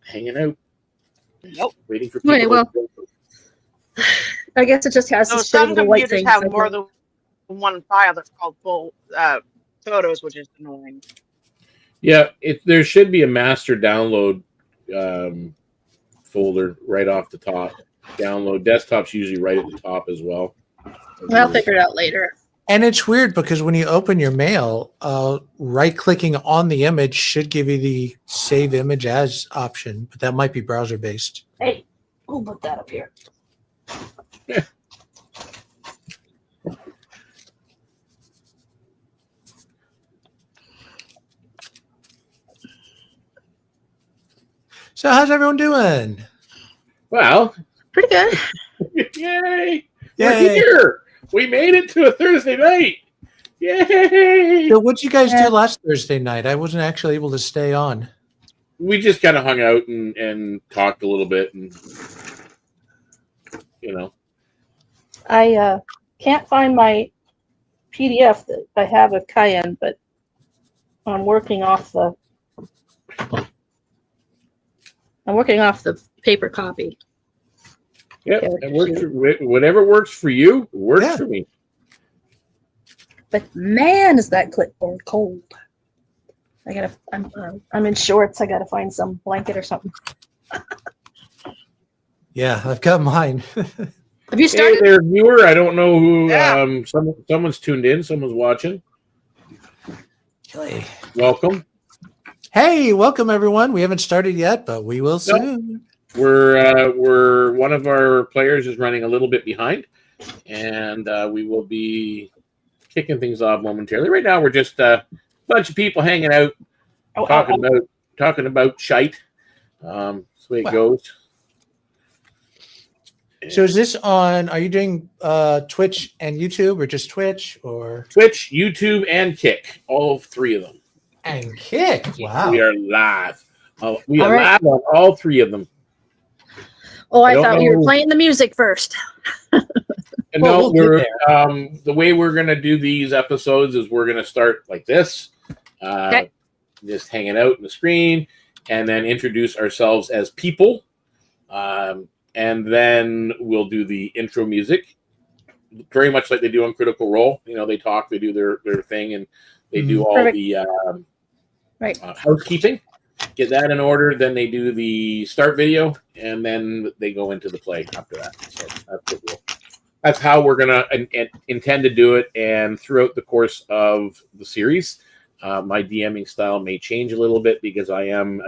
hanging out. Nope. Waiting for people. Okay, well, I guess it just has So this pretty some little white computers thing. have more than one file that's called full photos, which is annoying. Yeah, there should be a master download folder right off the top. Download desktop's usually right at the top as well. I'll figure it out later. And it's weird because when you open your mail, right-clicking on the image should give you the save image as option, but that might be browser-based. Hey, we'll put that up here. Yeah. So how's everyone doing? Well, Pretty good. yay! Yay. We're here. We made it to a Thursday night. Yay! So what'd you guys do last Thursday night? I wasn't actually able to stay on. We just kind of hung out and talked a little bit, and I can't find my PDF that I have of Cayenne, but I'm working off the paper copy. yeah, it works. Whatever works for you works for me. But man, is that clipboard cold! I'm in shorts. I gotta find some blanket or something. Yeah, I've got mine. Have you started? Hey there, viewer. I don't know who. Someone's tuned in. Someone's watching. Welcome. Hey, welcome everyone. We haven't started yet, but we will soon. We're one of our players is running a little bit behind, and we will be kicking things off momentarily. Right now, we're just a bunch of people hanging out, talking about shite. That's the way it goes. So is this on, are you doing Twitch and YouTube or just Twitch or? Twitch, YouTube, and Kick. All three of them. And Kick, wow. We are live. We are live on all three of them. Oh, I thought you were playing the music first. No, the way we're going to do these episodes is we're going to start like this. Just hanging out in the screen, and then introduce ourselves as people. And then we'll do the intro music, very much like they do on Critical Role. They talk, they do their thing, and they do all the housekeeping. Get that in order. Then they do the start video, and then they go into the play after that. So that's how we're going to intend to do it. And throughout the course of the series, my DMing style may change a little bit because I'm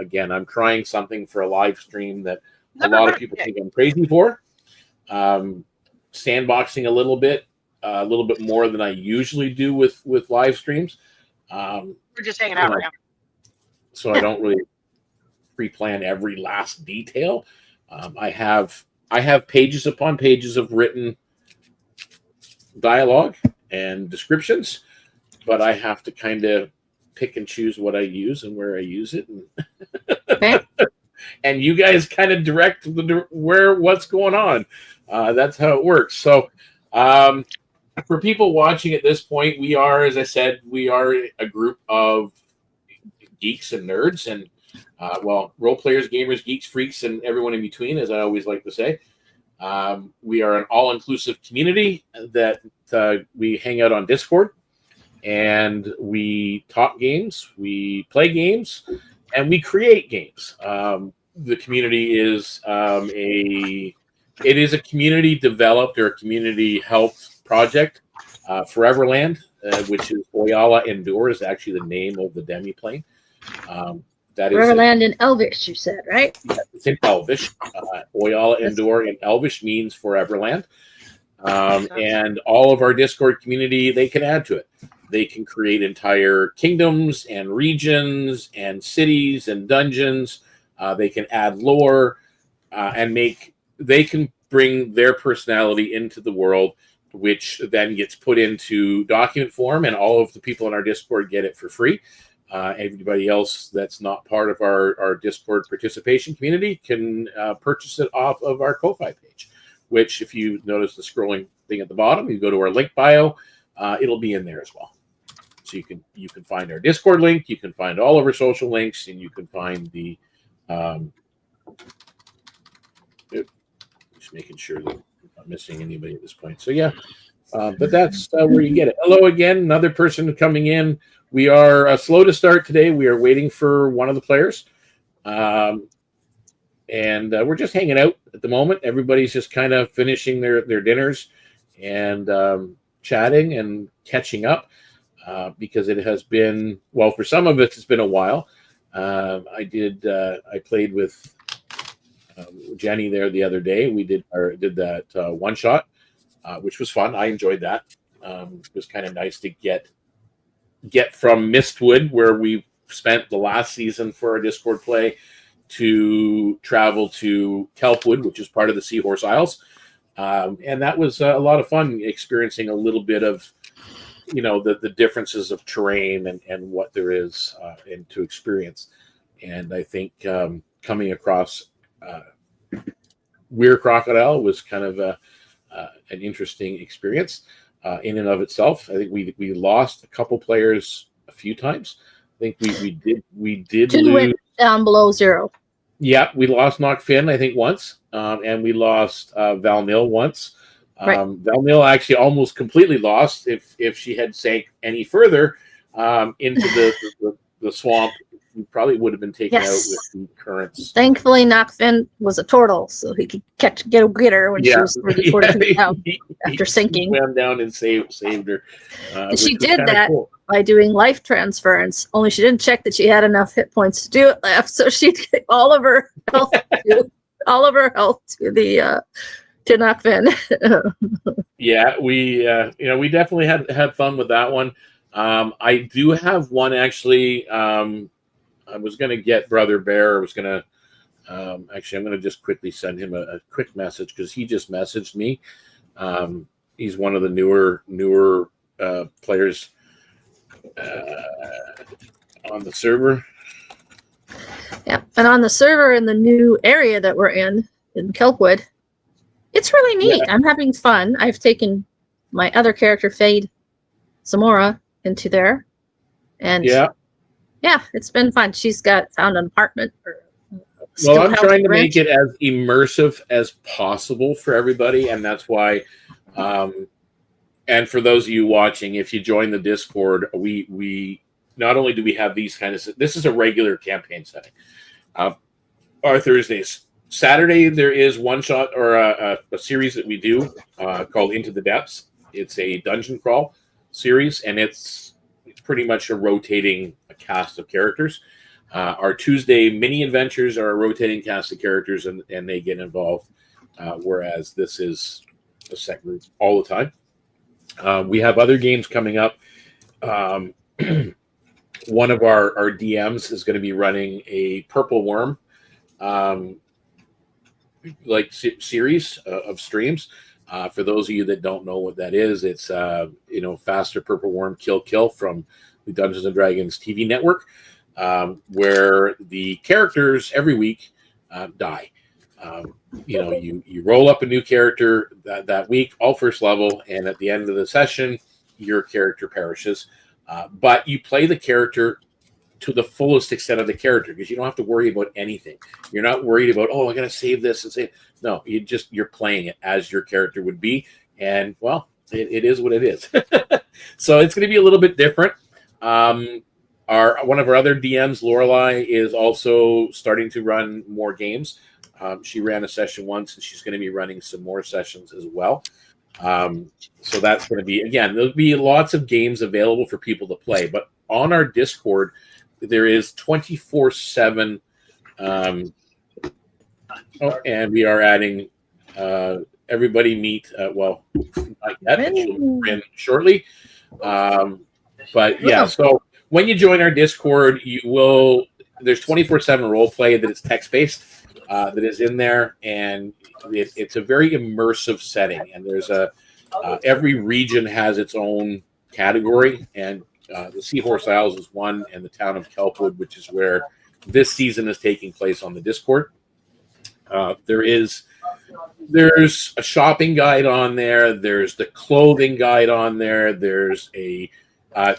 trying something for a live stream that a lot of people think I'm crazy for. Sandboxing a little bit more than I usually do with live streams. We're just hanging out right now. So I don't really pre-plan every last detail. I have pages upon pages of written dialogue and descriptions, but I have to kind of pick and choose what I use and where I use it. And you guys kind of direct what's going on. That's how it works. So for people watching at this point, we are, as I said, a group of geeks and nerds and, role players, gamers, geeks, freaks, and everyone in between, as I always like to say. We are an all-inclusive community that we hang out on Discord, and we talk games, we play games, and we create games. The community is a community developed or a community helped project. Foreverland, which is Oiala-ndor, is actually the name of the demiplane. That Foreverland in Elvish, you said, right? Yeah, it's in Elvish. Oiala-ndor in Elvish means Foreverland. And all of our Discord community, they can add to it. They can create entire kingdoms and regions and cities and dungeons. They can add lore and they can bring their personality into the world, which then gets put into document form, and all of the people in our Discord get it for free. Everybody else that's not part of our Discord participation community can purchase it off of our Ko-Fi page, which, if you notice the scrolling thing at the bottom, you go to our link bio, it'll be in there as well. So you can find our Discord link, you can find all of our social links, and you can find the just making sure that I'm not missing anybody at this point. So yeah, but that's where you get it. Hello again, another person coming in. We are slow to start today. We are waiting for one of the players. And we're just hanging out at the moment. Everybody's just kind of finishing their dinners and chatting and catching up because it has been, well, for some of it, it's been a while. I played with Jenny there the other day. We did that one shot, which was fun. I enjoyed that. It was kind of nice to get from Mistwood, where we spent the last season for our Discord play, to travel to Kelpwood, which is part of the Seahorse Isles. And that was a lot of fun, experiencing a little bit of, the differences of terrain and what there is and to experience. And I think coming across Weir Crocodile was kind of an interesting experience in and of itself. I think we lost a couple players a few times. I think we did Two lose went down below 0. Yeah, we lost Knock Finn, I think, once, and we lost Val Nil once. Right. Val Nil actually almost completely lost. If she had sank any further into the swamp, we probably would have been taken out with the currents. Thankfully, Knockfin was a turtle, so he could get her when she was 40 feet down after sinking. He swam down and saved her. She did that by doing life transference, only she didn't check that she had enough hit points to do it left, so she did all of her health to Knockfin. Yeah, we definitely had fun with that one. I do have one actually. I was going to get Brother Bear. I was going to I'm going to just quickly send him a quick message because he just messaged me. He's one of the newer players on the server. Yeah, and on the server in the new area that we're in Kelpwood, it's really neat. Yeah. I'm having fun. I've taken my other character, Fade Zamora, into there, and yeah, it's been fun. She's found an apartment. Well, I'm trying to make it as immersive as possible for everybody, and that's why. And for those of you watching, if you join the Discord, we not only do we have these kind of. This is a regular campaign setting. Our Thursdays, Saturday there is one shot or a series that we do called Into the Depths. It's a dungeon crawl series, and it's pretty much a rotating cast of characters. Our Tuesday mini adventures are a rotating cast of characters, and they get involved, whereas this is a set group all the time. We have other games coming up. One of our DMs is going to be running a Purple Worm series of streams. For those of you that don't know what that is, it's faster Purple Worm Kill from the Dungeons and Dragons TV network, where the characters every week die. You roll up a new character that week, all first level, and at the end of the session, your character perishes. But you play the character to the fullest extent of the character because you don't have to worry about anything. You're not worried about, I got to save this and save. No, you're playing it as your character would be, and well, it is what it is. So it's going to be a little bit different. One of our other DMs, Lorelei, is also starting to run more games. She ran a session once, and she's going to be running some more sessions as well. So that's going to be, again, there'll be lots of games available for people to play. But on our Discord, there is 24/7. And we are adding everybody meet. Well, not yet, but she'll be in shortly. But yeah, so when you join our Discord, there's 24/7 role play that is text based that is in there, and it's a very immersive setting. And there's every region has its own category, and the Seahorse Isles is one, and the town of Kelpwood, which is where this season is taking place on the Discord. There's a shopping guide on there. There's the clothing guide on there. There's a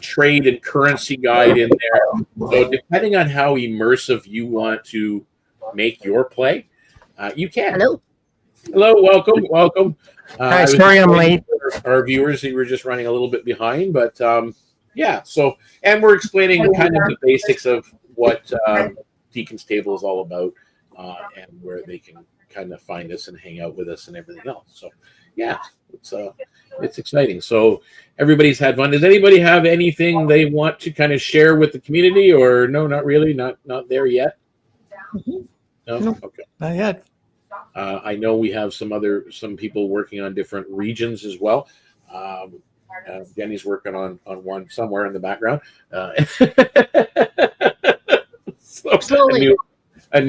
trade and currency guide in there. So depending on how immersive you want to make your play, you can. Hello. Hello, welcome. Hi, sorry I'm late. Our viewers, we were just running a little bit behind, but yeah. So, and we're explaining kind of the basics of what Deacon's Table is all about, and where they can kind of find us and hang out with us and everything else. So, yeah, it's exciting. So, everybody's had fun. Does anybody have anything they want to kind of share with the community, or no, not really, not there yet? No, okay. Not yet. I know we have some people working on different regions as well. Jenny's working on one somewhere in the background. So Slowly. a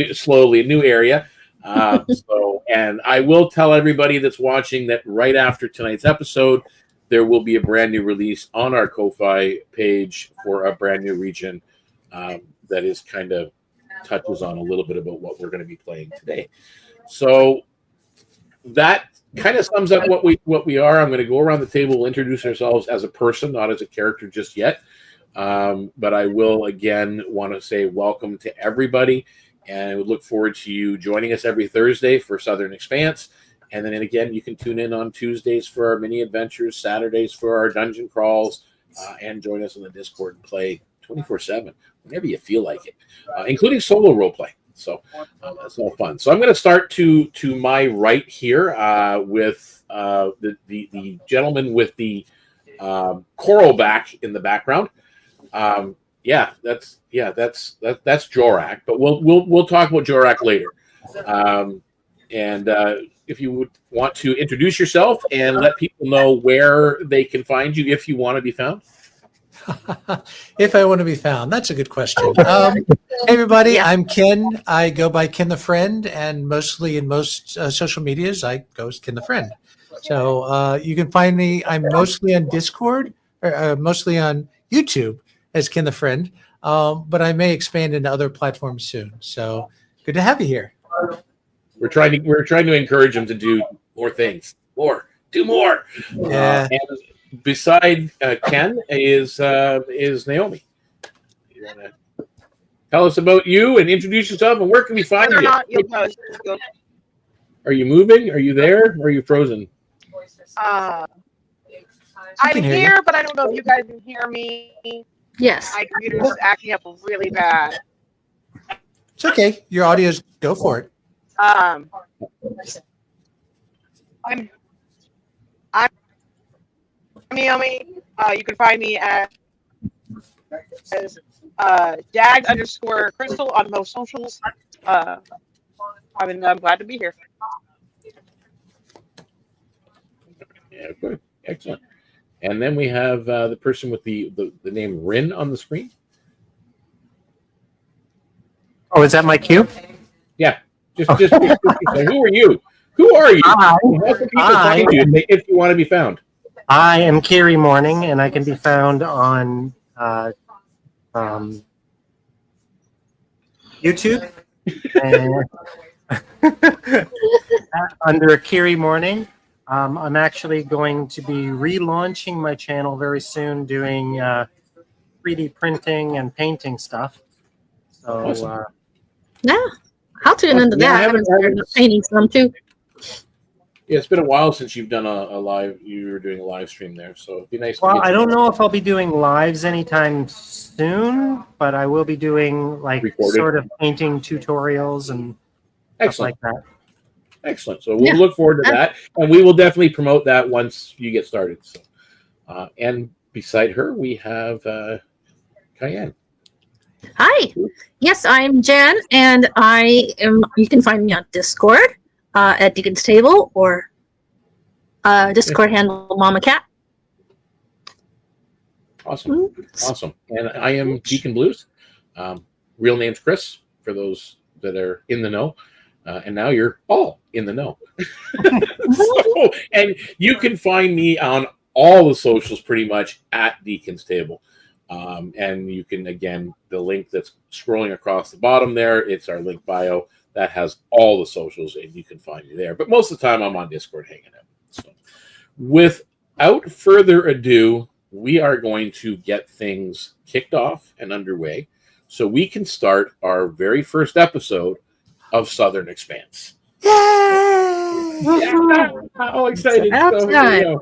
new area. And I will tell everybody that's watching that right after tonight's episode, there will be a brand new release on our Ko-Fi page for a brand new region that is kind of touches on a little bit about what we're going to be playing today. So that kind of sums up what we are. I'm going to go around the table. We'll introduce ourselves as a person, not as a character just yet. But I will again want to say welcome to everybody, and I would look forward to you joining us every Thursday for Southern Expanse. And then again, you can tune in on Tuesdays for our mini adventures, Saturdays for our dungeon crawls, and join us on the Discord and play 24/7 whenever you feel like it, including solo roleplay. So that's all fun. So I'm going to start to my right here with the gentleman with the coral back in the background. That's Jorak, but we'll talk about Jorak later. And if you would want to introduce yourself and let people know where they can find you if you want to be found. If I want to be found, that's a good question. Hey everybody, I'm Ken. I go by Ken the Friend, and mostly in most social medias, I go as Ken the Friend. So you can find me. I'm mostly on Discord, or mostly on YouTube as Ken the Friend, but I may expand into other platforms soon. So good to have you here. We're trying to encourage them to do more things, do more. Yeah. And beside Ken is Naomi. You want to tell us about you and introduce yourself, and where can we find you? Are you moving? Are you there? Or are you frozen? I'm hear here, you. but I don't know if you guys can hear me. Yes. My computer's acting up really bad. It's okay. Your audio's go for it. I'm Naomi. You can find me as dag_crystal on most socials. I'm glad to be here. Yeah, good. Excellent. And then we have the person with the name Rin on the screen. Oh, is that my cue? Yeah. Just who are you? Who are you? Hi. How can people find you if you want to be found? I am Kerry Morning, and I can be found on YouTube and under Kerry Morning. I'm actually going to be relaunching my channel very soon, doing 3D printing and painting stuff. So, Awesome. Yeah. I'll tune into Yeah, I that. I haven't- haven't started painting some too. Yeah, it's been a while since you've done a live. You were doing a live stream there, so it'd be nice. well, to get I you don't know if I'll be doing lives anytime soon, but I will be doing like Recorded. sort of painting tutorials and stuff Excellent. like that. Excellent. So we'll Yeah. look forward to that, and we will definitely promote that once you get started. So, and beside her, we have Cayenne. Hi. Yes, I'm Jen, and you can find me on Discord at Deacon's Table or Discord handle Mama Cat. Awesome. Awesome. And I am Deacon Blues. Real name's Chris, for those that are in the know. And now you're all in the know. And you can find me on all the socials pretty much at Deacon's Table. And you can, again, the link that's scrolling across the bottom there, it's our link bio. That has all the socials, and you can find me there. But most of the time, I'm on Discord hanging out. So without further ado, we are going to get things kicked off and underway so we can start our very first episode of Southern Expanse. Yay! Yeah, how excited! About So, time. you know.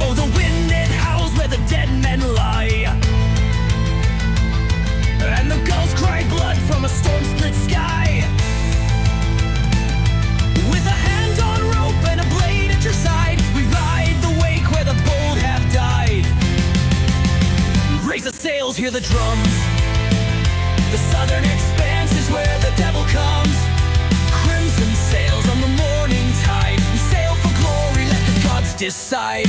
Oh, the wind it howls where the dead men lie, and the gulls cry blood from a storm-split sky. With a hand on rope and a blade at your side, we ride the wake where the bold have died. Raise the sails, hear the drums. The Southern Expanse is where the devil comes. Crimson sails on the morning tide. We sail for glory, let the gods decide.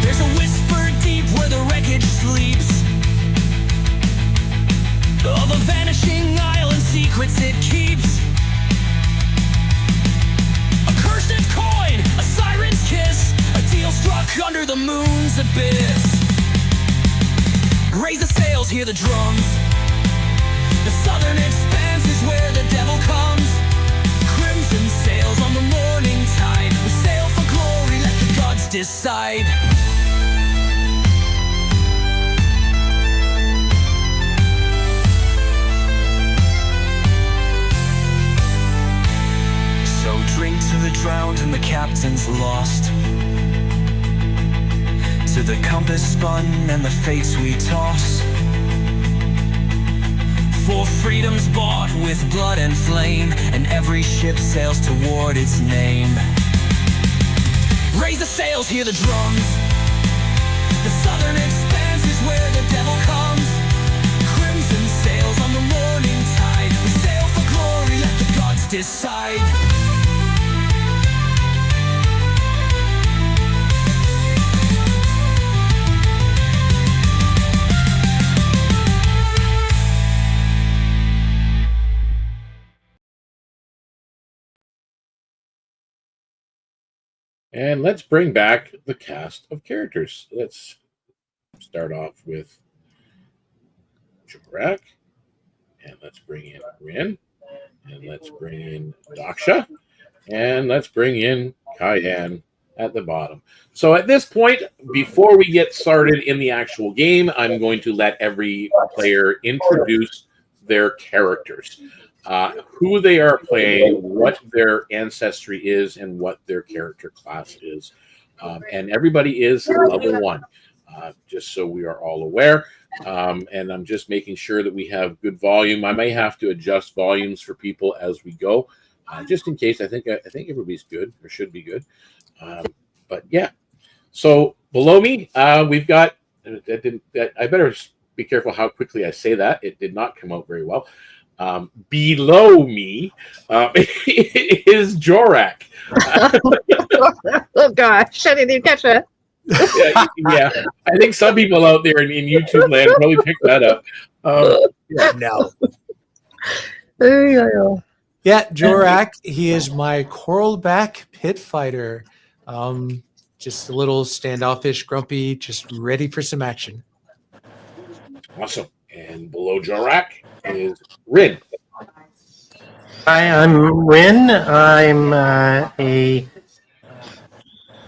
There's a whisper deep where the wreckage sleeps, of a vanishing isle and secrets it keeps. A cursed coin, a siren's kiss, a deal struck under the moon's abyss. Raise the sails, hear the drums. The Southern Expanse is where the devil comes. Crimson sails on the morning tide. We sail for glory, let the gods decide. So drink to the drowned and the captain's lost, to the compass spun and the fates we toss. For freedom's bought with blood and flame, and every ship sails toward its name. Raise the sails, hear the drums. The Southern Expanse is where the devil comes. Crimson sails on the morning tide. We sail for glory, let the gods decide. And let's bring back the cast of characters. Let's start off with Jorak, and let's bring in Rin, and let's bring in Daksha, and let's bring in Cayenne at the bottom. So at this point, before we get started in the actual game, I'm going to let every player introduce their characters. Who they are playing, what their ancestry is, and what their character class is. And everybody is level 1, just so we are all aware. And I'm just making sure that we have good volume. I may have to adjust volumes for people as we go, just in case. I think everybody's good, or should be good. But yeah. So below me, we've got. I better be careful how quickly I say that. It did not come out very well. Below me is Jorak. Oh gosh, I didn't even catch that. Yeah, I think some people out there in YouTube land probably picked that up. No. Yeah, Jorak, he is my Coralback pit fighter. Just a little standoffish, grumpy, just ready for some action. Awesome. And below Jorak is Rin. Hi, I'm Rin. I'm a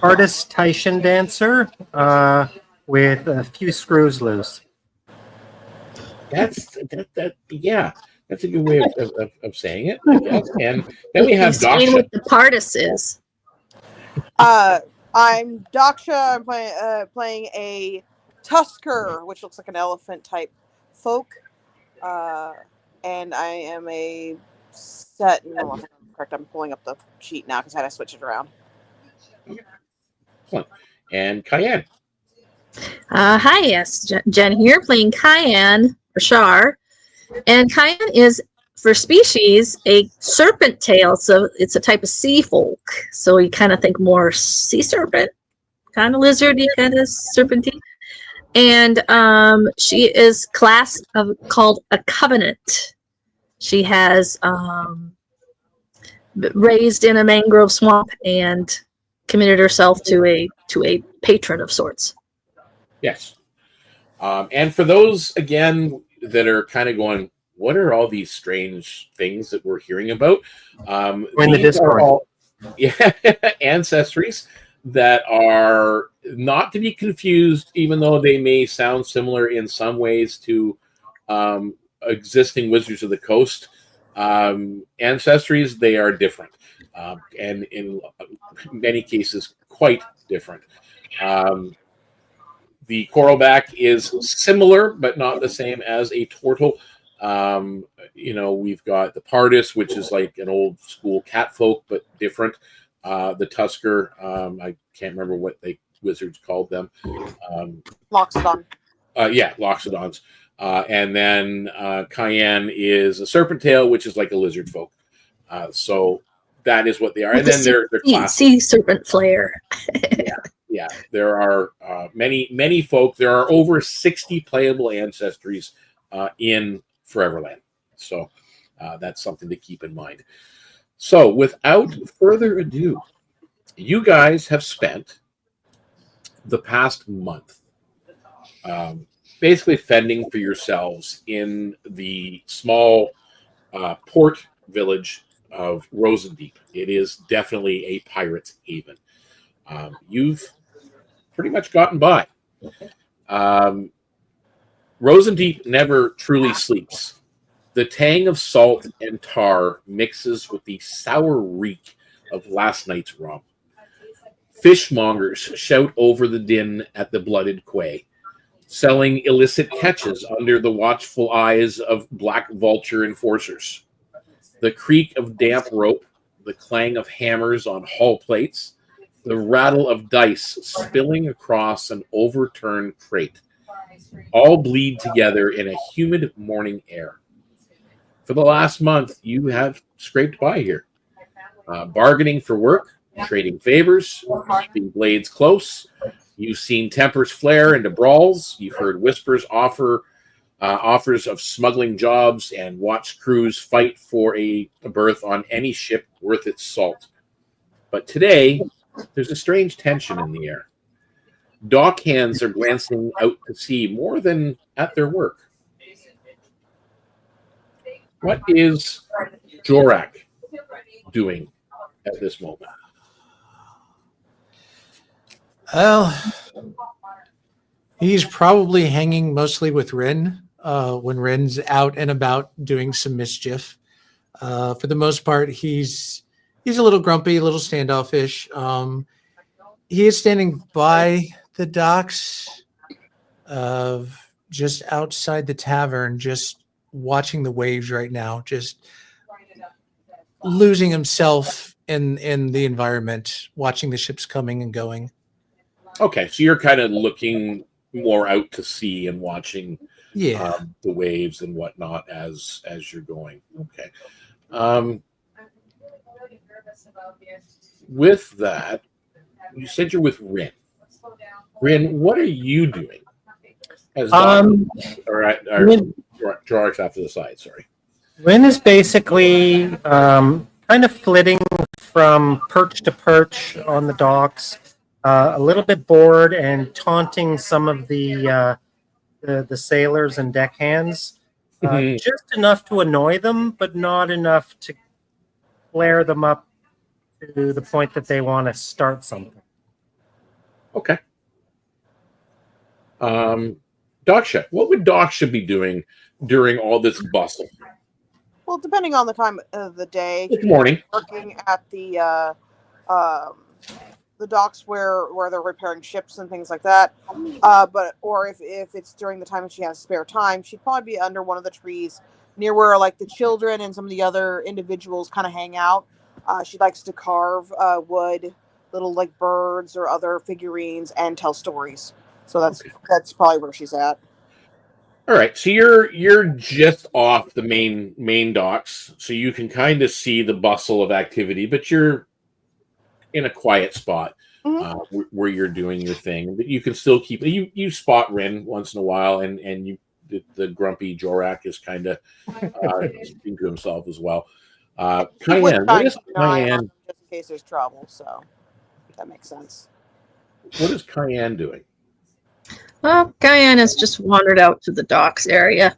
artist Taishan dancer with a few screws loose. That's a good way of saying it, I guess. And then we have Explain Daksha. what the TARDIS is. I'm Daksha. I'm playing a Tusker, which looks like an elephant type folk. And I am a set. No, I'm correct. I'm pulling up the sheet now because I had to switch it around. Excellent. And Cayenne. Hi, yes, Jen here, playing Cayenne, or Shar. And Cayenne is, for species, a serpent tail, so it's a type of sea folk. So you kind of think more sea serpent, kind of lizardy, kind of serpentine. And she is class called a covenant. She has raised in a mangrove swamp and committed herself to a patron of sorts. Yes. And for those, again, that are kind of going, what are all these strange things that we're hearing about? in the These are Discord. all ancestries that are not to be confused, even though they may sound similar in some ways to existing Wizards of the Coast. Ancestries, they are different. And in many cases, quite different. The coralback is similar, but not the same as a turtle. We've got the pardus, which is like an old school catfolk, but different. The tusker, I can't remember what the wizards called them. Loxodon. Loxodons. And then Cayenne is a serpent tail, which is like a lizard folk. So that is what they are. And then they're sea serpent flare. Yeah, there are many folk. There are over 60 playable ancestries in Foreverland. So that's something to keep in mind. So without further ado, you guys have spent the past month basically fending for yourselves in the small port village of Rosendeep. It is definitely a pirate's haven. You've pretty much gotten by. Rosendeep never truly sleeps. The tang of salt and tar mixes with the sour reek of last night's rum. Fishmongers shout over the din at the blooded quay, selling illicit catches under the watchful eyes of black vulture enforcers. The creak of damp rope, the clang of hammers on hull plates, the rattle of dice spilling across an overturned crate, all bleed together in a humid morning air. For the last month, you have scraped by here, bargaining for work, trading favors, keeping blades close. You've seen tempers flare into brawls. You've heard whispers offers of smuggling jobs and watched crews fight for a berth on any ship worth its salt. But today, there's a strange tension in the air. Dock hands are glancing out to sea more than at their work. What is Jorak doing at this moment? Well, he's probably hanging mostly with Rin when Rin's out and about doing some mischief. For the most part, he's a little grumpy, a little standoffish. He is standing by the docks, just outside the tavern, just watching the waves right now, just losing himself in the environment, watching the ships coming and going. Okay, so you're kind of looking more out to sea and watching the waves and whatnot as you're going. Okay. With that, you said you're with Rin. Rin, what are you doing? As Jorak's off to the side, sorry. Rin is basically kind of flitting from perch to perch on the docks, a little bit bored and taunting some of the sailors and deckhands, just enough to annoy them, but not enough to flare them up to the point that they want to start something. Okay. Daksha, what would Daksha be doing during all this bustle? Well, depending on the time of the day. Good morning. Working at the docks where they're repairing ships and things like that. Or if it's during the time that she has spare time, she'd probably be under one of the trees near where like the children and some of the other individuals kind of hang out. She likes to carve wood, little like birds or other figurines, and tell stories. So that's probably where she's at. All right, so you're just off the main docks, so you can kind of see the bustle of activity, but you're in a quiet spot where you're doing your thing. But you can still keep you spot Rin once in a while, and the grumpy Jorak is kind of speaking to himself as well. He would Cayenne, try what and is keep an eye on Cayenne? him just in case there's trouble. So that makes sense. What is Cayenne doing? Well, Cayenne has just wandered out to the docks area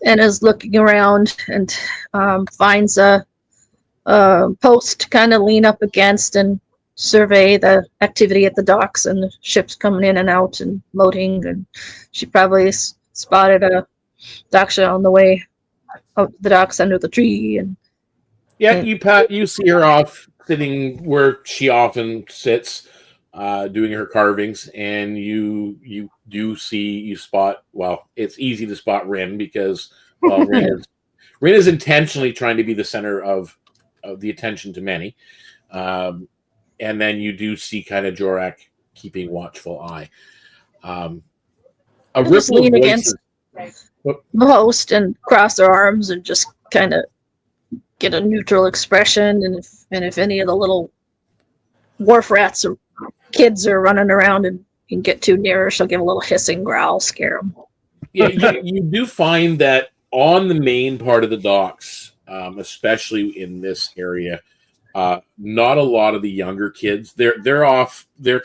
and is looking around and finds a post to kind of lean up against and survey the activity at the docks and the ships coming in and out and loading. And she probably spotted a Daksha on the way out the docks under the tree. And Yeah, you see her off sitting where she often sits, doing her carvings, and you spot. Well, it's easy to spot Rin because Rin is intentionally trying to be the center of the attention to many, and then you do see kind of Jorak keeping watchful eye. A just ripple of lean voices. against the host and cross their arms and just kind of get a neutral expression. And if any of the little wharf rats or kids are running around and you can get too near her, she'll give a little hissing growl, scare them. Yeah, you do find that on the main part of the docks, especially in this area, not a lot of the younger kids. They're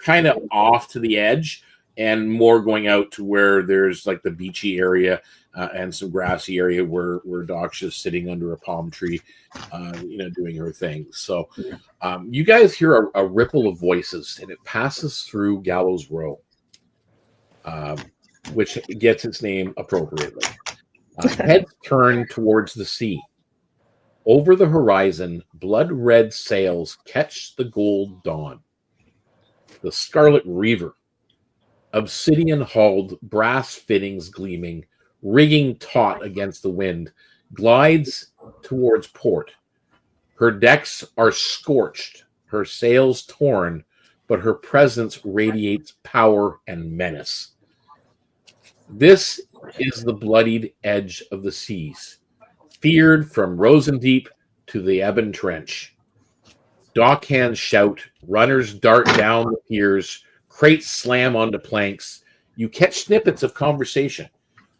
kind of off to the edge and more going out to where there's like the beachy area and some grassy area where Daksha's sitting under a palm tree, doing her thing. So you guys hear a ripple of voices, and it passes through Gallows Row, which gets its name appropriately. Heads turn towards the sea. Over the horizon, blood-red sails catch the gold dawn. The Scarlet Reaver, obsidian-hulled, brass fittings gleaming, rigging taut against the wind, glides towards port. Her decks are scorched, her sails torn, but her presence radiates power and menace. This is the bloodied edge of the seas, feared from Rosendeep to the Ebon Trench. Dockhands shout, runners dart down the piers, crates slam onto planks. You catch snippets of conversation.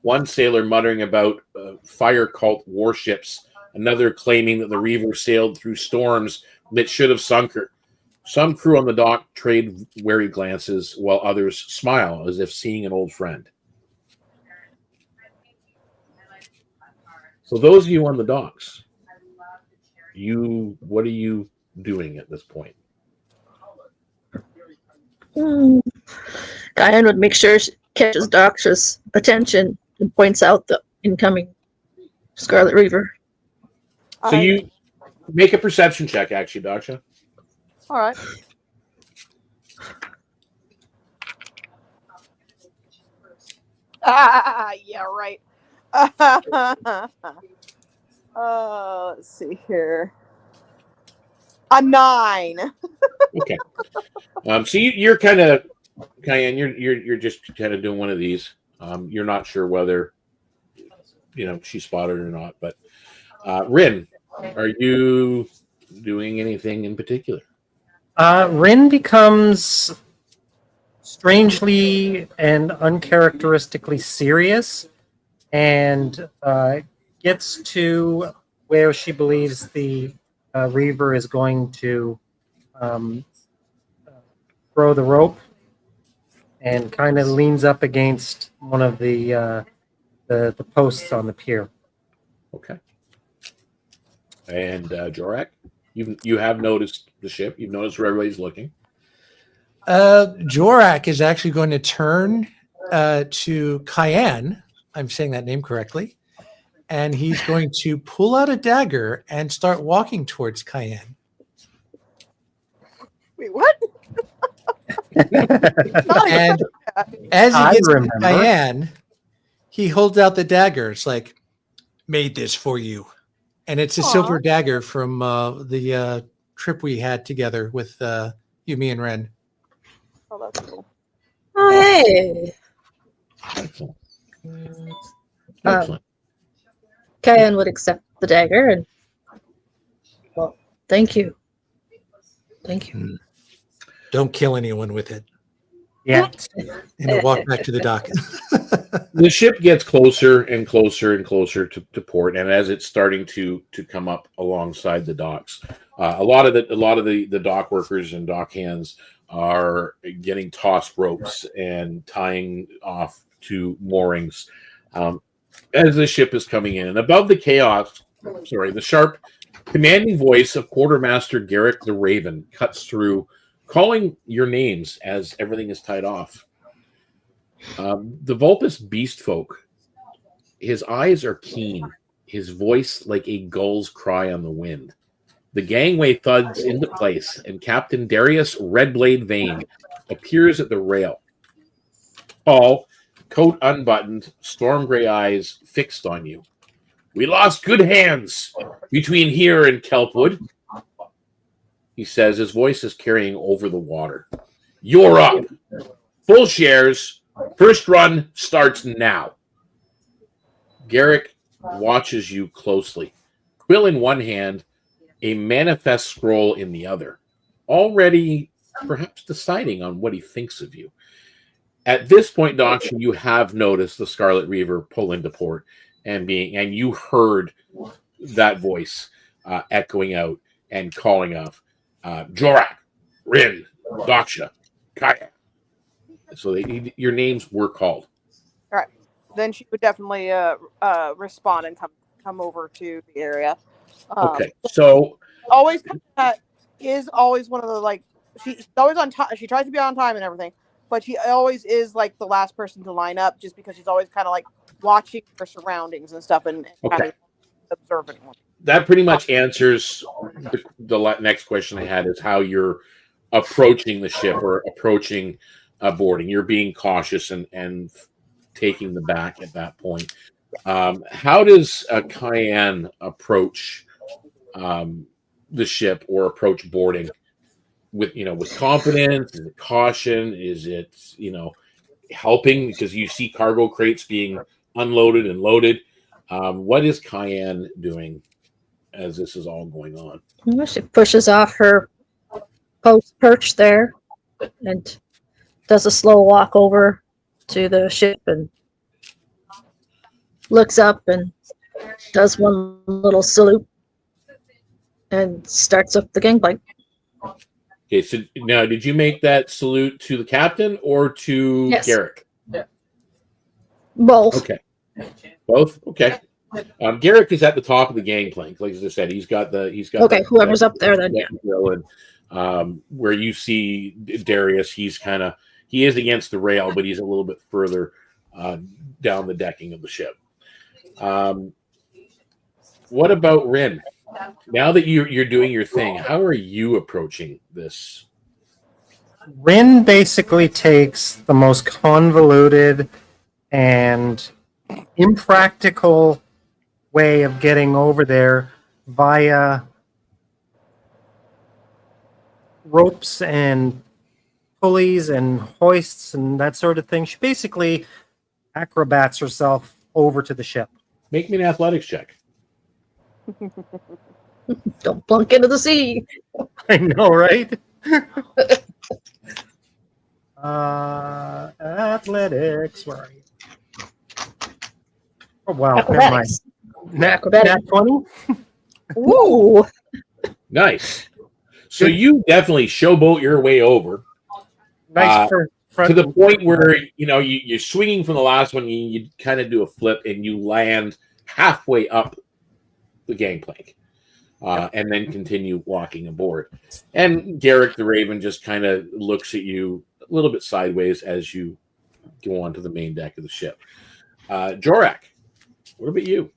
One sailor muttering about fire cult warships, another claiming that the Reaver sailed through storms that should have sunk her. Some crew on the dock trade wary glances, while others smile as if seeing an old friend. So those of you on the docks, what are you doing at this point? Cayenne would make sure she catches Daksha's attention and points out the incoming Scarlet Reaver. So you make a perception check, actually, Daksha. All right. Yeah, right. Let's see here. A 9. Okay. So you're kind of, Cayenne, you're just kind of doing one of these. You're not sure whether she spotted or not, but Rin, are you doing anything in particular? Rin becomes strangely and uncharacteristically serious and gets to where she believes the Reaver is going to throw the rope, and kind of leans up against one of the posts on the pier. Okay. And Jorak, you have noticed the ship. You've noticed where everybody's looking. Jorak is actually going to turn to Cayenne. I'm saying that name correctly. And he's going to pull out a dagger and start walking towards Cayenne. Wait, what? And as he gets to Cayenne, he holds out the dagger. It's like, made this for you. And it's a silver dagger from the trip we had together with you, me, and Ren. Oh, that's cool. Oh, hey. Excellent. Excellent. Cayenne would accept the dagger and, well, thank you. Thank you. Don't kill anyone with it. Yeah. And he'll walk back to the dock. The ship gets closer and closer and closer to port, and as it's starting to come up alongside the docks, a lot of the dock workers and dock hands are getting tossed ropes and tying off to moorings as the ship is coming in. And above the chaos, the sharp, commanding voice of Quartermaster Garrick the Raven cuts through, calling your names as everything is tied off. The Vulpus beast folk, his eyes are keen, his voice like a gull's cry on the wind. The gangway thuds into place, and Captain Darius Redblade Vane appears at the rail. Tall, coat unbuttoned, storm gray eyes fixed on you. We lost good hands between here and Kelpwood, he says, his voice is carrying over the water. You're up. Full shares. First run starts now. Garrick watches you closely. Quill in one hand, a manifest scroll in the other, already perhaps deciding on what he thinks of you. At this point, Doctor, you have noticed the Scarlet Reaver pull into port, and you heard that voice echoing out and calling of Jorak, Rin, Daksha, Kaya. So your names were called. All right. Then she would definitely respond and come over to the area. Okay. So always is always one of the she's always on time. She tries to be on time and everything, but she always is like the last person to line up, just because she's always kind of like watching her surroundings and stuff and kind of observing. That pretty much answers the next question I had, is how you're approaching the ship or approaching boarding. You're being cautious and taking the back at that point. How does Cayenne approach the ship or approach boarding? With confidence? Is it caution? Is it helping because you see cargo crates being unloaded and loaded? What is Cayenne doing as this is all going on? Well, she pushes off her post perch there and does a slow walk over to the ship and looks up and does one little salute and starts up the gangplank. Okay, so now did you make that salute to the captain or to Garrick? Yeah. Both. Okay. Both? Okay. Garrick is at the top of the gangplank. Like as I said, he's got whoever's up there then, and, where you see Darius, he is against the rail, but he's a little bit further down the decking of the ship. What about Rin? Now that you're doing your thing, how are you approaching this? Rin basically takes the most convoluted and impractical way of getting over there via ropes and pulleys and hoists and that sort of thing. She basically acrobats herself over to the ship. Make me an athletics check. Don't plunk into the sea. I know, right? Athletics. Where are you? Oh, wow. Never mind. Nat 20? Ooh. Nice. So you definitely showboat your way over. Nice to the point where you're swinging from the last one. You kind of do a flip and you land halfway up the gangplank, and then continue walking aboard. And Garrick the Raven just kind of looks at you a little bit sideways as you go onto the main deck of the ship. Jorak, what about you?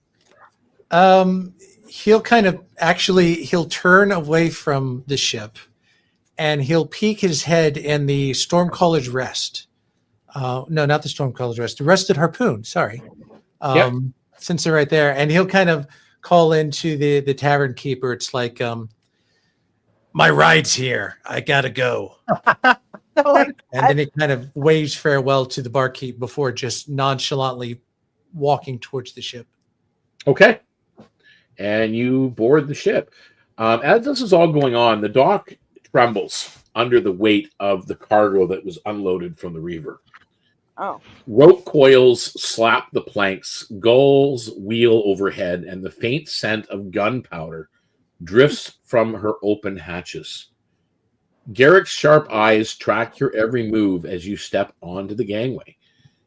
He'll he'll turn away from the ship and he'll peek his head in the Storm College Rest. No, not the Storm College Rest, the Rested Harpoon, sorry. Since they're right there. And he'll kind of call into the tavern keeper. It's like, my ride's here. I gotta go. And then he kind of waves farewell to the barkeep before just nonchalantly walking towards the ship. Okay. And you board the ship. As this is all going on, the dock trembles under the weight of the cargo that was unloaded from the Reaver. Oh. Rope coils slap the planks, gulls wheel overhead, and the faint scent of gunpowder drifts from her open hatches. Garrick's sharp eyes track your every move as you step onto the gangway,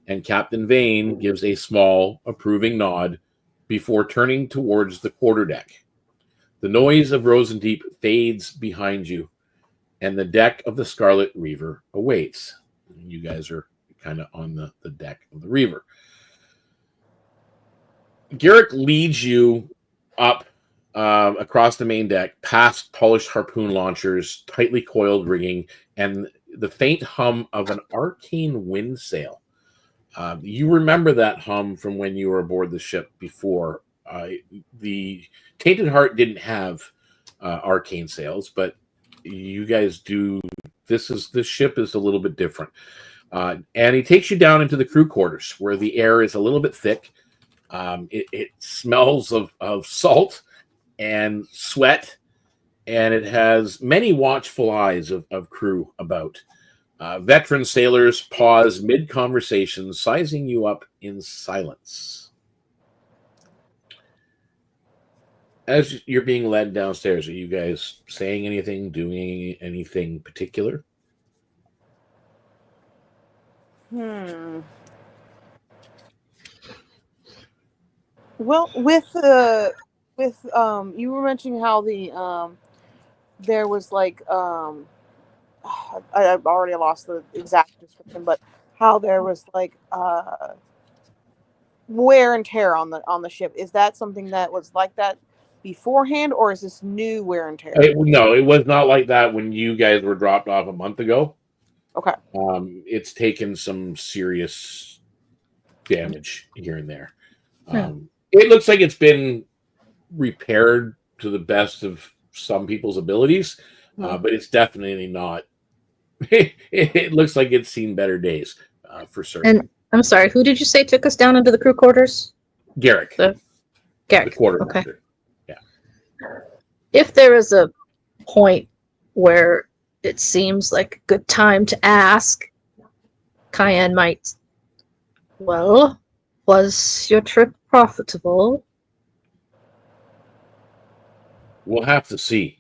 and Captain Vane gives a small, approving nod before turning towards the quarterdeck. The noise of Rosendeep fades behind you, and the deck of the Scarlet Reaver awaits. You guys are kind of on the deck of the Reaver. Garrick leads you up across the main deck, past polished harpoon launchers, tightly coiled rigging, and the faint hum of an arcane wind sail. You remember that hum from when you were aboard the ship before. The Tainted Heart didn't have arcane sails, but you guys do. This ship is a little bit different. And he takes you down into the crew quarters where the air is a little bit thick. It smells of salt and sweat, and it has many watchful eyes of crew about. Veteran sailors pause mid-conversation, sizing you up in silence. As you're being led downstairs, are you guys saying anything, doing anything particular? Well, you were mentioning how there was like I've already lost the exact description, but how there was like wear and tear on the ship. Is that something that was like that beforehand, or is this new wear and tear? No, it was not like that when you guys were dropped off a month ago. Okay. It's taken some serious damage here and there. It looks like it's been repaired to the best of some people's abilities, but it's definitely not. It looks like it's seen better days, for certain. And I'm sorry, who did you say took us down into the crew quarters? Garrick. Garrick. The quarter. Okay. Yeah. If there is a point where it seems like a good time to ask, Cayenne might. Well, was your trip profitable? We'll have to see.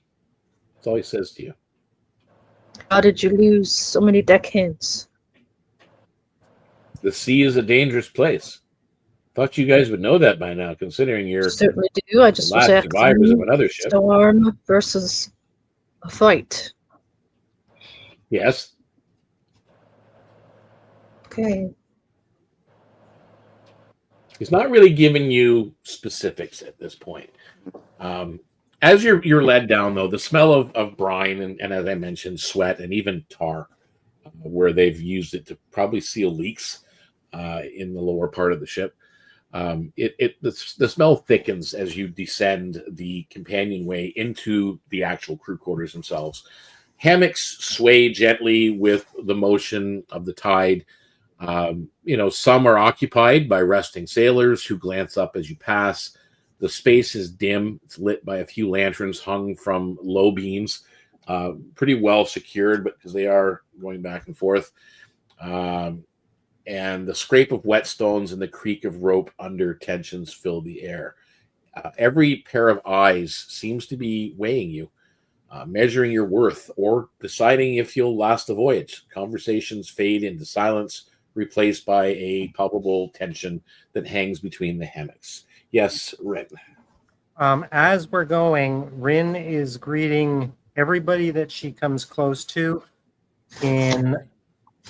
That's all he says to you. How did you lose so many deckhands? The sea is a dangerous place. Thought you guys would know that by now, considering you're Certainly do. I just the was last survivors of asking. another ship. Storm versus a fight. Yes. Okay. He's not really giving you specifics at this point. As you're led down, though, the smell of brine and as I mentioned, sweat and even tar, where they've used it to probably seal leaks in the lower part of the ship. The smell thickens as you descend the companionway into the actual crew quarters themselves. Hammocks sway gently with the motion of the tide. Some are occupied by resting sailors who glance up as you pass. The space is dim. It's lit by a few lanterns hung from low beams, pretty well secured, but because they are going back and forth. And the scrape of whetstones and the creak of rope under tensions fill the air. Every pair of eyes seems to be weighing you, measuring your worth, or deciding if you'll last the voyage. Conversations fade into silence, replaced by a palpable tension that hangs between the hammocks. Yes, Rin. As we're going, Rin is greeting everybody that she comes close to in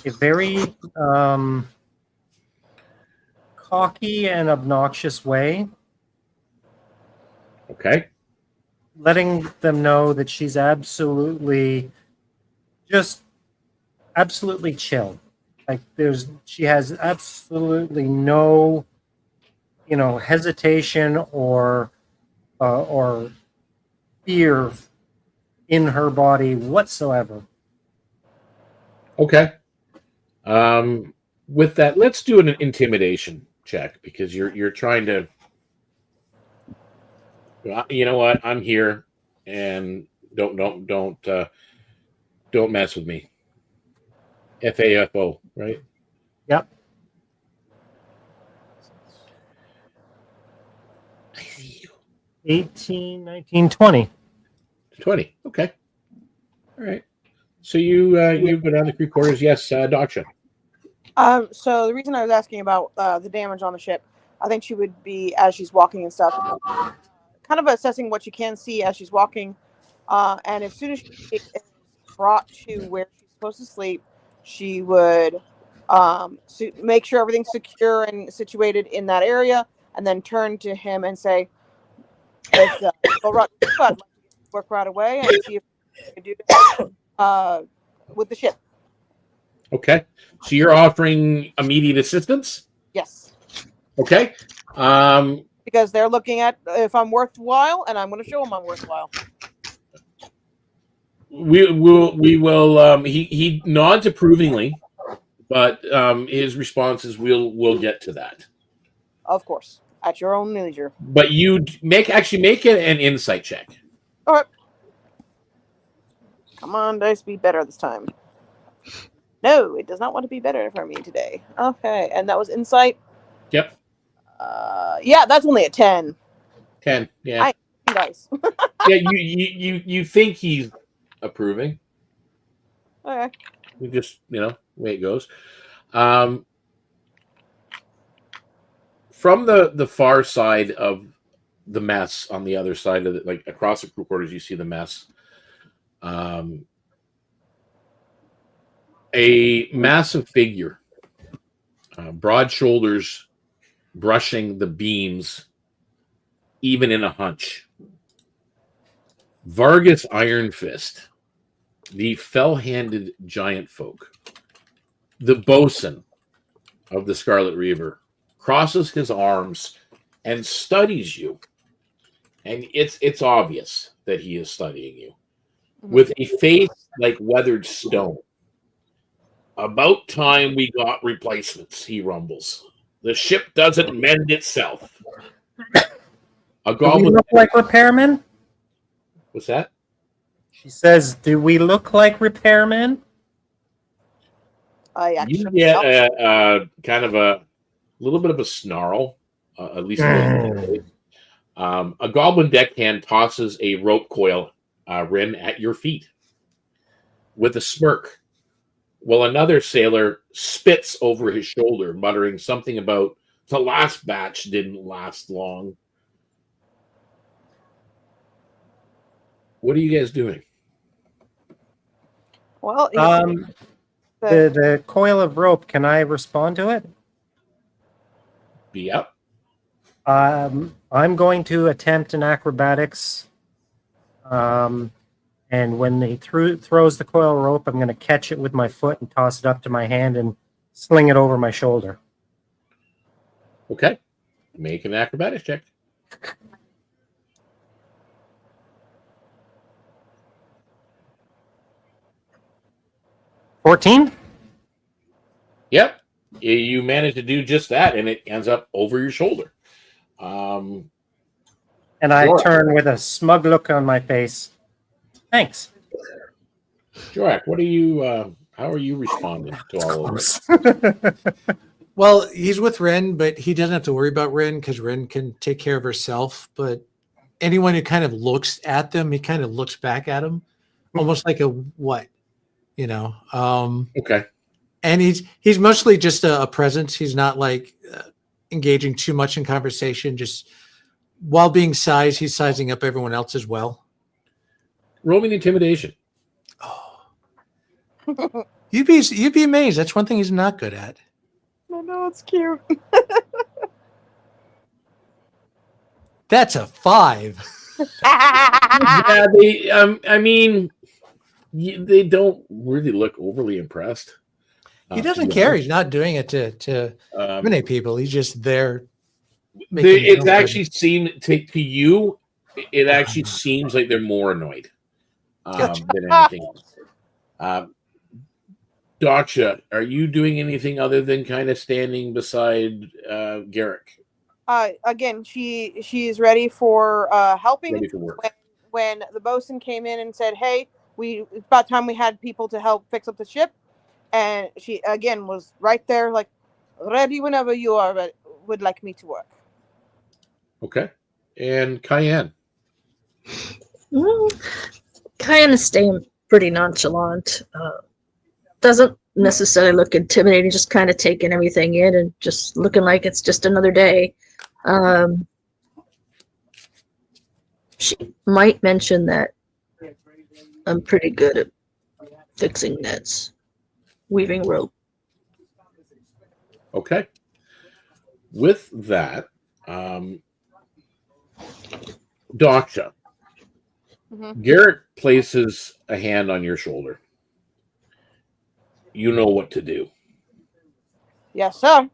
a very cocky and obnoxious way. Okay. Letting them know that she's absolutely chill. Like she has absolutely no, hesitation or fear in her body whatsoever. Okay. With that, let's do an intimidation check because you're trying to. You know what? I'm here, and don't mess with me. FAFO, right? Yep. 18, 19, 20. 20. Okay. All right. So you go down the crew quarters. Yes, Daksha. So the reason I was asking about the damage on the ship, I think she would be, as she's walking and stuff, kind of assessing what she can see as she's walking. And as soon as she is brought to where she's supposed to sleep, she would make sure everything's secure and situated in that area, and then turn to him and say, "Let's go right, I'd like to work right away and see if we can do that with the ship." Okay. So you're offering immediate assistance? Yes. Okay. Because they're looking at if I'm worthwhile, and I'm going to show them I'm worthwhile. We will. He nods approvingly, but his response is, "We'll get to that." Of course, at your own leisure. But you make an insight check. All right. Come on, dice, be better this time. No, it does not want to be better for me today. Okay, and that was insight. Yep. Yeah, that's only a 10. 10. Yeah. Dice. Yeah. You think he's approving? Okay. You just way it goes. From the far side of the mess, on the other side of it, like across the crew quarters, you see the mess. A massive figure, broad shoulders, brushing the beams, even in a hunch. Vargas Iron Fist, the fell-handed giant folk, the bosun of the Scarlet Reaver, crosses his arms and studies you. And it's obvious that he is studying you. With a face like weathered stone. "About time we got replacements," he rumbles. "The ship doesn't mend itself." A Do we goblin. look like repairmen? What's that? She says, "Do we look like repairmen?" I You actually get kind of a little bit of a snarl, at least. A goblin deckhand tosses a rope coil rim at your feet with a smirk, while another sailor spits over his shoulder, muttering something about the last batch didn't last long. What are you guys doing? Well, The coil of rope, can I respond to it? Be up. I'm going to attempt an acrobatics. And when he throws the coil rope, I'm going to catch it with my foot and toss it up to my hand and sling it over my shoulder. Okay. Make an acrobatics check. $14? Yep. You manage to do just that, and it ends up over your shoulder. And I Jorak. turn with a smug look on my face. Thanks. Jorak, what are you? How are you responding to all of this? Well, he's with Ren, but he doesn't have to worry about Ren because Ren can take care of herself. But anyone who kind of looks at them, he kind of looks back at them, almost like a what, Okay. And he's mostly just a presence. He's not like engaging too much in conversation. Just while being sized, he's sizing up everyone else as well. Roll me an intimidation. Oh, you'd be amazed. That's one thing he's not good at. I know, it's cute. That's a 5. Yeah, they. I mean, they don't really look overly impressed. He doesn't care. He's not doing it to eliminate people. He's just there. It actually seemed to you. It actually seems like they're more annoyed than anything else. Daksha, are you doing anything other than kind of standing beside Garrick? Again, she's ready for helping. Ready for work. When the bosun came in and said, "Hey, it's about time we had people to help fix up the ship," and she again was right there, like ready whenever you are, but would like me to work. Okay. And Cayenne. Kind of staying pretty nonchalant. Doesn't necessarily look intimidating, just kind of taking everything in and just looking like it's just another day. She might mention that I'm pretty good at fixing nets, weaving rope. Okay. With that, Daksha, Garrett places a hand on your shoulder. You know what to do. Yes, sir.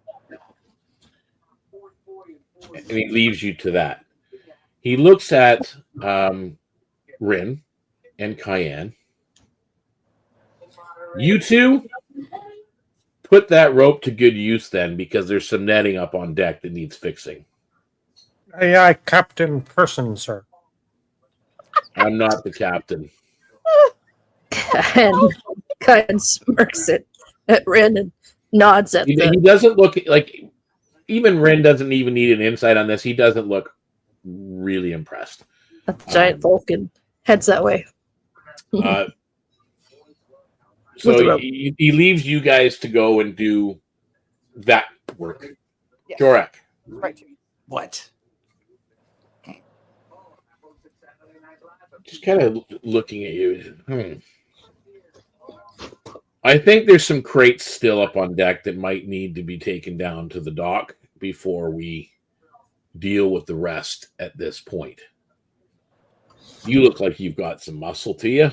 And he leaves you to that. He looks at Rin and Cayenne. You two put that rope to good use then, because there's some netting up on deck that needs fixing. Aye, aye, Captain Person, sir. I'm not the captain. And kind of smirks at Ren and nods at He the doesn't look like, even Rin doesn't even need an insight on this. He doesn't look really impressed. giant Vulcan heads that way. So he leaves you guys to go and do that work. Yes. Jorak. Right. What? Just kind of looking at you. I think there's some crates still up on deck that might need to be taken down to the dock before we deal with the rest at this point. You look like you've got some muscle to you.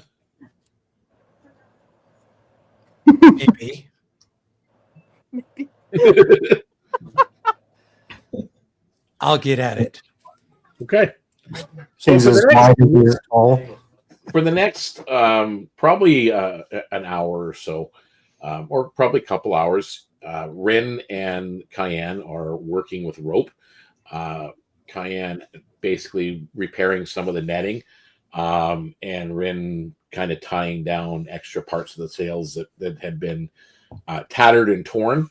Maybe. I'll get at it. Okay. Seems So as for the wide next- as you're tall. For the next probably an hour or so, or probably a couple hours, Rin and Cayenne are working with rope. Cayenne basically repairing some of the netting, and Rin kind of tying down extra parts of the sails that had been tattered and torn.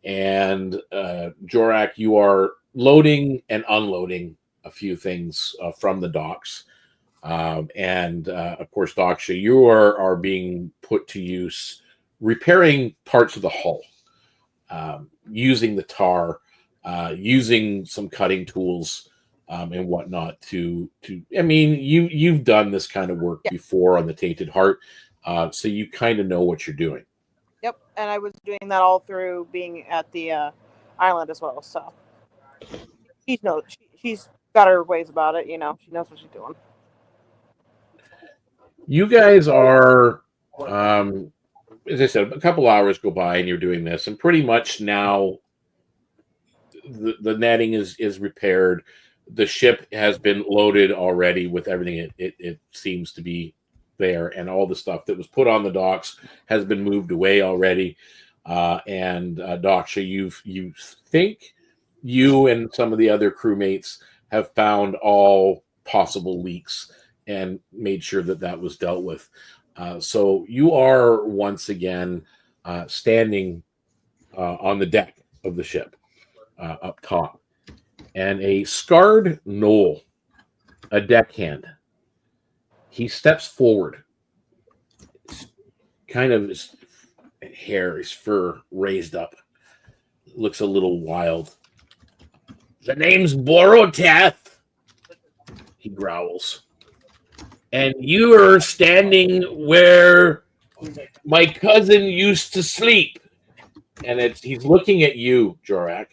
And Jorak, you are loading and unloading a few things from the docks. And of course, Daksha, you are being put to use repairing parts of the hull, using the tar, using some cutting tools and whatnot to I mean, you've done this kind of work before on the Tainted Heart, so you kind of know what you're doing. Yep, and I was doing that all through being at the island as well. So she's got her ways about it. You know, she knows what she's doing. You guys are, as I said, a couple hours go by and you're doing this, and pretty much now the netting is repaired. The ship has been loaded already with everything it seems to be there, and all the stuff that was put on the docks has been moved away already. And Daksha, you think you and some of the other crewmates have found all possible leaks and made sure that was dealt with. So you are once again standing on the deck of the ship up top. And a scarred gnoll, a deckhand, he steps forward. Kind of his hair, his fur raised up. Looks a little wild. The name's Boroteth, he growls. And you are standing where my cousin used to sleep. And he's looking at you, Jorak.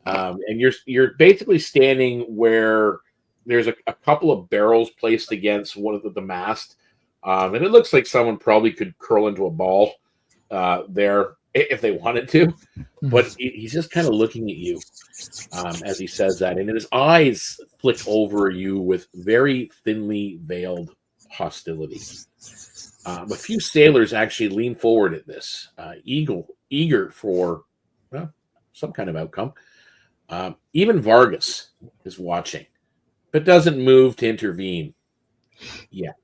And you're basically standing where there's a couple of barrels placed against one of the mast. And it looks like someone probably could curl into a ball there if they wanted to. But he's just kind of looking at you as he says that. And his eyes flick over you with very thinly veiled hostility. A few sailors actually lean forward at this, eager for some kind of outcome. Even Vargas is watching, but doesn't move to intervene yet.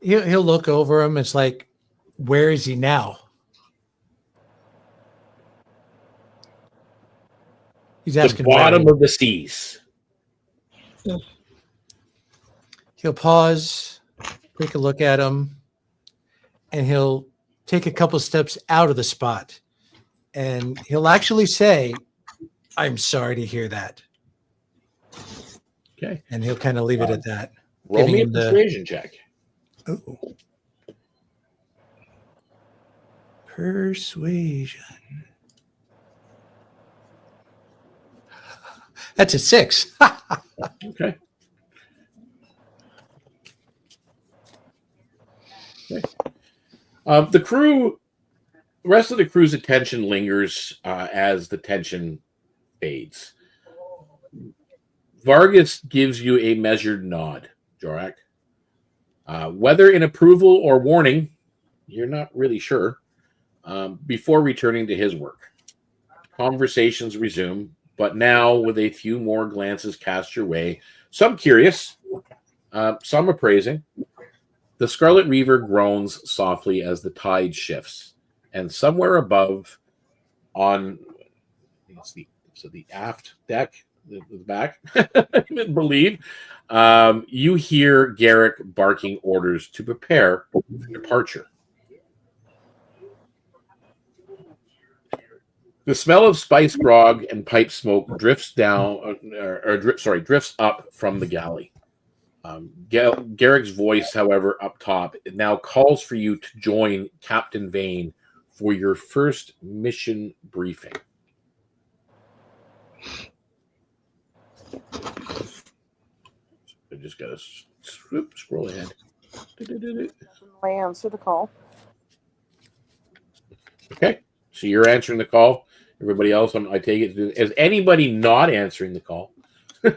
He'll look over him. It's like, where is he now? He's The asking bottom Barry. of the seas. He'll pause, take a look at him, and he'll take a couple steps out of the spot. And he'll actually say, I'm sorry to hear that. Okay. And he'll kind of leave it at that. Roll Giving me a him the- persuasion check. Ooh. Persuasion. That's a 6. Okay. Okay. The rest of the crew's attention lingers as the tension fades. Vargas gives you a measured nod, Jorak. Whether in approval or warning, you're not really sure, before returning to his work. Conversations resume, but now with a few more glances cast your way, some curious, some appraising. The Scarlet Reaver groans softly as the tide shifts, and somewhere above, on the aft deck, the back, I believe, you hear Garrick barking orders to prepare for departure. The smell of spice grog and pipe smoke drifts drifts up from the galley. Garrick's voice, however, up top, it now calls for you to join Captain Vane for your first mission briefing. I just got to scroll ahead. I answer the call. Okay, so you're answering the call. Everybody else, I take it, is anybody not answering the call? I'm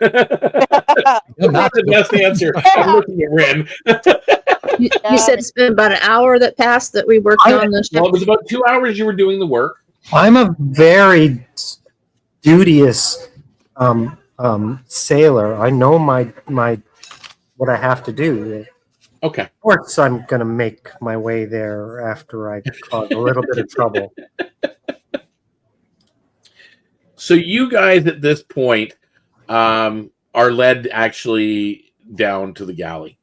Not the best answer. I'm looking at Rin. You said it's been about an hour that passed that we worked on the ship. Well, it was about 2 hours you were doing the work. I'm a very studious sailor. I know my what I have to do. Okay. Of course, I'm going to make my way there after I cause a little bit of trouble. So you guys at this point are led actually down to the galley.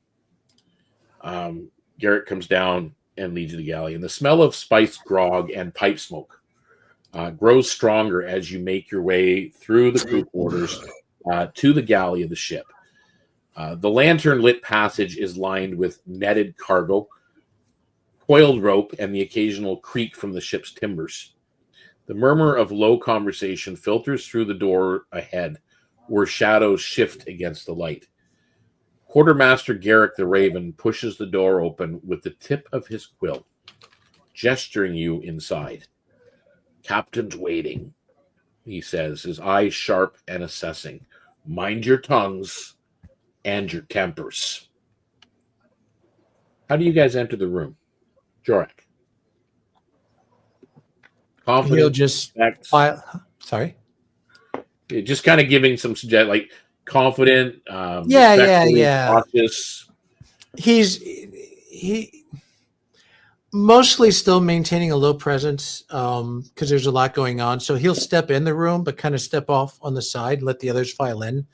Garrett comes down and leads you to the galley, and the smell of spiced grog and pipe smoke grows stronger as you make your way through the crew quarters to the galley of the ship. The lantern-lit passage is lined with netted cargo, coiled rope, and the occasional creak from the ship's timbers. The murmur of low conversation filters through the door ahead, where shadows shift against the light. Quartermaster Garrick the Raven pushes the door open with the tip of his quill, gesturing you inside. "Captain's waiting," he says, his eyes sharp and assessing. "Mind your tongues and your tempers." How do you guys enter the room? Jorak. Confident. He'll just file. Sorry. Just kind of giving some like confident, Yeah. cautious. He mostly still maintaining a low presence because there's a lot going on. So he'll step in the room, but kind of step off on the side, let the others file in.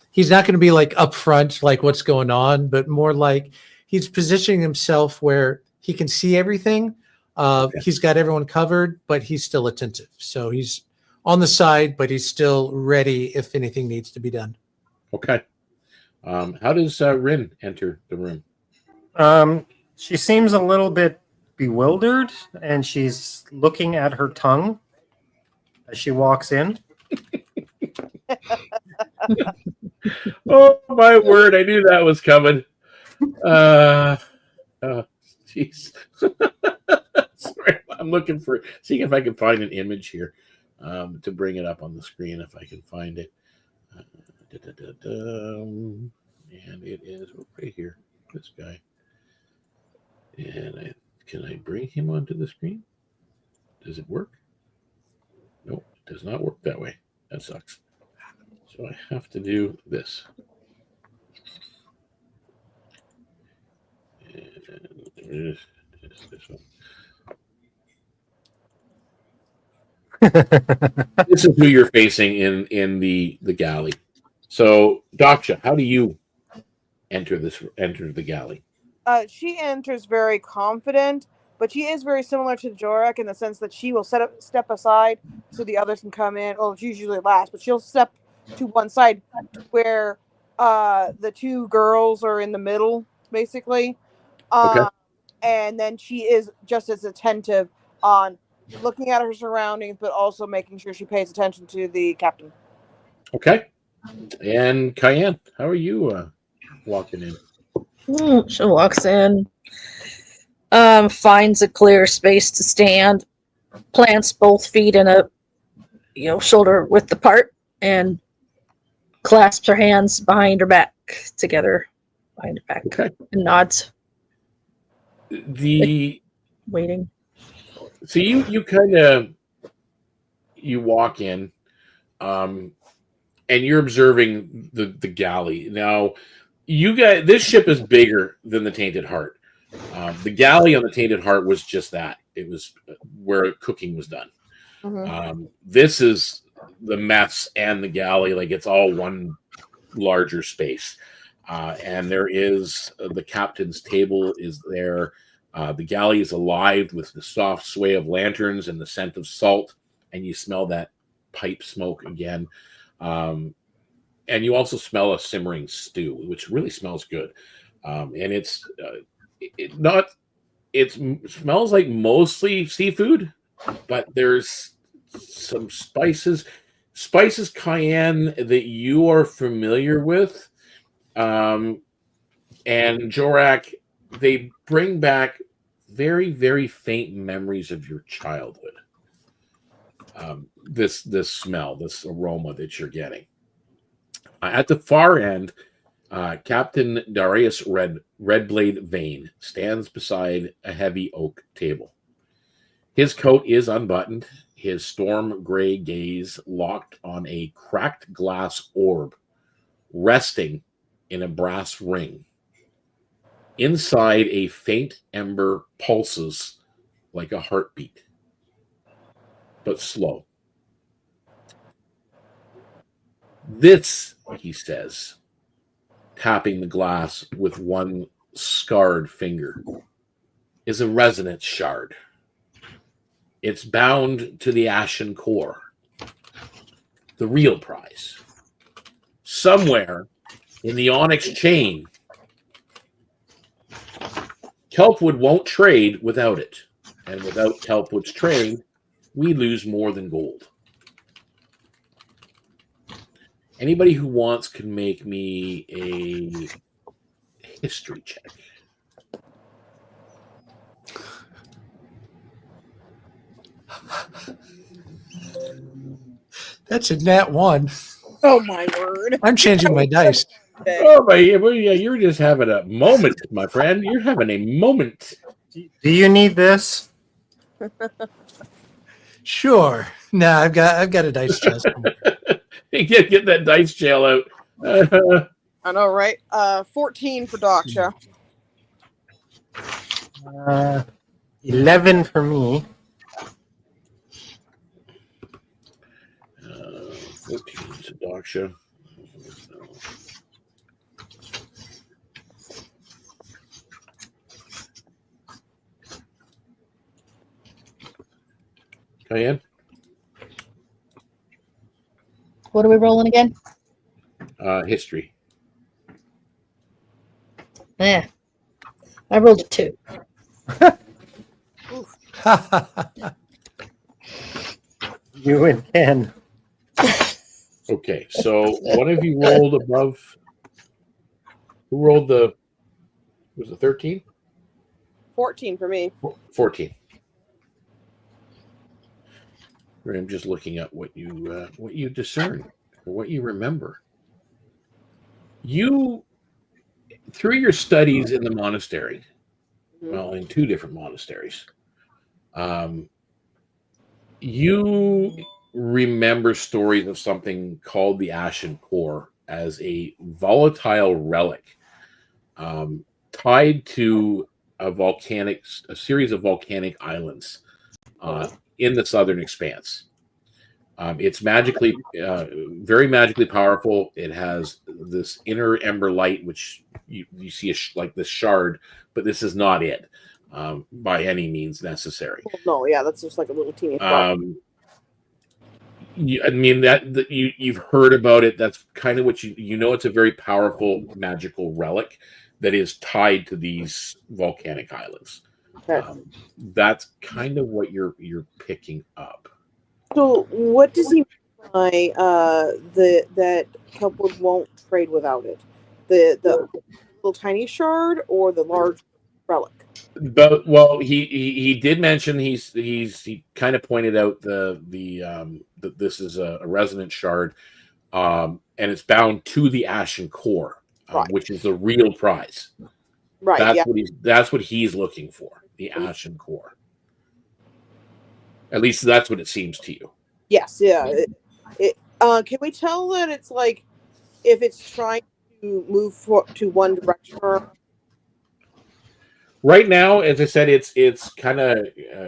He's not going to be like up front, like what's going on, but more like he's positioning himself where he can see everything. He's got everyone covered, but he's still attentive. So he's on the side, but he's still ready if anything needs to be done. Okay. How does Rin enter the room? She seems a little bit bewildered, and she's looking at her tongue as she walks in. Oh, my word. I knew that was coming. Jeez. Sorry. I'm looking seeing if I can find an image here to bring it up on the screen if I can find it. And it is right here. This guy. And can I bring him onto the screen? Does it work? No, it does not work that way. That sucks. So I have to do this. And this one. This is who you're facing in the galley. So, Daksha, how do you enter the galley? She enters very confident, but she is very similar to Jorek in the sense that she will step aside so the others can come in. Well, it's usually last, but she'll step to one side where the two girls are in the middle, basically. Okay. And then she is just as attentive on looking at her surroundings, but also making sure she pays attention to the captain. Okay. And Cayenne, how are you walking in? She walks in, finds a clear space to stand, plants both feet in a shoulder width apart, and clasps her hands behind her back together, behind her back, Okay. and nods. Waiting. So you kind of walk in, and you're observing the galley. Now, you guys, this ship is bigger than the Tainted Heart. The galley on the Tainted Heart was just that. It was where cooking was done. Mm-hmm. This is the mess and the galley, like it's all one larger space. And there is the captain's table is there. The galley is alive with the soft sway of lanterns and the scent of salt, and you smell that pipe smoke again. And you also smell a simmering stew, which really smells good. And it smells like mostly seafood, but there's some spices, cayenne that you are familiar with. And Jorak, they bring back very, very faint memories of your childhood. This smell, this aroma that you're getting. At the far end, Captain Darius Redblade Vane stands beside a heavy oak table. His coat is unbuttoned, his storm gray gaze locked on a cracked glass orb resting in a brass ring. Inside, a faint ember pulses like a heartbeat, but slow. This, he says, tapping the glass with one scarred finger, is a resonance shard. It's bound to the ashen core, the real prize. Somewhere in the onyx chain, Kelpwood won't trade without it. And without Kelpwood's trade, we lose more than gold. Anybody who wants can make me a history check. That's a nat 1. Oh my word! I'm changing my dice. Oh, my, yeah, you're just having a moment, my friend. You're having a moment. Do you need this? Sure. No, I've got a dice chest. Get that dice jail out. I know, right? 14 for Daksha. 11 for me. 14 to Daksha. Cayenne? What are we rolling again? History. I rolled a 2. You and Ken. Okay, so one of you rolled above. Who rolled was it 13? 14 for me. 14. I'm just looking at what you discern or what you remember. You, through your studies in the monastery, well, in 2 different monasteries, you remember stories of something called the Ashen Core as a volatile relic tied to a series of volcanic islands in the Southern Expanse. It's magically, very magically powerful. It has this inner ember light, which you see like this shard, but this is not it by any means necessary. Well, no, yeah, that's just like a little teeny spark. I mean that you've heard about it. That's kind of what you know. It's a very powerful magical relic that is tied to these volcanic islands. Okay. That's kind of what you're picking up. So, what does he mean by that Kelpwood won't trade without it? The little tiny shard or the large relic? But well, he did mention he kind of pointed out that this is a resonant shard, and it's bound to the ashen core, Right. which is the real prize. Right. That's what he's looking for, the ashen core. At least that's what it seems to you. Yes. Yeah. Can we tell that it's like if it's trying to move to one direction? Right now, as I said, it's kind of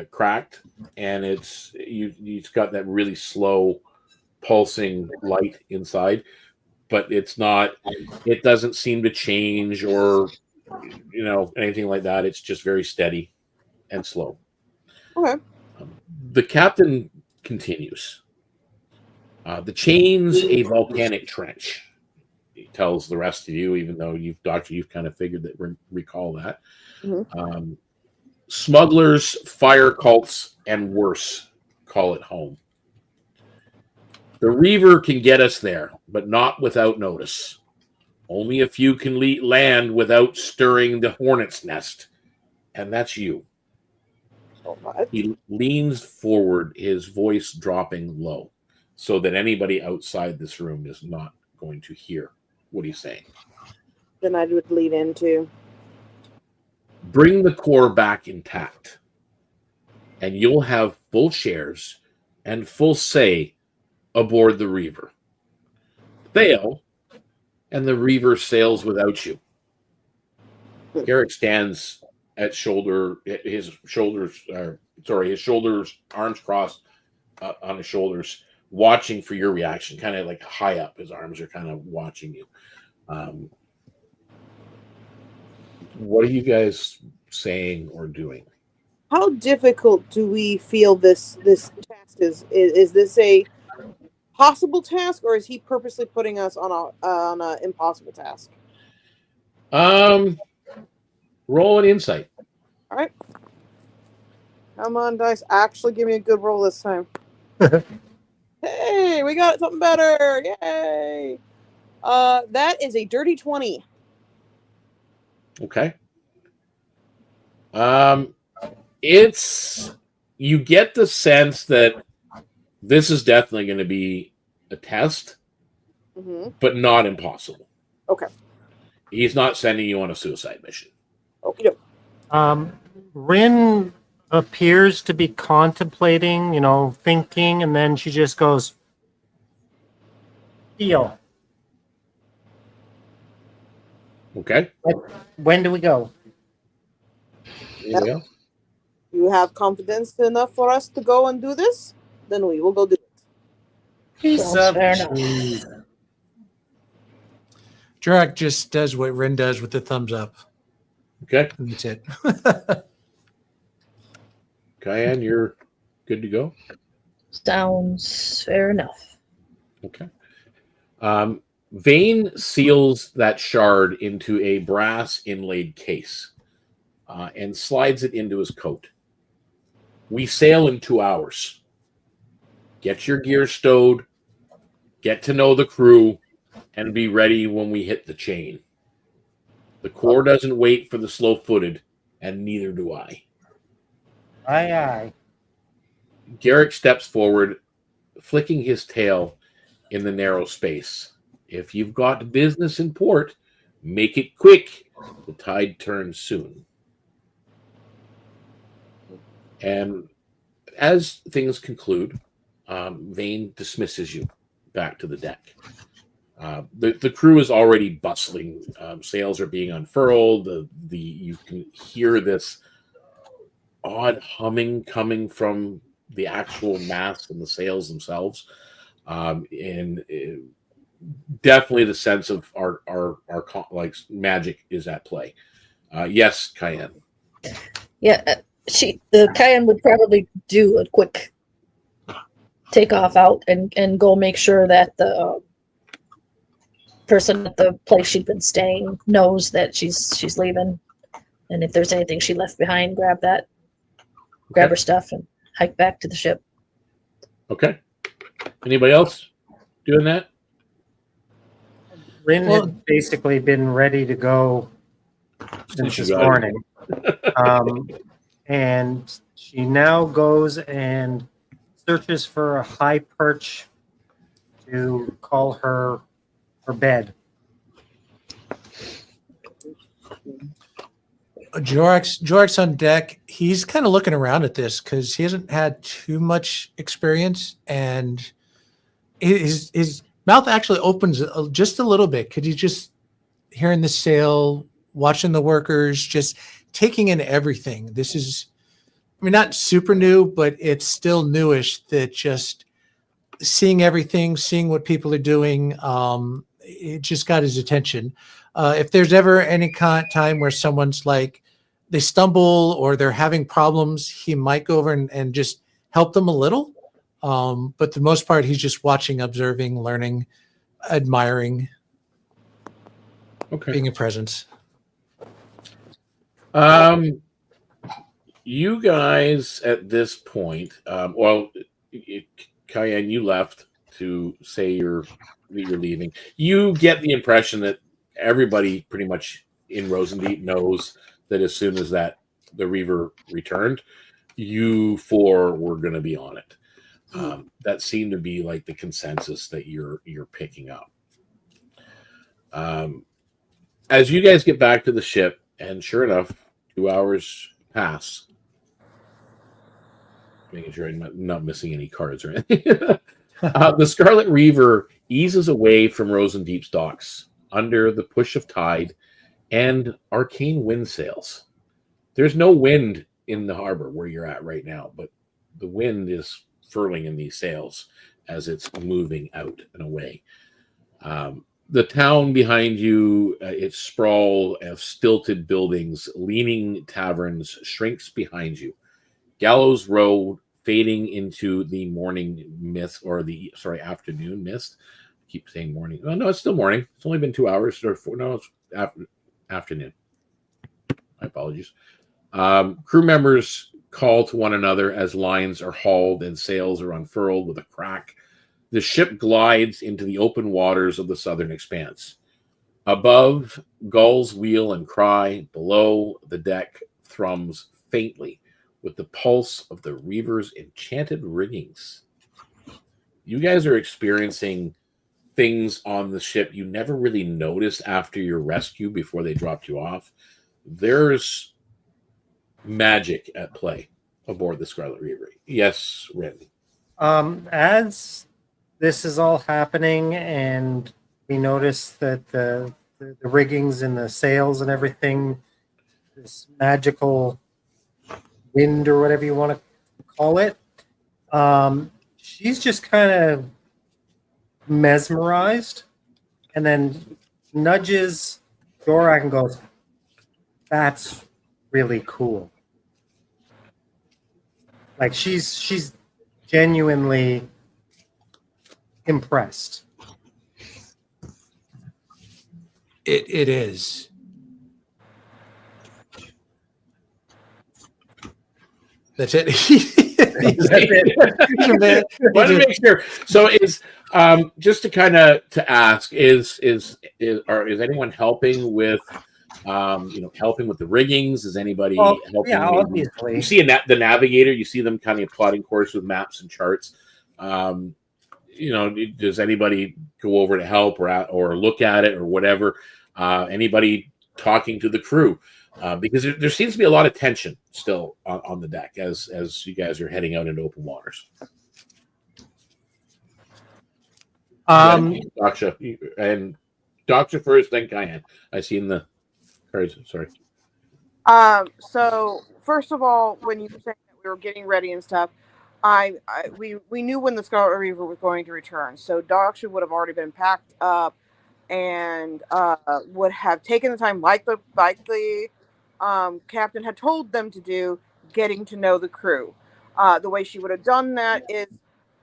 cracked, and it's got that really slow pulsing light inside, but it's not. It doesn't seem to change or anything like that. It's just very steady and slow. Okay. The captain continues. The chain's a volcanic trench. He tells the rest of you, even though you've kind of figured that recall that. Mm-hmm. Smugglers, fire cults, and worse call it home. The Reaver can get us there, but not without notice. Only a few can land without stirring the hornet's nest, and that's you. Right. He leans forward, his voice dropping low, so that anybody outside this room is not going to hear what he's saying. Then I would lead into. Bring the core back intact, and you'll have full shares and full say aboard the Reaver. Fail, and the Reaver sails without you. Garrick stands at his shoulders, arms crossed on his shoulders, watching for your reaction, kind of like high up. His arms are kind of watching you. What are you guys saying or doing? How difficult do we feel this task is? Is this a possible task, or is he purposely putting us on an impossible task? Roll an insight. All right. Come on, dice. Actually, give me a good roll this time. Hey, we got something better! Yay! That is a dirty 20. Okay. You get the sense that this is definitely going to be a test, but not impossible. Okay. He's not sending you on a suicide mission. Okay. Rin appears to be contemplating, thinking, and then she just goes, deal. Okay. When do we go? Anybody else? You have confidence enough for us to go and do this? Then we will go do it. Piece of cheese. Drac just does what Rin does with the thumbs up. Okay. And that's it. Cayenne, you're good to go? Sounds fair enough. Okay. Vane seals that shard into a brass inlaid case and slides it into his coat. We sail in 2 hours. Get your gear stowed, get to know the crew, and be ready when we hit the chain. The core doesn't wait for the slow-footed, and neither do I. Aye, aye. Garrick steps forward, flicking his tail in the narrow space. If you've got business in port, make it quick. The tide turns soon. And as things conclude, Vane dismisses you back to the deck. The crew is already bustling. Sails are being unfurled. You can hear this odd humming coming from the actual mast and the sails themselves, and definitely the sense of our like magic is at play. Yes, Cayenne. Yeah, the Cayenne would probably do a quick takeoff out and go make sure that the person at the place she'd been staying knows that she's leaving, and if there's anything she left behind, grab her stuff, and hike back to the ship. Okay. Anybody else doing that? Rin had basically been ready to go since this morning. And she now goes and searches for a high perch to call her bed. Jorik's on deck. He's kind of looking around at this because he hasn't had too much experience, and his mouth actually opens just a little bit. Could you just hearing the sail, watching the workers, just taking in everything? This is, I mean, not super new, but it's still newish. That just seeing everything, seeing what people are doing, it just got his attention. If there's ever any time where someone's like, they stumble or they're having problems, he might go over and just help them a little. But the most part, he's just watching, observing, learning, admiring, being a presence. You guys at this point, Cayenne, you left to say you're leaving. You get the impression that everybody pretty much in Rosendeep knows that as soon as the Reaver returned, you four were going to be on it. That seemed to be like the consensus that you're picking up. As you guys get back to the ship, and sure enough, 2 hours pass. Making sure I'm not missing any cards or anything. The Scarlet Reaver eases away from Rosendeep's docks under the push of tide and arcane wind sails. There's no wind in the harbor where you're at right now, but the wind is furling in these sails as it's moving out and away. The town behind you, its sprawl of stilted buildings, leaning taverns, shrinks behind you. Gallows Road fading into the morning mist, or afternoon mist. I keep saying morning. Oh, no, it's still morning. It's only been 2 hours. It's afternoon. My apologies. Crew members call to one another as lines are hauled and sails are unfurled with a crack. The ship glides into the open waters of the Southern Expanse. Above, gulls wheel and cry. Below, the deck thrums faintly with the pulse of the Reaver's enchanted riggings. You guys are experiencing things on the ship you never really noticed after your rescue before they dropped you off. There's magic at play aboard the Scarlet Reaver. Yes, Rin. As this is all happening and we notice that the riggings and the sails and everything, this magical wind or whatever you want to call it, she's just kind of mesmerized and then nudges Dorak and goes, "That's really cool." Like she's genuinely impressed. It is. That's it. Want to make sure. So is just to kind of to ask, is anyone helping with helping with the riggings? Is anybody helping? Yeah, obviously. You see the navigator. You see them kind of plotting course with maps and charts. Does anybody go over to help or look at it or whatever? Anybody talking to the crew? Because there seems to be a lot of tension still on the deck as you guys are heading out into open waters. Doctor first, then Cayenne. I seen the cards. Sorry. So first of all, when you were saying that we were getting ready and stuff, we knew when the Scarlet Reaver was going to return, so Doctor would have already been packed up and would have taken the time, like the captain had told them to do, getting to know the crew. The way she would have done that is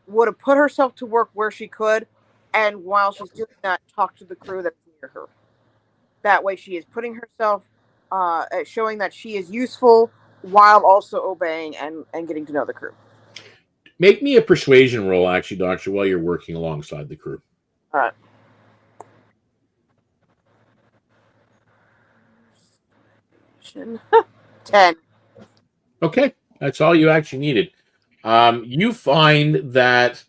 would have put herself to work where she could, and while she's doing that, talk to the crew that's near her. That way, she is putting herself, showing that she is useful while also obeying and getting to know the crew. Make me a persuasion roll, actually, Doctor, while you're working alongside the crew. All right. Persuasion. 10. Okay, that's all you actually needed. You find that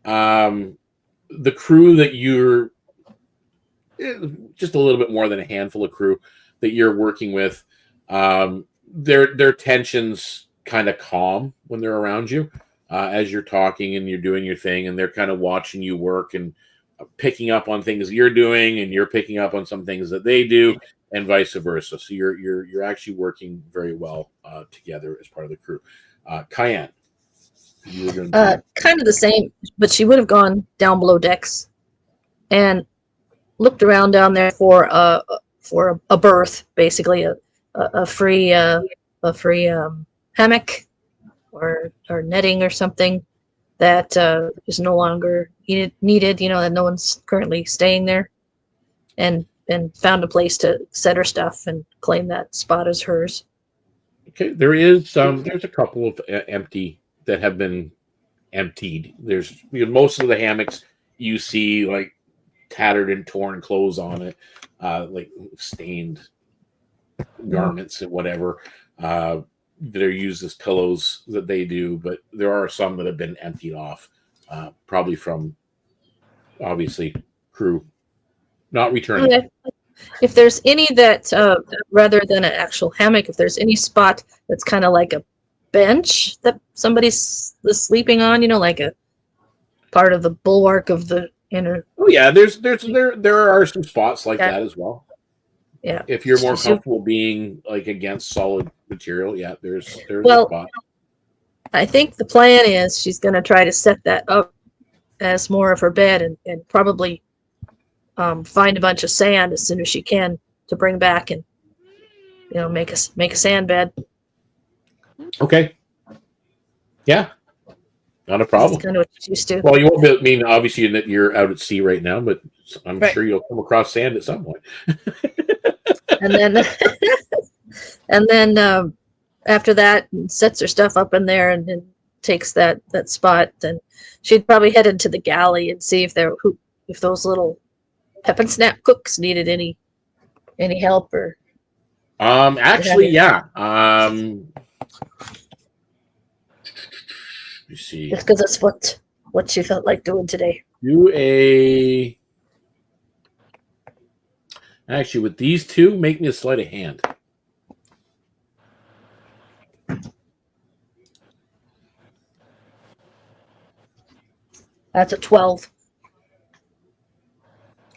the crew that you're just a little bit more than a handful of crew that you're working with, their tensions kind of calm when they're around you as you're talking and you're doing your thing, and they're kind of watching you work and picking up on things you're doing, and you're picking up on some things that they do, and vice versa. So you're actually working very well together as part of the crew. Cayenne, you were going to kind of the same, but she would have gone down below decks and looked around down there for a berth, basically a free hammock or netting or something that is no longer needed. You know, that no one's currently staying there, and found a place to set her stuff and claim that spot as hers. Okay, there's a couple of empty that have been emptied. There's most of the hammocks you see like tattered and torn clothes on it, like stained garments and whatever that are used as pillows that they do, but there are some that have been emptied off, probably from obviously crew not returning. Okay. If there's any that, rather than an actual hammock, if there's any spot that's kind of like a bench that somebody's sleeping on, you know, like a part of the bulwark of the inner. Oh yeah, there are some spots like that as well. Yeah. If you're more comfortable being like against solid material, yeah, there's a spot. I think the plan is she's going to try to set that up as more of her bed and probably find a bunch of sand as soon as she can to bring back and, you know, make a sand bed. Okay. Yeah. Not a problem. That's kind of what she's used to. Well, you won't be, I mean, obviously that you're out at sea right now, but I'm sure you'll come across sand at some point. And then after that, sets her stuff up in there and then takes that spot. Then she'd probably head into the galley and see if those little pep and snap cooks needed any help or. Actually, yeah. You see. Just because that's what she felt like doing today. Actually, with these two, make me a sleight of hand. That's a 12.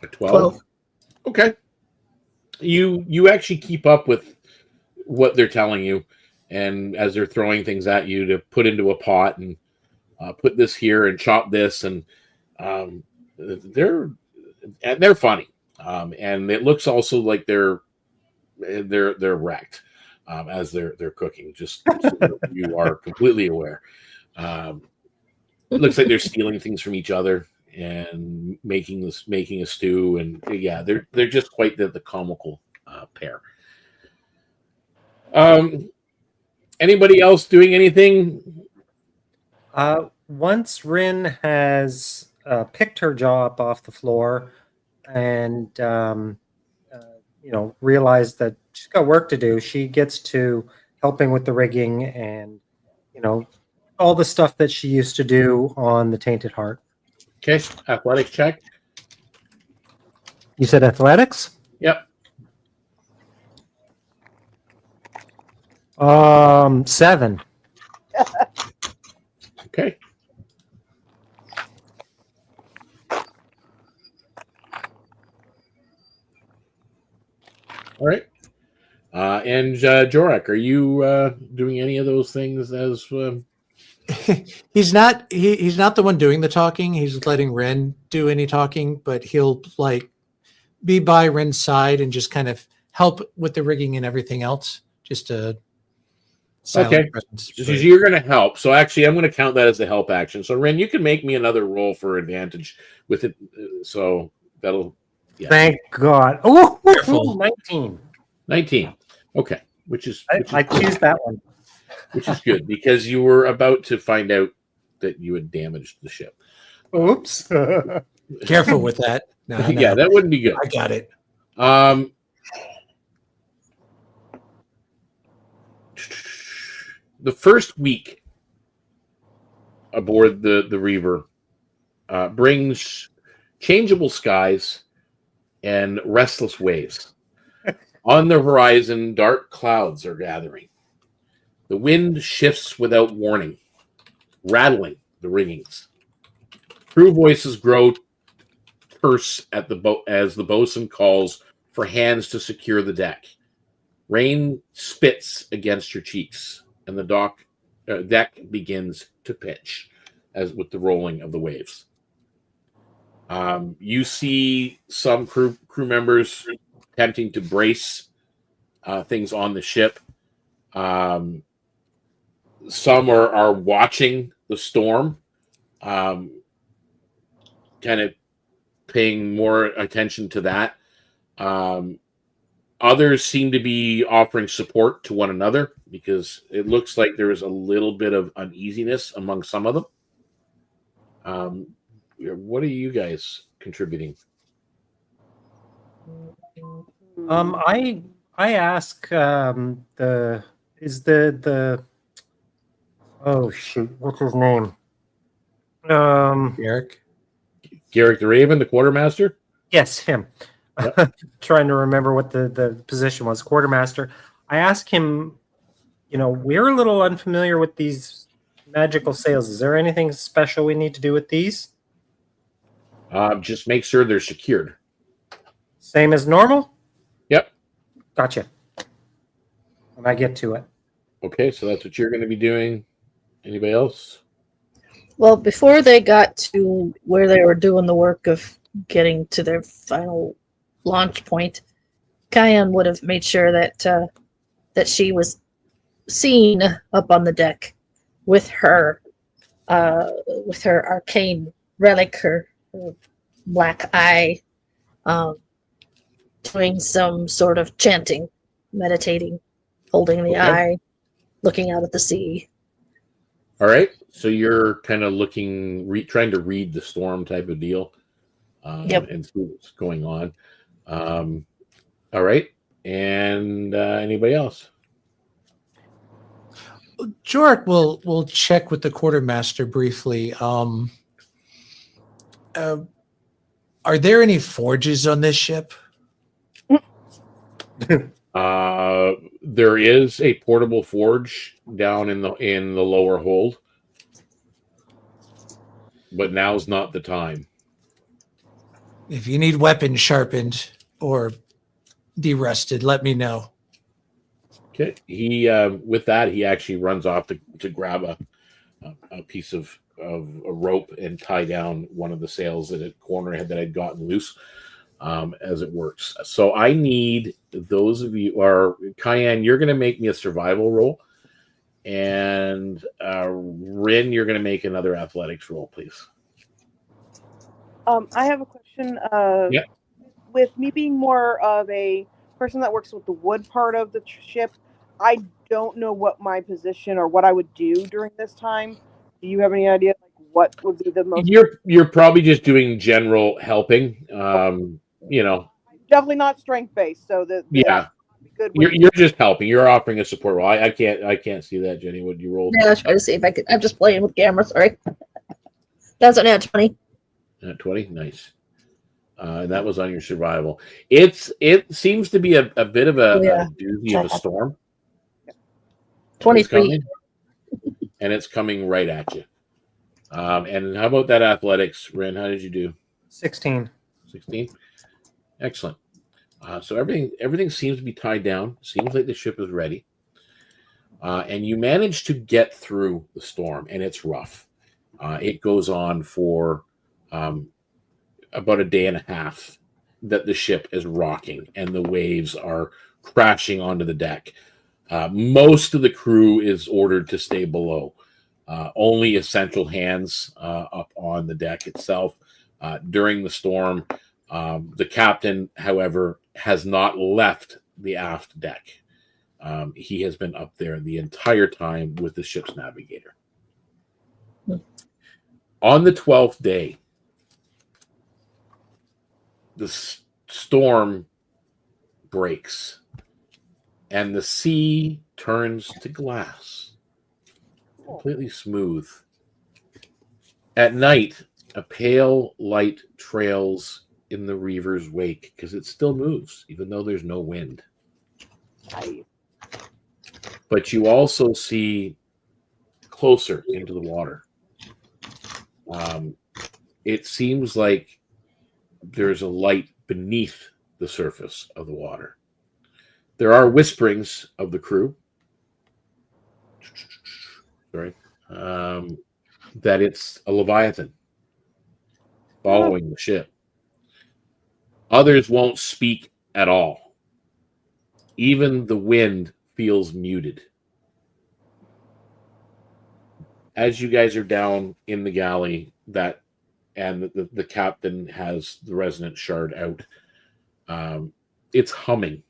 A 12? Okay. You actually keep up with what they're telling you, and as they're throwing things at you to put into a pot and put this here and chop this, and they're funny, and it looks also like they're wrecked as they're cooking. Just so you are completely aware. It looks like they're stealing things from each other and making a stew, and yeah, they're just quite the comical pair. Anybody else doing anything? Once Rin has picked her jaw up off the floor and realized that she's got work to do, she gets to helping with the rigging and all the stuff that she used to do on the Tainted Heart. Okay, athletics check. You said athletics? Yep. 7. Okay. All right. And Jorak, are you doing any of those things as he's not the one doing the talking. He's letting Ren do any talking, but he'll like be by Ren's side and just kind of help with the rigging and everything else. Just a silent presence. So you're going to help. So actually, I'm going to count that as a help action. So Ren, you can make me another roll for advantage with it. So that'll. Yeah. Thank God. Oh, Careful. 19. 19. Okay, which is I choose that one. which is good because you were about to find out that you had damaged the ship. Oops. Careful with that. No, Yeah, that wouldn't be good. I got it. The first week aboard the Reaver brings changeable skies and restless waves. On the horizon, dark clouds are gathering. The wind shifts without warning, rattling the riggings. Crew voices grow terse at the boat as the bosun calls for hands to secure the deck. Rain spits against your cheeks, and the deck begins to pitch, as with the rolling of the waves. You see some crew members attempting to brace things on the ship. Some are watching the storm, kind of paying more attention to that. Others seem to be offering support to one another because it looks like there is a little bit of uneasiness among some of them. What are you guys contributing? I ask the oh shoot, what's his name? Garrick Garrick the Raven, the quartermaster? Yes, him. Yep. Trying to remember what the position was. Quartermaster. I asked him, we're a little unfamiliar with these magical sails. Is there anything special we need to do with these? Just make sure they're secured. Same as normal? Yep. Gotcha. When I get to it. Okay, so that's what you're going to be doing. Anybody else? Well, before they got to where they were doing the work of getting to their final launch point, Cayenne would have made sure that she was seen up on the deck with her arcane relic, her black eye, doing some sort of chanting, meditating, holding the eye, looking out at the sea. All right, so you're kind of trying to read the storm type of deal, and see what's going on. All right, and anybody else? Jork will check with the quartermaster briefly. Are there any forges on this ship? There is a portable forge down in the lower hold, but now's not the time. If you need weapons sharpened or derusted, let me know. Okay. He with that he actually runs off to grab a piece of a rope and tie down one of the sails that had gotten loose. As it works. So I need those of you, or Cayenne, you're going to make me a survival roll, and Rin, you're going to make another athletics roll, please. I have a question. Yeah. With me being more of a person that works with the wood part of the ship, I don't know what my position or what I would do during this time. Do you have any idea what would be the most? You're probably just doing general helping. Definitely not strength based. So good. You're just helping. You're offering a support role. I can't see that, Jenny. Would you roll? Yeah, I'll try to see if I could. I'm just playing with camera. Sorry. That's an ad 20. 20, nice. And that was on your survival. It seems to be a bit of a doozy of a storm. 23. And it's coming right at you. And how about that athletics, Ren? How did you do? 16. 16. Excellent. So everything seems to be tied down. Seems like the ship is ready. and you manage to get through the storm, and it's rough. It goes on for about a day and a half that the ship is rocking and the waves are crashing onto the deck. Most of the crew is ordered to stay below. Only essential hands up on the deck itself during the storm. The captain, however, has not left the aft deck. He has been up there the entire time with the ship's navigator. On the 12th day, the storm breaks and the sea turns to glass, completely smooth. At night, a pale light trails in the reaver's wake because it still moves, even though there's no wind. But you also see closer into the water. It seems like there's a light beneath the surface of the water. There are whisperings of the crew. Sorry. That it's a leviathan following the ship. Others won't speak at all. Even the wind feels muted. As you guys are down in the galley, and the captain has the resonant shard out, it's humming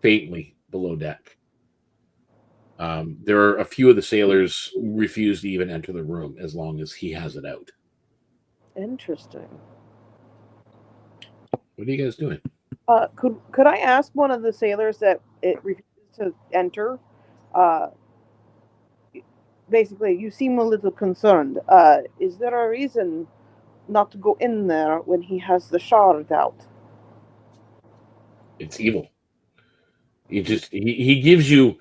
faintly below deck. There are a few of the sailors who refuse to even enter the room as long as he has it out. Interesting. What are you guys doing? Could I ask one of the sailors that it refuses to enter? Basically, you seem a little concerned. Is there a reason not to go in there when he has the shard out? It's evil. He gives you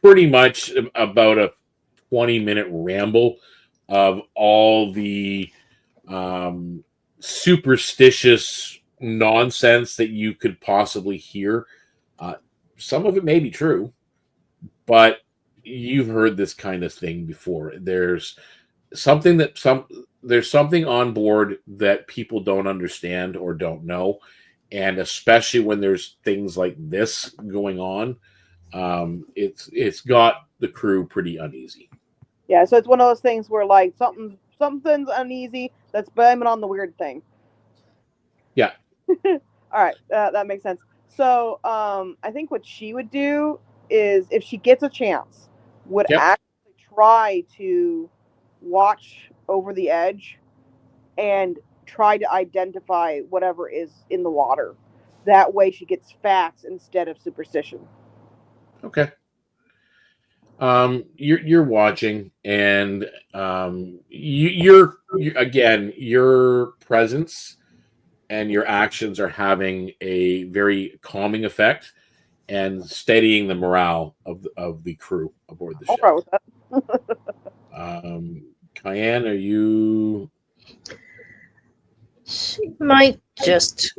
pretty much about a 20-minute ramble of all the superstitious nonsense that you could possibly hear. Some of it may be true, but you've heard this kind of thing before. There's something on board that people don't understand or don't know, and especially when there's things like this going on, it's got the crew pretty uneasy. Yeah, so it's one of those things where like something's uneasy. Let's blame it on the weird thing. Yeah. All right, that makes sense. So I think what she would do is, if she gets a chance, would actually try to watch over the edge and try to identify whatever is in the water. That way she gets facts instead of superstition. Okay. You're watching, and you're again, your presence and your actions are having a very calming effect and steadying the morale of the crew aboard the ship. All right with that. Cayenne, are you? She might just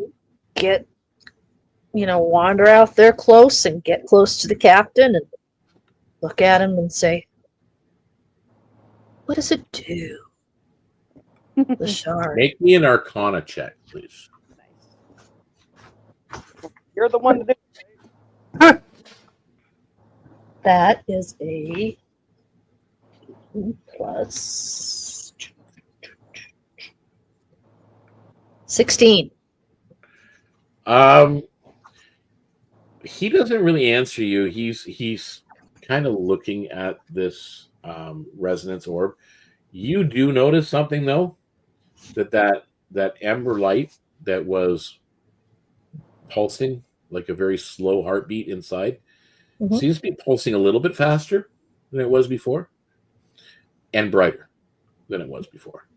wander out there close and get close to the captain and look at him and say, "What does it do?" The shard. Make me an Arcana check, please. You're the one to do it. That is a plus 16. He doesn't really answer you. He's kind of looking at this resonance orb. You do notice something though, that ember light that was pulsing like a very slow heartbeat inside seems to be pulsing a little bit faster than it was before, and brighter than it was before.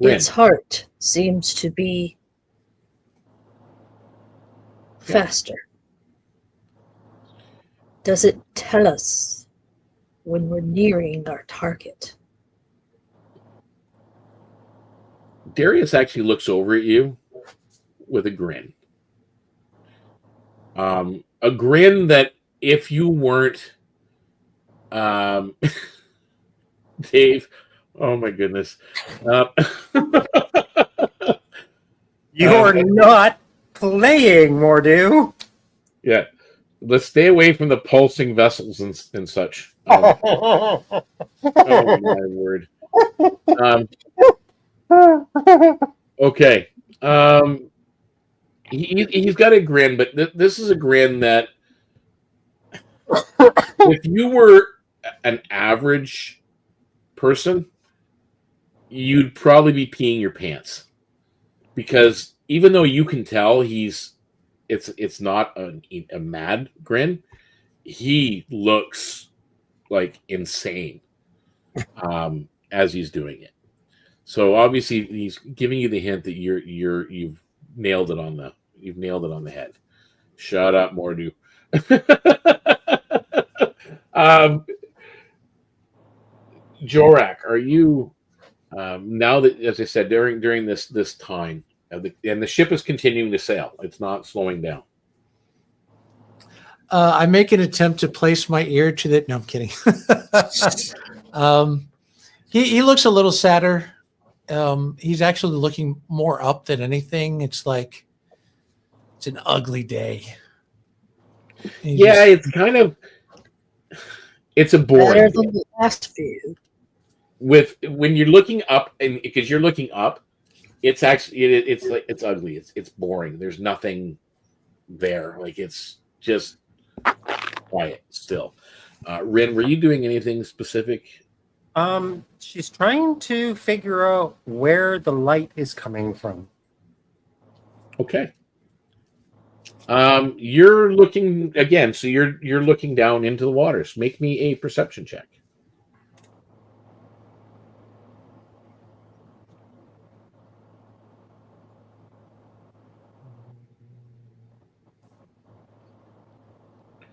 Its heart seems to be faster. Does it tell us when we're nearing our target? Darius actually looks over at you with a grin. A grin that if you weren't Dave, oh my goodness. You're not playing, Mordu. Yeah. Let's stay away from the pulsing vessels and such. Oh my word. Okay. He's got a grin, but this is a grin that if you were an average person, you'd probably be peeing your pants. Because even though you can tell it's not a mad grin, he looks like insane as he's doing it. So obviously he's giving you the hint that you've nailed it on the head. Shut up, Mordu. Jorak, are you now that, as I said, during this time, and the ship is continuing to sail, it's not slowing down. I make an attempt to place my ear to the. No, I'm kidding. He looks a little sadder. He's actually looking more up than anything. It's like it's an ugly day. It's kind of it's a boring than the last view. With when you're looking up, and because you're looking up, it's actually it's ugly. It's boring. There's nothing there. Like it's just quiet still. Rin, were you doing anything specific? She's trying to figure out where the light is coming from. Okay. You're looking again, so you're looking down into the waters. Make me a perception check.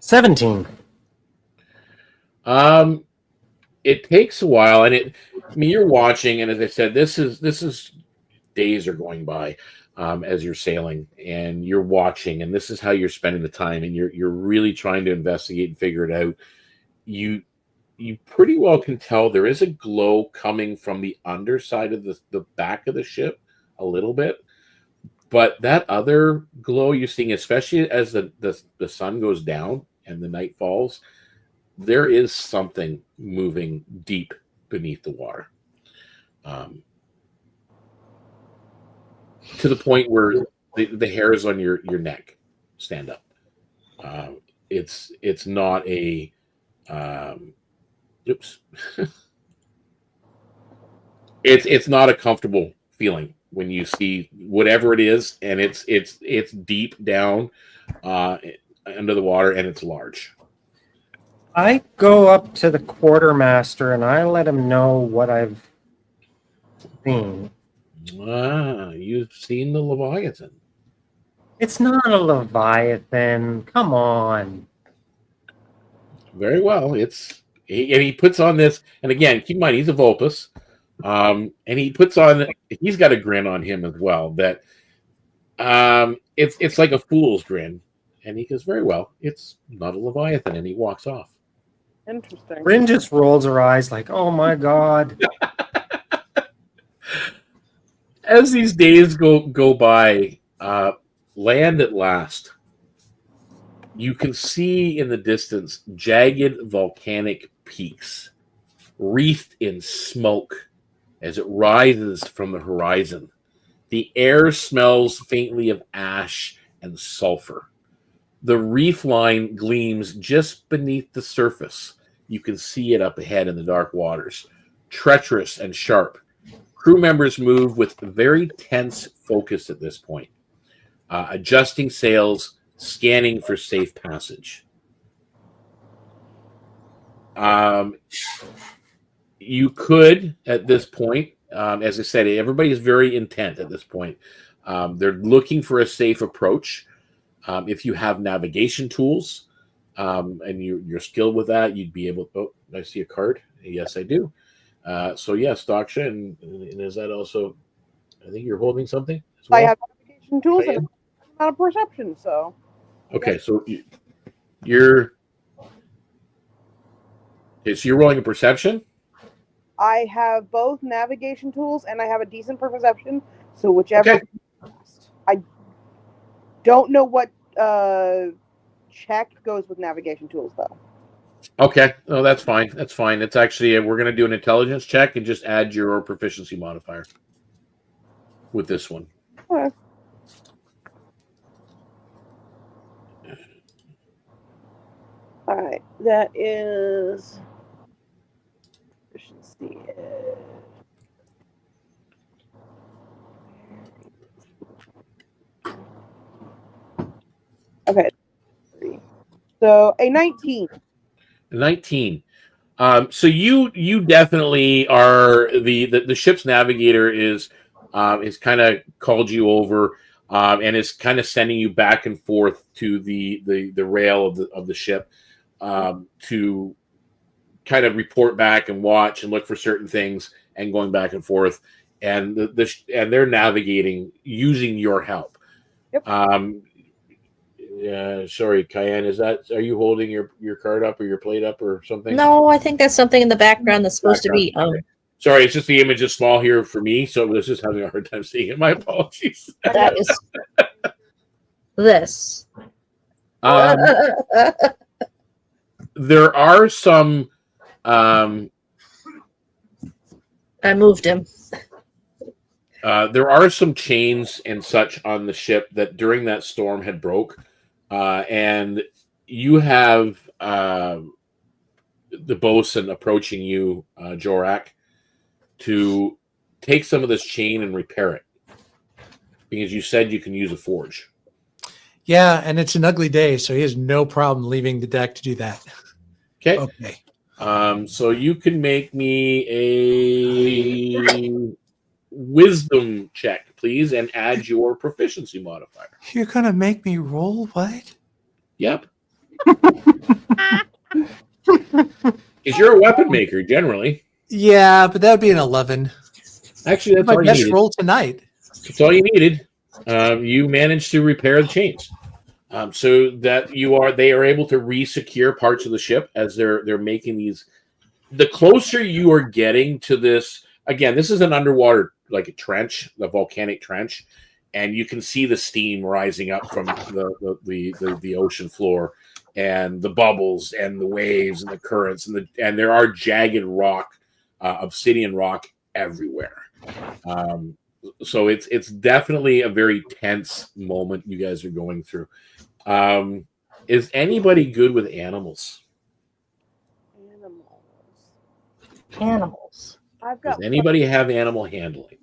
$17. It takes a while, and you're watching, and as I said, this is days are going by as you're sailing, and you're watching, and this is how you're spending the time, and you're really trying to investigate and figure it out. You pretty well can tell there is a glow coming from the underside of the back of the ship a little bit, but that other glow you're seeing, especially as the sun goes down and the night falls, there is something moving deep beneath the water, to the point where the hairs on your neck stand up. It's not a it's not a comfortable feeling when you see whatever it is, and it's deep down under the water, and it's large. I go up to the quartermaster and I let him know what I've seen. You've seen the Leviathan. It's not a Leviathan. Come on. Very well. And he puts on this, and again, keep in mind he's a Vulpus, and he's got a grin on him as well. That it's like a fool's grin, and he goes, very well. It's not a Leviathan, and he walks off. Interesting. Rin just rolls her eyes like, oh my God. As these days go by, land at last. You can see in the distance jagged volcanic peaks, wreathed in smoke as it rises from the horizon. The air smells faintly of ash and sulfur. The reef line gleams just beneath the surface. You can see it up ahead in the dark waters, treacherous and sharp. Crew members move with very tense focus at this point, adjusting sails, scanning for safe passage. You could, at this point, as I said, everybody is very intent at this point. They're looking for a safe approach. If you have navigation tools and you're skilled with that, you'd be able. Oh, I see a card. Yes, I do. So yes, Daksha, and is that also? I think you're holding something as well? I have navigation tools and I'm not a perception, so. Okay, so you're rolling a perception. I have both navigation tools and I have a decent perception. So whichever. Okay. I don't know what check goes with navigation tools though. Okay, no, that's fine. That's fine. It's actually we're going to do an intelligence check and just add your proficiency modifier with this one. Okay. All right, that is efficiency. Okay, so a 19. 19. So you definitely are the ship's navigator is kind of called you over and is kind of sending you back and forth to the rail of the ship to kind of report back and watch and look for certain things and going back and forth and and they're navigating using your help. Yep. Yeah, sorry, Cayenne. Are you holding your card up or your plate up or something? No, I think that's something in the background that's supposed to be. Okay. Sorry, it's just the image is small here for me, so I was just having a hard time seeing it. My apologies. That is this. There are some. I moved him. There are some chains and such on the ship that during that storm had broke. And you have the bosun approaching you, Jorak, to take some of this chain and repair it. Because you said you can use a forge. Yeah, and it's an ugly day, so he has no problem leaving the deck to do that. Okay. Okay. So you can make me a wisdom check, please, and add your proficiency modifier. You're going to make me roll what? Yep. Because you're a weapon maker, generally. Yeah, but that would be an 11. Actually, that's My all you best needed. roll tonight. That's all you needed. You managed to repair the chains. So that they are able to re-secure parts of the ship as they're making these. The closer you are getting to this, again, this is an underwater, like a trench, the volcanic trench, and you can see the steam rising up from the ocean floor, and the bubbles and the waves and the currents and there are jagged rock, obsidian rock everywhere. So it's definitely a very tense moment you guys are going through. Is anybody good with animals? Animals. I've got. Does anybody have animal handling?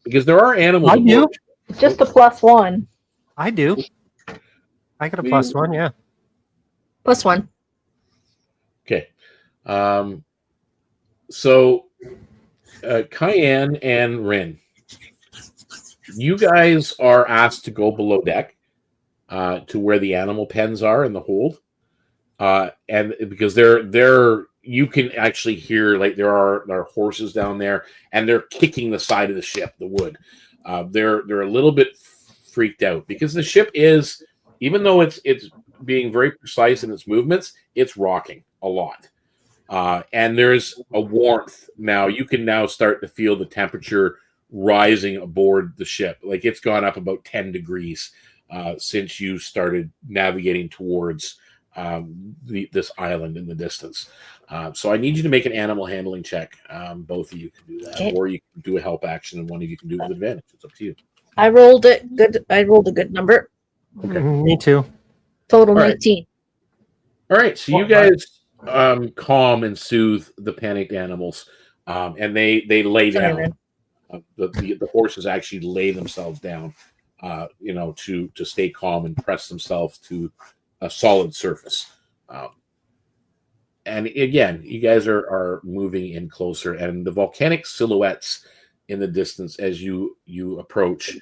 Because there are animals. I do. Just a +1. I do. I got a +1, yeah. +1. Okay. So Cayenne and Rin, you guys are asked to go below deck to where the animal pens are in the hold. And because they're you can actually hear, like, there are horses down there and they're kicking the side of the ship, the wood. They're a little bit freaked out because the ship is, even though it's being very precise in its movements, it's rocking a lot. And there's a warmth now. You can now start to feel the temperature rising aboard the ship. Like, it's gone up about 10 degrees since you started navigating towards this island in the distance. So I need you to make an animal handling check. Both of you can do that, Okay. or you can do a help action, and one of you can do it with advantage. It's up to you. I rolled it good. I rolled a good number. Okay. Me too. Total All right. 19. All right, so you guys calm and soothe the panicked animals, and they lay Sorry, down. Ren. The horses actually lay themselves down, to stay calm and press themselves to a solid surface. And again, you guys are moving in closer, and the volcanic silhouettes in the distance as you approach,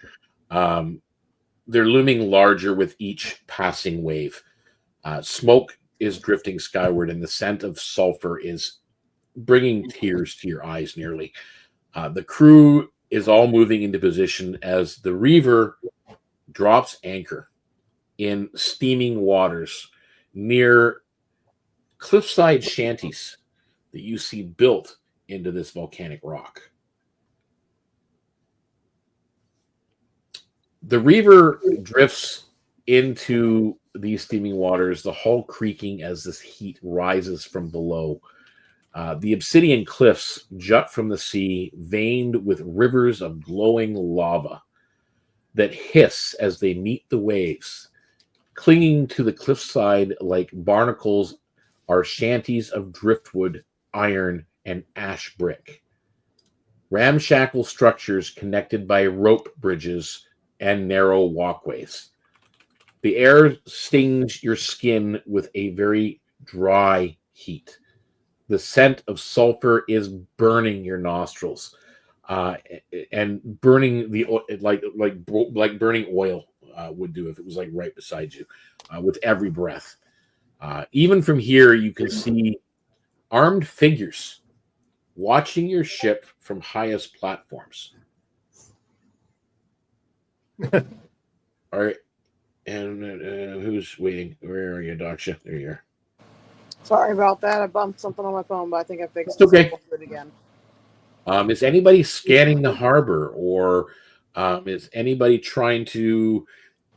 they're looming larger with each passing wave. Smoke is drifting skyward, and the scent of sulfur is bringing tears to your eyes nearly. The crew is all moving into position as the Reaver drops anchor in steaming waters near cliffside shanties that you see built into this volcanic rock. The reaver drifts into these steaming waters, the hull creaking as this heat rises from below. The obsidian cliffs jut from the sea, veined with rivers of glowing lava that hiss as they meet the waves. Clinging to the cliffside like barnacles are shanties of driftwood, iron, and ash brick. Ramshackle structures connected by rope bridges and narrow walkways. The air stings your skin with a very dry heat. The scent of sulfur is burning your nostrils, and burning the like burning oil would do if it was like right beside you, with every breath. Even from here, you can see armed figures watching your ship from highest platforms. All right, and who's waiting? Where are you, Daksha? There you are. Sorry about that. I bumped something on my phone, but I think I fixed It's okay. it again. Is anybody scanning the harbor, or is anybody trying to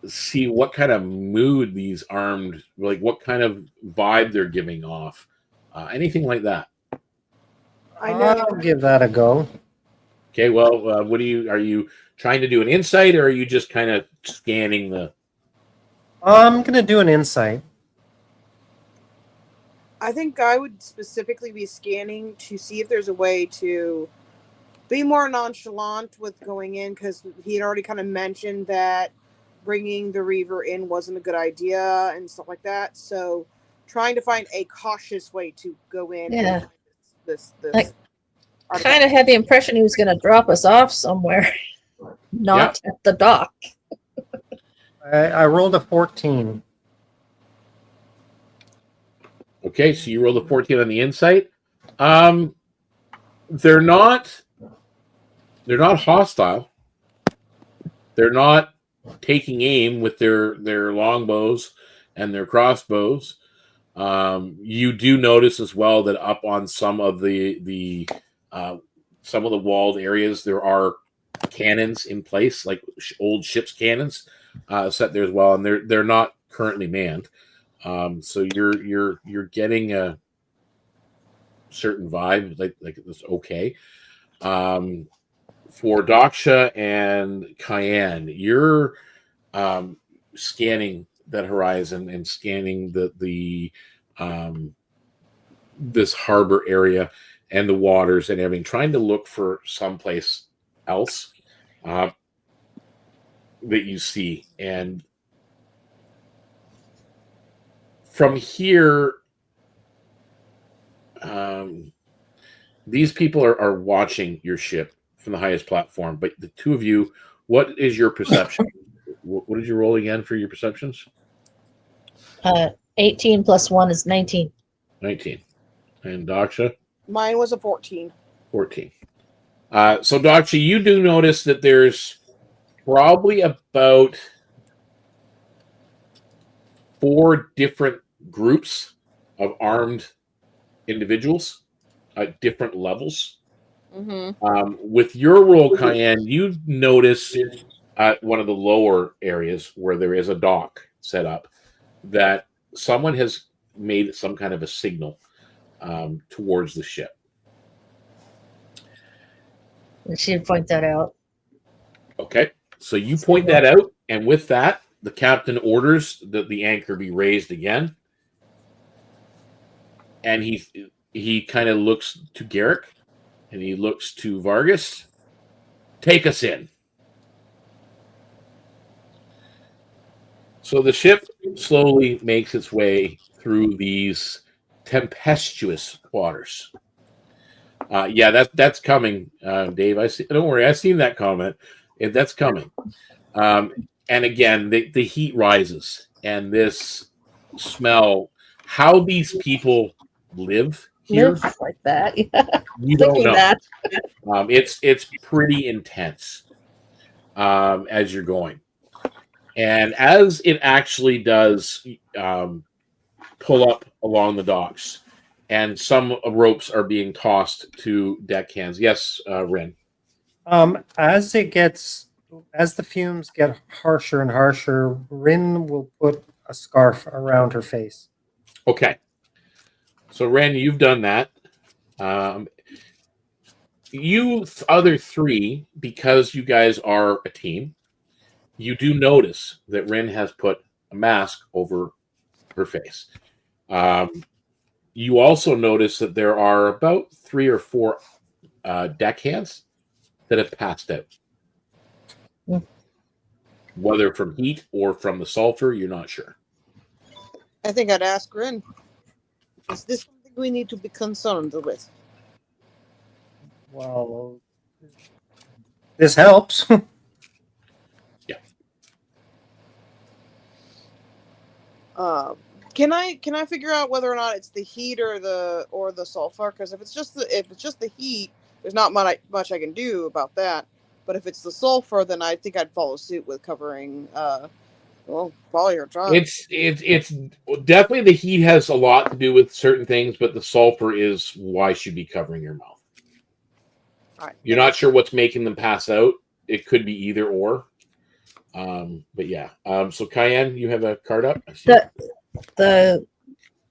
see what kind of mood these armed, like what kind of vibe they're giving off? Anything like that? I know. I'll give that a go. Okay, well, are you trying to do an insight, or are you just kind of scanning the... I'm going to do an insight. I think I would specifically be scanning to see if there's a way to be more nonchalant with going in, because he had already kind of mentioned that bringing the Reaver in wasn't a good idea and stuff like that. So trying to find a cautious way to go in. Yeah. And find this I kind of had the impression he was going to drop us off somewhere, not at the dock. I rolled a 14. Okay, so you rolled a 14 on the insight. They're not hostile. They're not taking aim with their longbows and their crossbows. You do notice as well that up on some of the walled areas there are cannons in place, like old ship's cannons, set there as well, and they're not currently manned. So you're getting a certain vibe, like it's okay. For Daksha and Cayenne, you're scanning that horizon and scanning the this harbor area and the waters and everything, trying to look for someplace else that you see. And from here, these people are watching your ship from the highest platform. But the two of you, what is your perception? What did you roll again for your perceptions? 18 plus 1 is 19. 19. And Daksha? Mine was a 14. 14. So Daksha, you do notice that there's probably about 4 different groups of armed individuals at different levels. Mm-hmm. With your roll, Cayenne, you notice at one of the lower areas where there is a dock set up that someone has made some kind of a signal towards the ship. And she'd point that out. Okay, so you point that out, and with that, the captain orders that the anchor be raised again. And he kind of looks to Garrick, and he looks to Vargas. Take us in. So the ship slowly makes its way through these tempestuous waters. That's coming, Dave. I see. Don't worry, I've seen that comment. That's coming. And again, the heat rises, and this smell. How these people live here, Live like that. Yeah. you don't Thinking know. that. It's pretty intense as you're going. And as it actually does pull up along the docks, and some ropes are being tossed to deckhands. Yes, Ren. As the fumes get harsher and harsher, Rin will put a scarf around her face. Okay. So, Ren, you've done that. You other three, because you guys are a team, you do notice that Rin has put a mask over her face. You also notice that there are about 3 or 4 deckhands that have passed out. Mm. Whether from heat or from the sulfur, you're not sure. I think I'd ask Rin, is this something we need to be concerned with? Well, this helps. Yeah. Can I figure out whether or not it's the heat or the sulfur? Because if it's just the heat, there's not much I can do about that. But if it's the sulfur, then I think I'd follow suit with covering while you're drunk. It's definitely the heat has a lot to do with certain things, but the sulfur is why should be covering your mouth. All right. You're not sure what's making them pass out. It could be either or. But yeah. So Cayenne, you have a card up? I see. The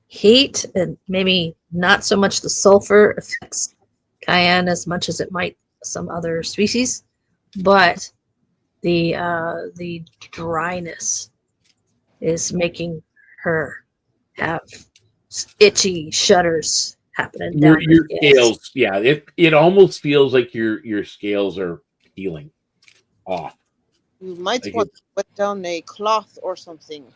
heat and maybe not so much the sulfur affects cayenne as much as it might some other species, but the dryness is making her have itchy shudders happening down Your her scales, yeah, it almost feels like your scales are peeling off. You might Like want to put down a cloth or something.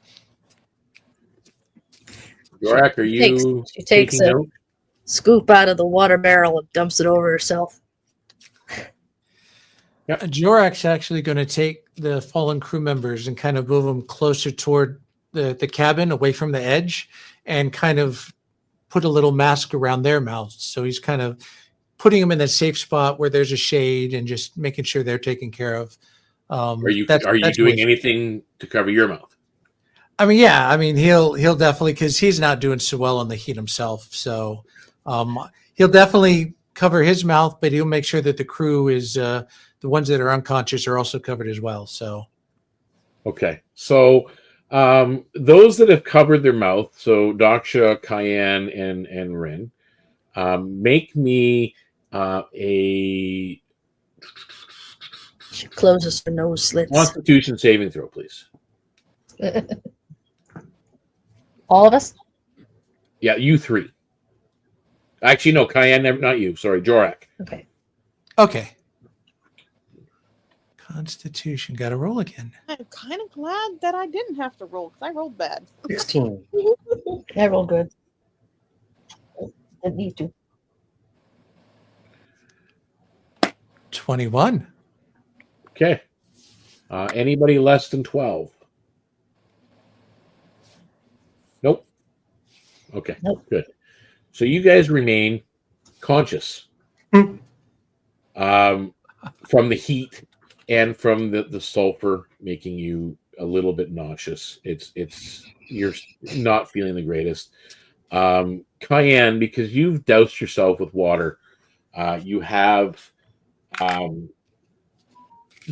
Yorak, are you She takes taking a note? scoop out of the water barrel and dumps it over herself. Jorak's actually going to take the fallen crew members and kind of move them closer toward the cabin, away from the edge, and kind of put a little mask around their mouths. So he's kind of putting them in a safe spot where there's a shade and just making sure they're taken care of. Are you doing anything to cover your mouth? I mean, yeah. I mean, he'll definitely, because he's not doing so well on the heat himself. So he'll definitely cover his mouth, but he'll make sure that the crew is the ones that are unconscious are also covered as well. So okay. So those that have covered their mouth, so Daksha, Cayenne, and Rin, make me a She closes her nose slits. Constitution saving throw, please. All of us? Yeah, you 3. Actually, no, Cayenne, not you. Sorry, Jorak. okay. Constitution, got to roll again. I'm kind of glad that I didn't have to roll because I rolled bad. 16. I roll good. Didn't need to. 21. Okay. Anybody less than 12? Nope. Okay, Nope. good. So you guys remain conscious from the heat and from the sulfur making you a little bit nauseous. You're not feeling the greatest. Cayenne, because you've doused yourself with water, you have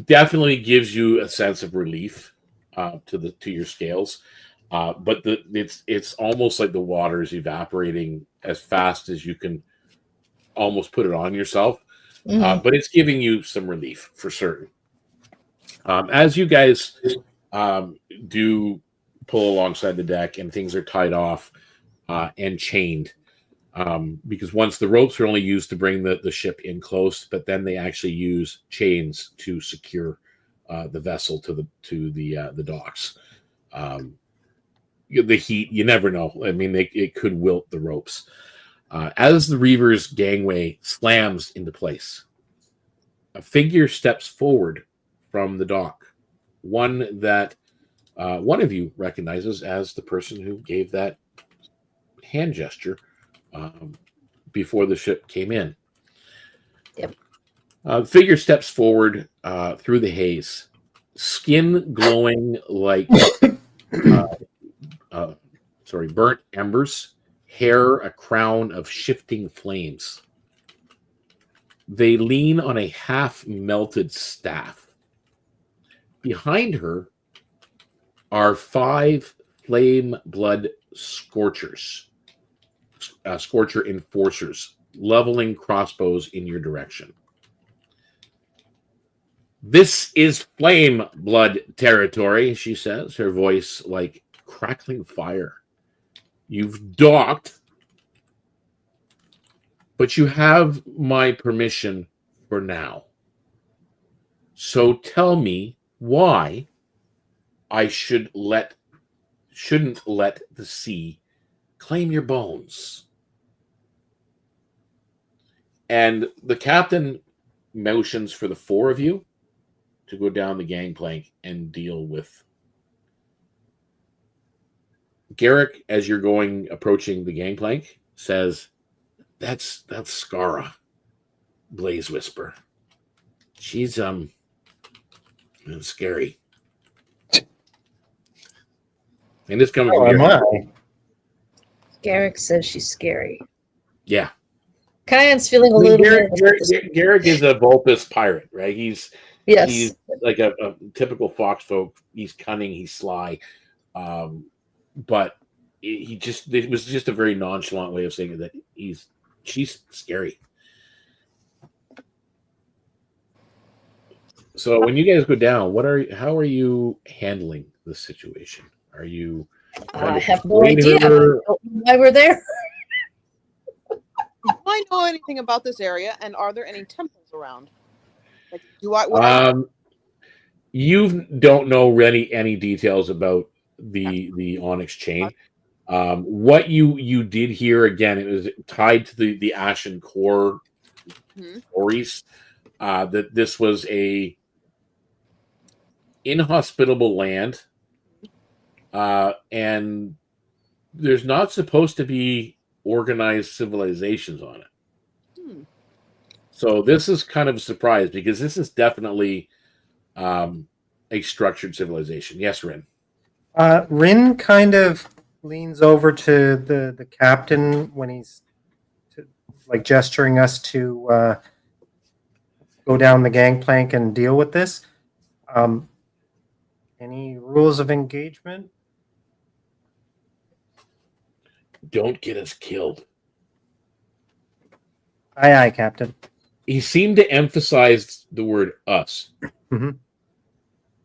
definitely gives you a sense of relief to your scales. But it's almost like the water is evaporating as fast as you can almost put it on yourself. But it's giving you some relief for certain. As you guys do pull alongside the deck and things are tied off and chained, because once the ropes are only used to bring the ship in close, but then they actually use chains to secure the vessel to the docks. The heat, you never know. I mean, it could wilt the ropes. As the Reaver's gangway slams into place, a figure steps forward from the dock. One that one of you recognizes as the person who gave that hand gesture before the ship came in. Yep. The figure steps forward through the haze, skin glowing like burnt embers, hair a crown of shifting flames. They lean on a half-melted staff. Behind her are 5 flame blood scorchers, scorcher enforcers, leveling crossbows in your direction. This is flame blood territory, she says, her voice like crackling fire. You've docked, but you have my permission for now. So tell me why I shouldn't let the sea claim your bones. And the captain motions for the 4 of you to go down the gangplank and deal with Garrick. As you're approaching the gangplank, says, That's Skara, Blaze Whisper. She's scary. And this comes from Garrick. Garrick says she's scary. Yeah. Kyan's feeling a little Garrick is a Vulpus pirate, right? He's like a typical foxfolk. He's cunning, he's sly. But it was just a very nonchalant way of saying that she's scary. So when you guys go down, how are you handling the situation? Are you? I have no idea. I don't know why we're there. Do I know anything about this area, and are there any temples around? Like, you don't know really any details about the onyx chain. What you did hear, again, it was tied to the Ashen Core stories, that this was a inhospitable land, and there's not supposed to be organized civilizations on it. So this is kind of a surprise, because this is definitely a structured civilization. Yes, Rin. Rin kind of leans over to the captain when he's gesturing us to go down the gangplank and deal with this. Any rules of engagement? Don't get us killed. Aye, aye, Captain. He seemed to emphasize the word us. Mm-hmm.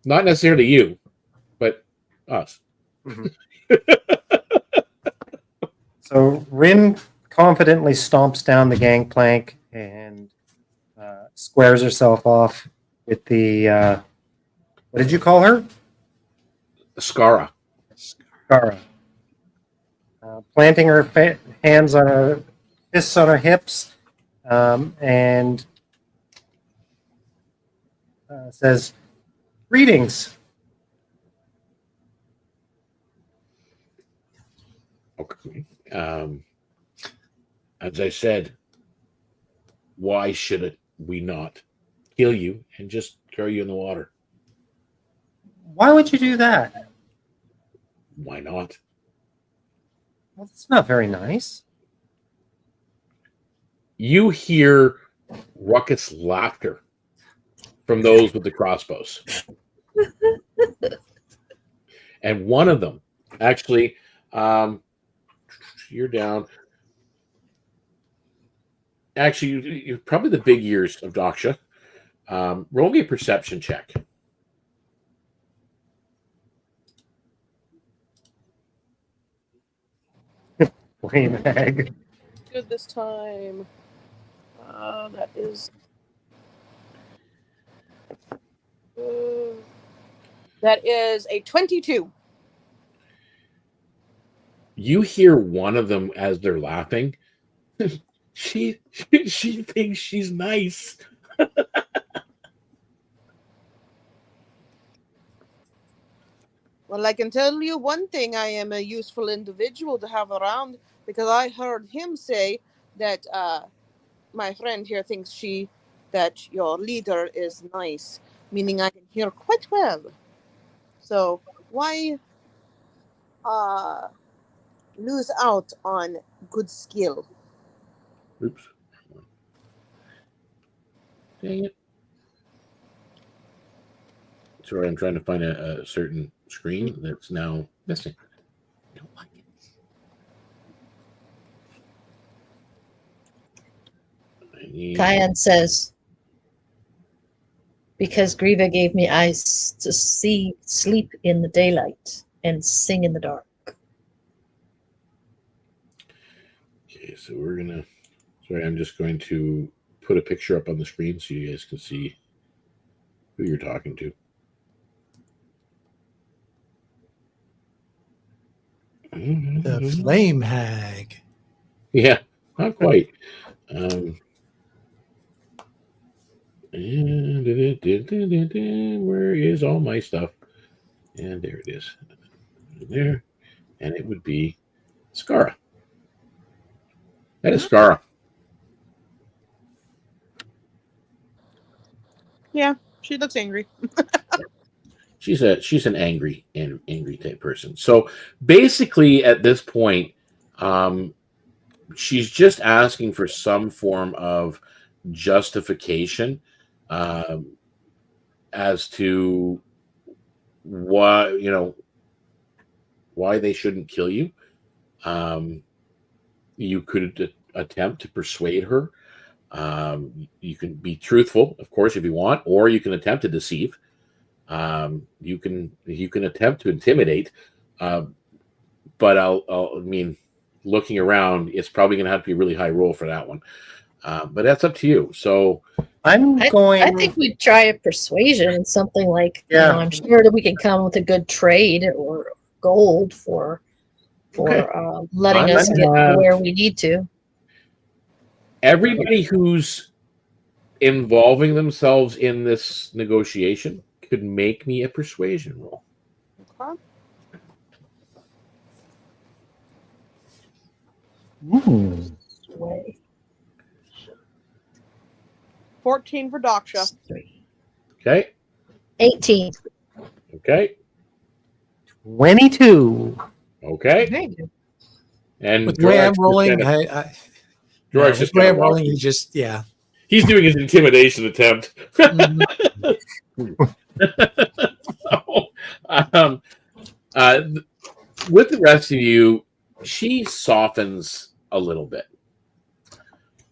Not necessarily you, but us. Mm-hmm. So Rin confidently stomps down the gangplank and squares herself off with the what did you call her? Skara. Skara. Planting her hands on her fists on her hips, and says, "Greetings." Okay. As I said, why should we not kill you and just throw you in the water? Why would you do that? Why not? Well, it's not very nice. You hear raucous laughter from those with the crossbows. And one of them, actually, you're down. Actually, you're probably the big ears of Daksha. Roll me a perception check. Lame egg. Good this time. That is. That is a 22. You hear one of them as they're laughing. She thinks she's nice. Well, I can tell you one thing: I am a useful individual to have around, because I heard him say that my friend here thinks that your leader is nice. meaning I can hear quite well. So why lose out on good skill? Oops. Dang it. Sorry, I'm trying to find a certain screen that's now missing. I don't like it. I need... Kyan says, because Griva gave me eyes to see, sleep in the daylight, and sing in the dark. Okay, so we're gonna... Sorry, I'm just going to put a picture up on the screen so you guys can see who you're talking to. The flame hag. Yeah, not quite. Where is all my stuff? And there it is. There. And it would be Skara. That is Skara. Yeah, she looks angry. She's an angry type person. So basically at this point, she's just asking for some form of justification as to why they shouldn't kill you. You could attempt to persuade her. You can be truthful, of course, if you want, or you can attempt to deceive. You can attempt to intimidate. But I mean, looking around, it's probably going to have to be a really high roll for that one. But that's up to you. So I think we'd try a persuasion, something like, I'm sure that we can come with a good trade or gold for letting us get to where we need to. Everybody who's involving themselves in this negotiation could make me a persuasion roll. Okay. Sway. 14 for Daksha. Okay. 18. Okay. 22. Okay. And with the way I'm rolling, George the way I'm rolling, he's doing his intimidation attempt. With the rest of you, she softens a little bit.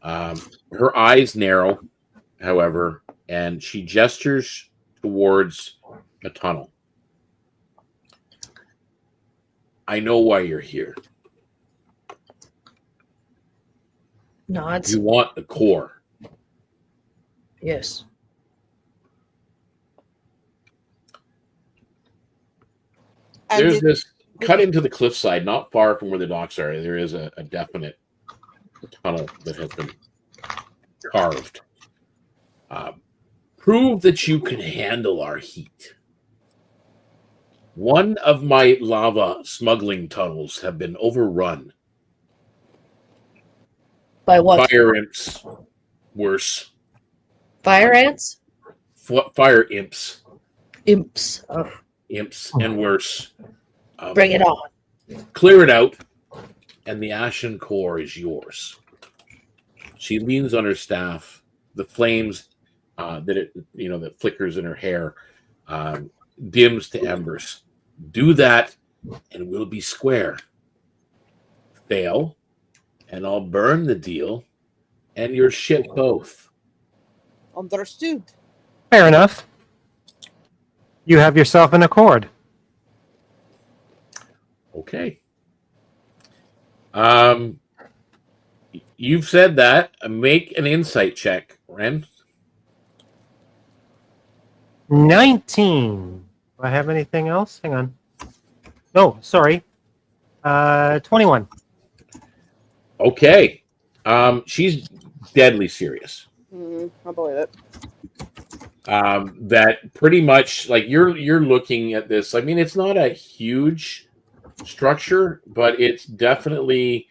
Her eyes narrow, however, and she gestures towards a tunnel. I know why you're here. Nods. You want the core. Yes. There's this cut into the cliffside, not far from where the docks are. There is a definite tunnel that has been carved. Prove that you can handle our heat. One of my lava smuggling tunnels have been overrun. By what? Fire imps. Worse. Fire ants? Fire imps. Imps. Oh. Imps and worse. Bring it on. Clear it out, and the ashen core is yours. She leans on her staff. The flames that flickers in her hair dims to embers. Do that, and we'll be square. Fail, and I'll burn the deal, and your ship both. Understood. Fair enough. You have yourself an accord. Okay. You've said that. Make an insight check, Ren. 19. Do I have anything else? Hang on. No, sorry. 21. Okay. She's deadly serious. I'll believe it. That pretty much, like, you're looking at this. I mean, it's not a huge structure, but it's definitely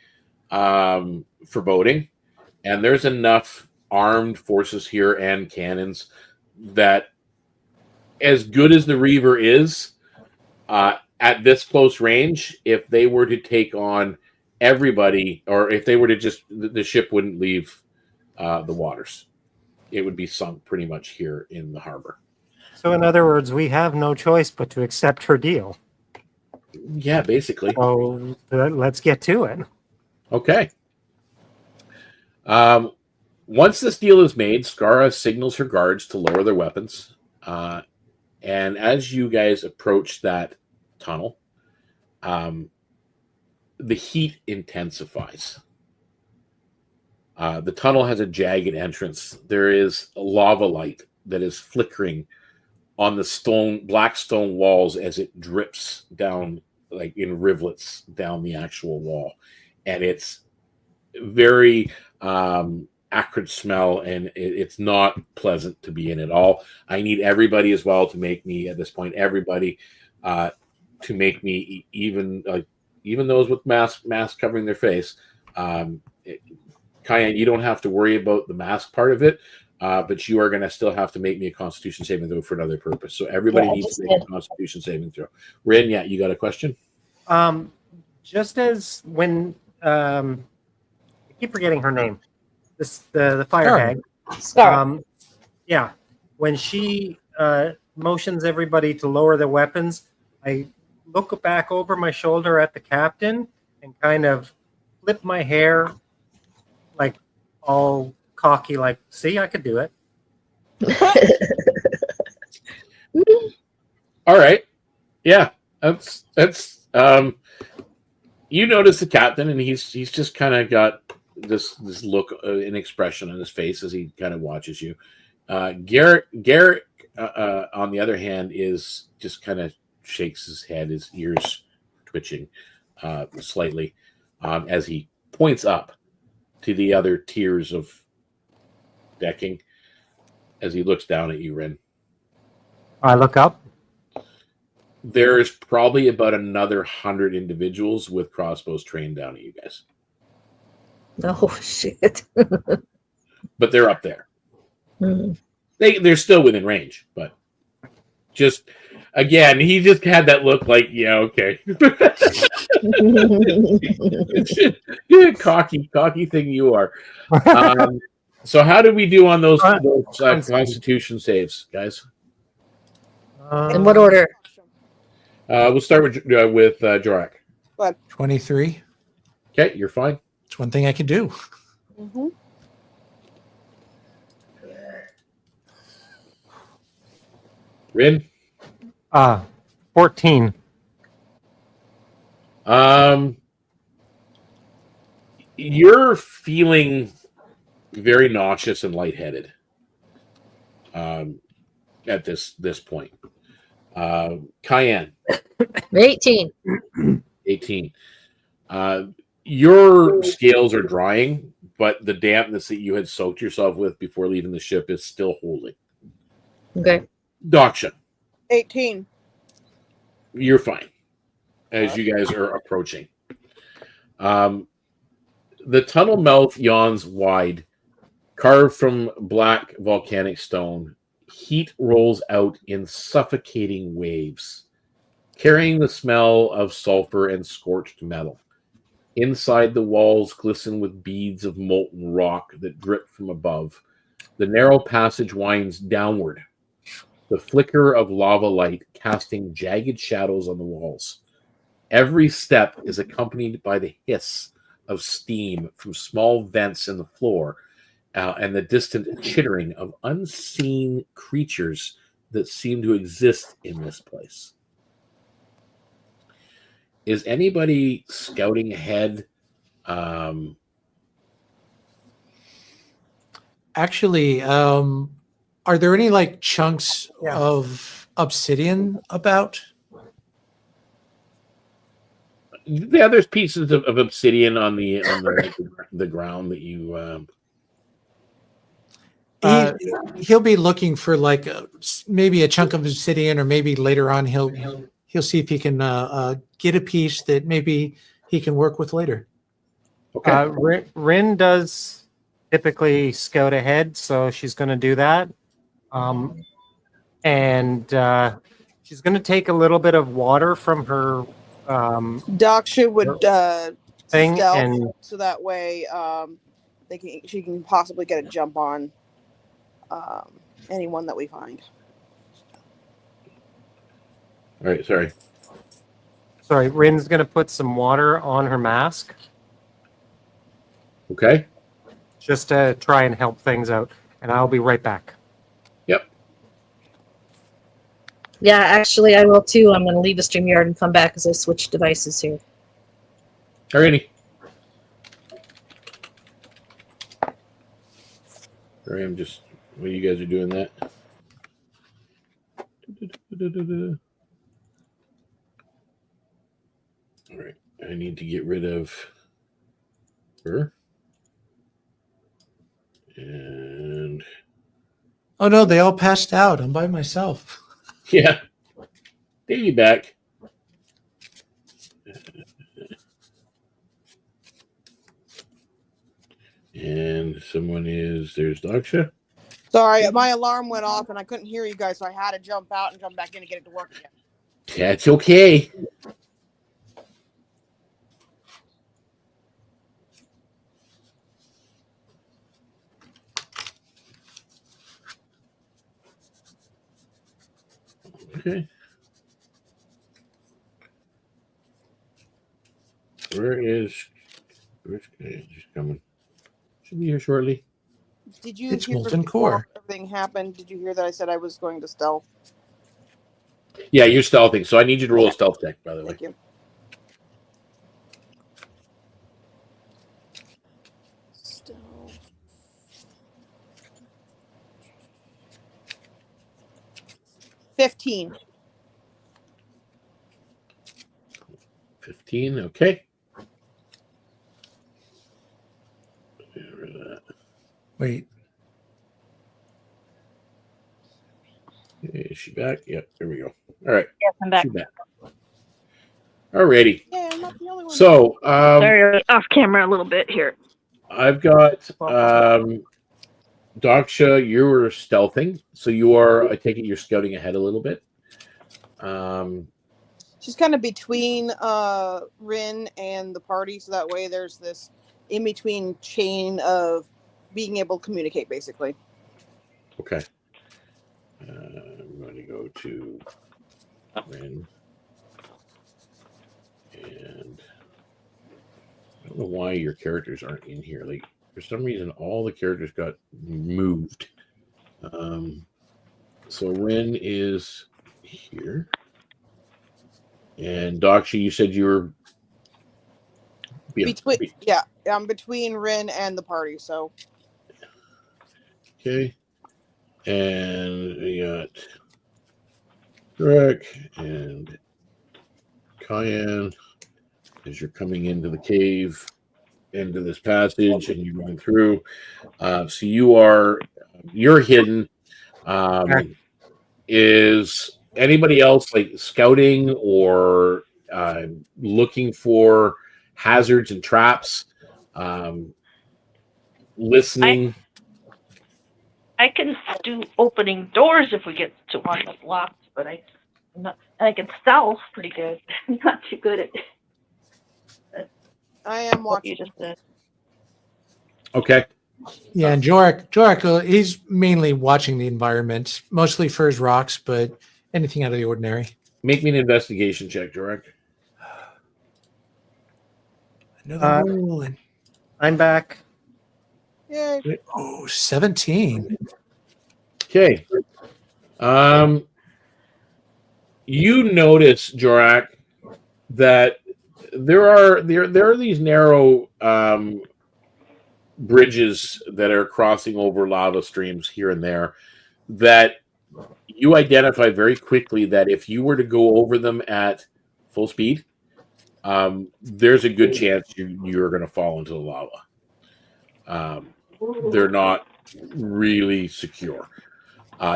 foreboding. And there's enough armed forces here and cannons that as good as the Reaver is, at this close range, if they were to take on everybody, or if they were to just, the ship wouldn't leave the waters. It would be sunk pretty much here in the harbor. So in other words, we have no choice but to accept her deal. Yeah, basically. So let's get to it. Okay. Once this deal is made, Skara signals her guards to lower their weapons. And as you guys approach that tunnel, the heat intensifies. The tunnel has a jagged entrance. There is a lava light that is flickering on the black stone walls as it drips down, like in rivulets down the actual wall. And it's very acrid smell, and it's not pleasant to be in at all. I need everybody as well to make me, at this point, everybody to make me, even those with masks covering their face. Cayenne, you don't have to worry about the mask part of it, but you are going to still have to make me a Constitution saving throw for another purpose. So everybody needs to make a Constitution saving throw. Rin, yeah, you got a question? Just as when I keep forgetting her name, the fire hag. Yeah, when she motions everybody to lower their weapons, I look back over my shoulder at the captain and kind of flip my hair, like all cocky, like, see, I could do it. All right. Yeah, that's you notice the captain, and he's just kind of got this look, an expression on his face as he kind of watches you. Garrick, on the other hand, is just kind of shakes his head, his ears twitching slightly, as he points up to the other tiers of decking as he looks down at you, Rin. I look up. There's probably about another 100 individuals with crossbows trained down at you guys. Oh, shit. But they're up there. Mm-hmm. They're still within range, but just, again, he just had that look like, yeah, okay. cocky thing you are. So how did we do on those Constitution saves, guys? In what order? We'll start with Jorak. 23. Okay, you're fine. It's one thing I can do. Mm-hmm. Rin? 14. You're feeling very nauseous and lightheaded at this point. Cayenne? 18. 18. Your scales are drying, but the dampness that you had soaked yourself with before leaving the ship is still holding. Okay. Daksha? 18. You're fine as you guys are approaching. The tunnel mouth yawns wide, carved from black volcanic stone. Heat rolls out in suffocating waves, carrying the smell of sulfur and scorched metal. Inside, the walls glisten with beads of molten rock that drip from above. The narrow passage winds downward, the flicker of lava light casting jagged shadows on the walls. Every step is accompanied by the hiss of steam from small vents in the floor, and the distant chittering of unseen creatures that seem to exist in this place. Is anybody scouting ahead? Actually, are there any like chunks of obsidian about? Yeah, there's pieces of obsidian on the ground that you. He'll be looking for like maybe a chunk of obsidian, or maybe later on he'll see if he can get a piece that maybe he can work with later. Okay. Rin does typically scout ahead, so she's going to do that. and she's going to take a little bit of water from her Daksha would thing, stealth, and so that way she can possibly get a jump on anyone that we find. All right, sorry. sorry, Rin's going to put some water on her mask Okay. just to try and help things out, and I'll be right back. Yep. Yeah, actually, I will too. I'm going to leave the StreamYard and come back as I switch devices here. Alrighty. Sorry, I'm just while you guys are doing that. All right, I need to get rid of her. And Oh no, they all passed out. I'm by myself. yeah, Davey back. And someone is there's Daksha. Sorry, my alarm went off and I couldn't hear you guys, so I had to jump out and jump back in to get it to work again. That's okay. Okay. Where's she's coming? Should be here shortly. Did you It's hear molten before core. everything happened? Did you hear that I said I was going to stealth? Yeah, you're stealthing, so I need you to roll a stealth check, by the way. Thank you. Stealth. $15. 15, okay. Get rid of that. Wait. Is she back? Yep, there we go. All right. Yes, I'm back. She's back. Alrighty. Yeah, I'm not the only one. So, Sorry, off camera a little bit here. I've got Daksha, you were stealthing, so you are, I take it you're scouting ahead a little bit. She's kind of between Rin and the party, so that way there's this in-between chain of being able to communicate, basically. Okay. I'm going to go to Rin. And I don't know why your characters aren't in here. Like, for some reason, all the characters got moved. So Rin is here. And Daksha, you said you were I'm between Rin and the party, so okay. And we got Drek and Cayenne as you're coming into the cave, into this passage, and you're going through. So you're hidden. Is anybody else like scouting or looking for hazards and traps? Listening. I can do opening doors if we get to one that's locked, but I can stealth pretty good. I'm not too good at I am what you watching. just did. Okay. Yeah, and Jorak, he's mainly watching the environment, mostly for his rocks, but anything out of the ordinary. Make me an investigation check, Jorak. Another roll. I'm back. Yay. Oh, 17. Okay. You notice, Jorak, that there are these narrow bridges that are crossing over lava streams here and there that you identify very quickly that if you were to go over them at full speed, there's a good chance you're going to fall into the lava. They're not really secure.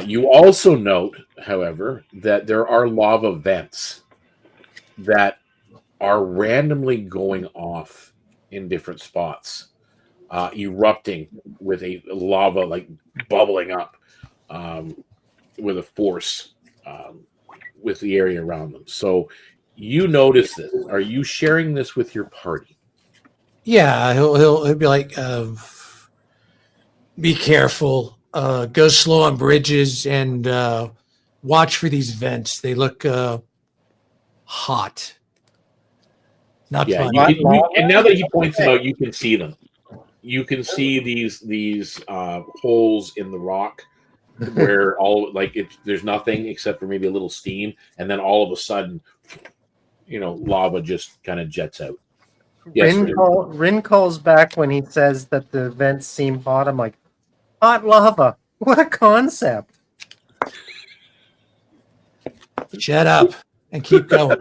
You also note, however, that there are lava vents that are randomly going off in different spots, erupting with a lava like bubbling up. with a force with the area around them. So you notice this. Are you sharing this with your party? Yeah, he'll be like, be careful, go slow on bridges, and watch for these vents. They look hot. Not Yeah, fun. and now that he points them out, you can see them. You can see these holes in the rock where there's nothing except for maybe a little steam, and then all of a sudden, lava just kind of jets out. Yes, Rin calls back when he says that the vents seem hot. I'm like, hot lava. What a concept. Shut up and keep going.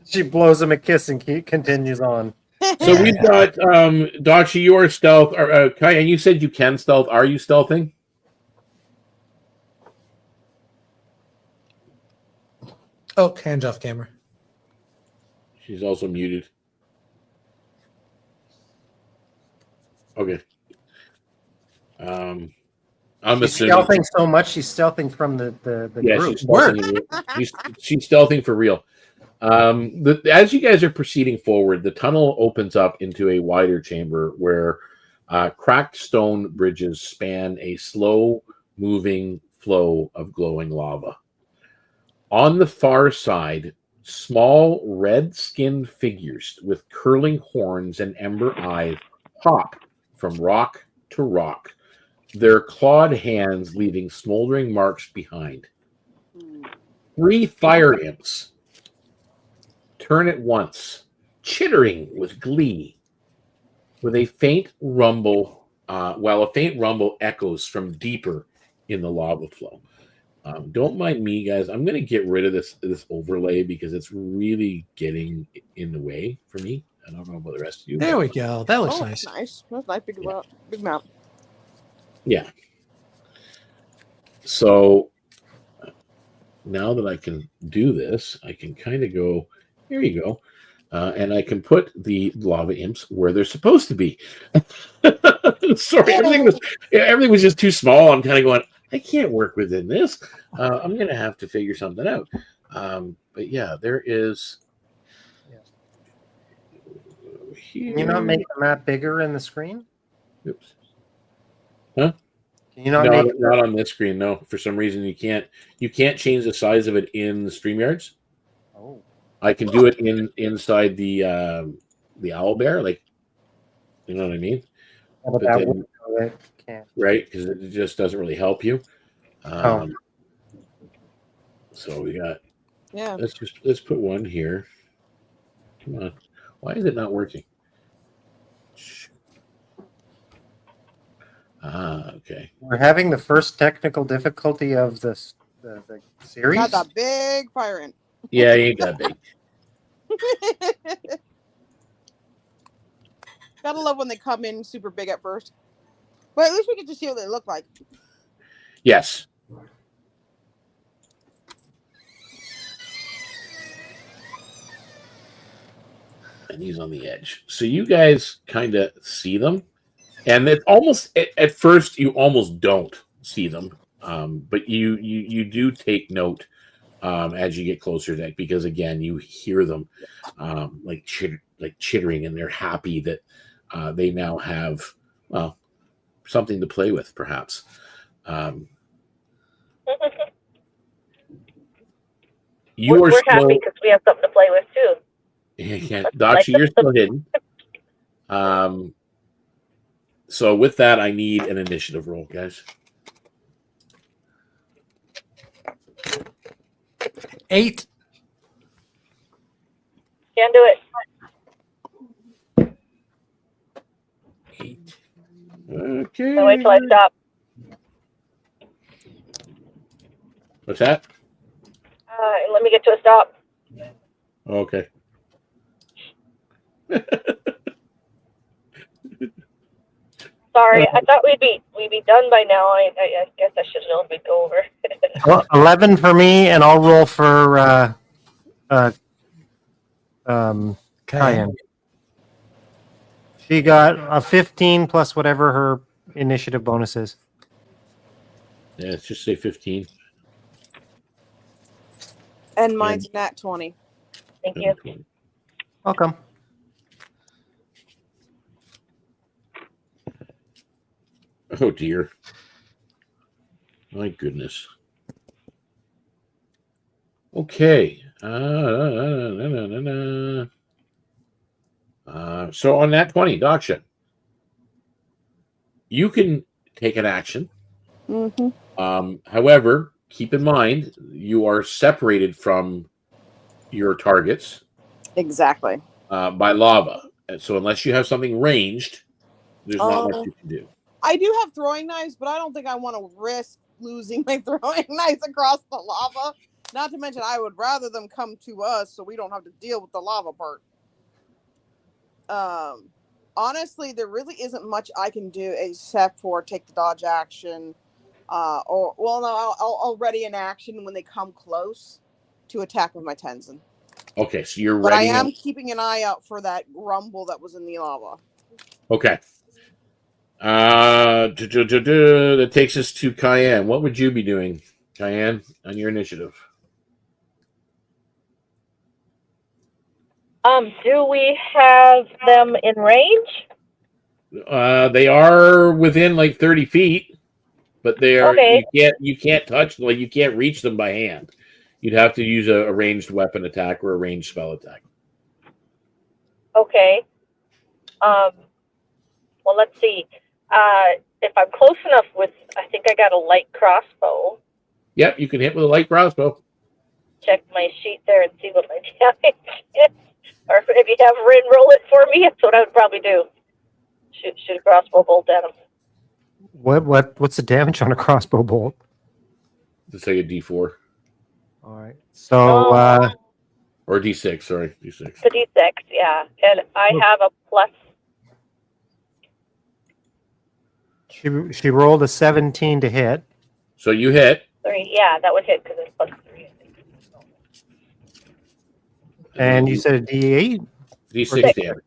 She blows him a kiss and continues on. So we've got Dachi, you are stealth. Kai, and you said you can stealth. Are you stealthing? Oh, hands off camera. She's also muted. Okay. I'm She's assuming stealthing so much, she's stealthing from the group. She's stealthing for real. As you guys are proceeding forward, the tunnel opens up into a wider chamber where cracked stone bridges span a slow-moving flow of glowing lava. On the far side, small red-skinned figures with curling horns and ember eyes hop from rock to rock, their clawed hands leaving smoldering marks behind. 3 fire imps turn at once, chittering with glee, with a faint rumble, while a faint rumble echoes from deeper in the lava flow. Don't mind me, guys. I'm going to get rid of this overlay because it's really getting in the way for me. I don't know about the rest of you. There we go. That looks nice. Nice. That's nice. Big mount. Yeah. So now that I can do this, I can kind of go, here you go. And I can put the lava imps where they're supposed to be. Sorry, everything was just too small. I'm kind of going, I can't work within this. I'm going to have to figure something out. But yeah, there is. Can you not make the map bigger in the screen? Oops. Huh? Can you not not on this screen? No, for some reason you can't. You can't change the size of it in the StreamYards. Oh. I can do it inside the owlbear, like, you know what I mean? Right, because it just doesn't really help you. So we got. Yeah. Let's put one here. Come on, why is it not working? Okay. We're having the first technical difficulty of the series. Got that big fire in. Yeah, you ain't that big. Gotta love when they come in super big at first. But at least we get to see what they look like. Yes. And he's on the edge. So you guys kind of see them. And it almost, at first, you almost don't see them. But you do take note as you get closer to that, because again, you hear them like chittering, and they're happy that they now have something to play with, perhaps. We're happy because we have something to play with too. Yeah, Dachi, you're still hidden. So with that, I need an initiative roll, guys. 8. Can't do it. 8. Okay. No, wait till I stop. What's that? Let me get to a stop. Okay. Sorry, I thought we'd be done by now. I guess I should have known we'd go over. Well, 11 for me, and I'll roll for Cayenne. She got a 15 plus whatever her initiative bonus is. Yeah, let's just say 15. And mine's nat 20. Thank you. Welcome. Oh dear. My goodness. Okay. So on that 20, Daksha, you can take an action. However, keep in mind you are separated from your targets. Exactly. By lava. And so unless you have something ranged, there's not much you can do. I do have throwing knives, but I don't think I want to risk losing my throwing knives across the lava. Not to mention, I would rather them come to us so we don't have to deal with the lava part. Honestly, there really isn't much I can do except for take the dodge action, I'll ready an action when they come close to attack with my Tenzin. Okay, so you're But I ready. am keeping an eye out for that rumble that was in the lava. Okay. That takes us to Cayenne. What would you be doing, Cayenne, on your initiative? Do we have them in range? They are within like 30 feet, but they are Okay. you can't touch, like you can't reach them by hand. You'd have to use a ranged weapon attack or a ranged spell attack. Okay. Well, let's see. If I'm close enough with, I think I got a light crossbow. Yep, you can hit with a light crossbow. Check my sheet there and see what my damage is. Or if you have Rin roll it for me, that's what I would probably do. Shoot a crossbow bolt at him. What's the damage on a crossbow bolt? Let's say a D4. All right. So or D6, sorry. D6. It's a D6, yeah. And I have a plus. she rolled a 17 to hit. So you hit. 3. Yeah, that would hit because it's plus 3. And you said a D8? D6 damage.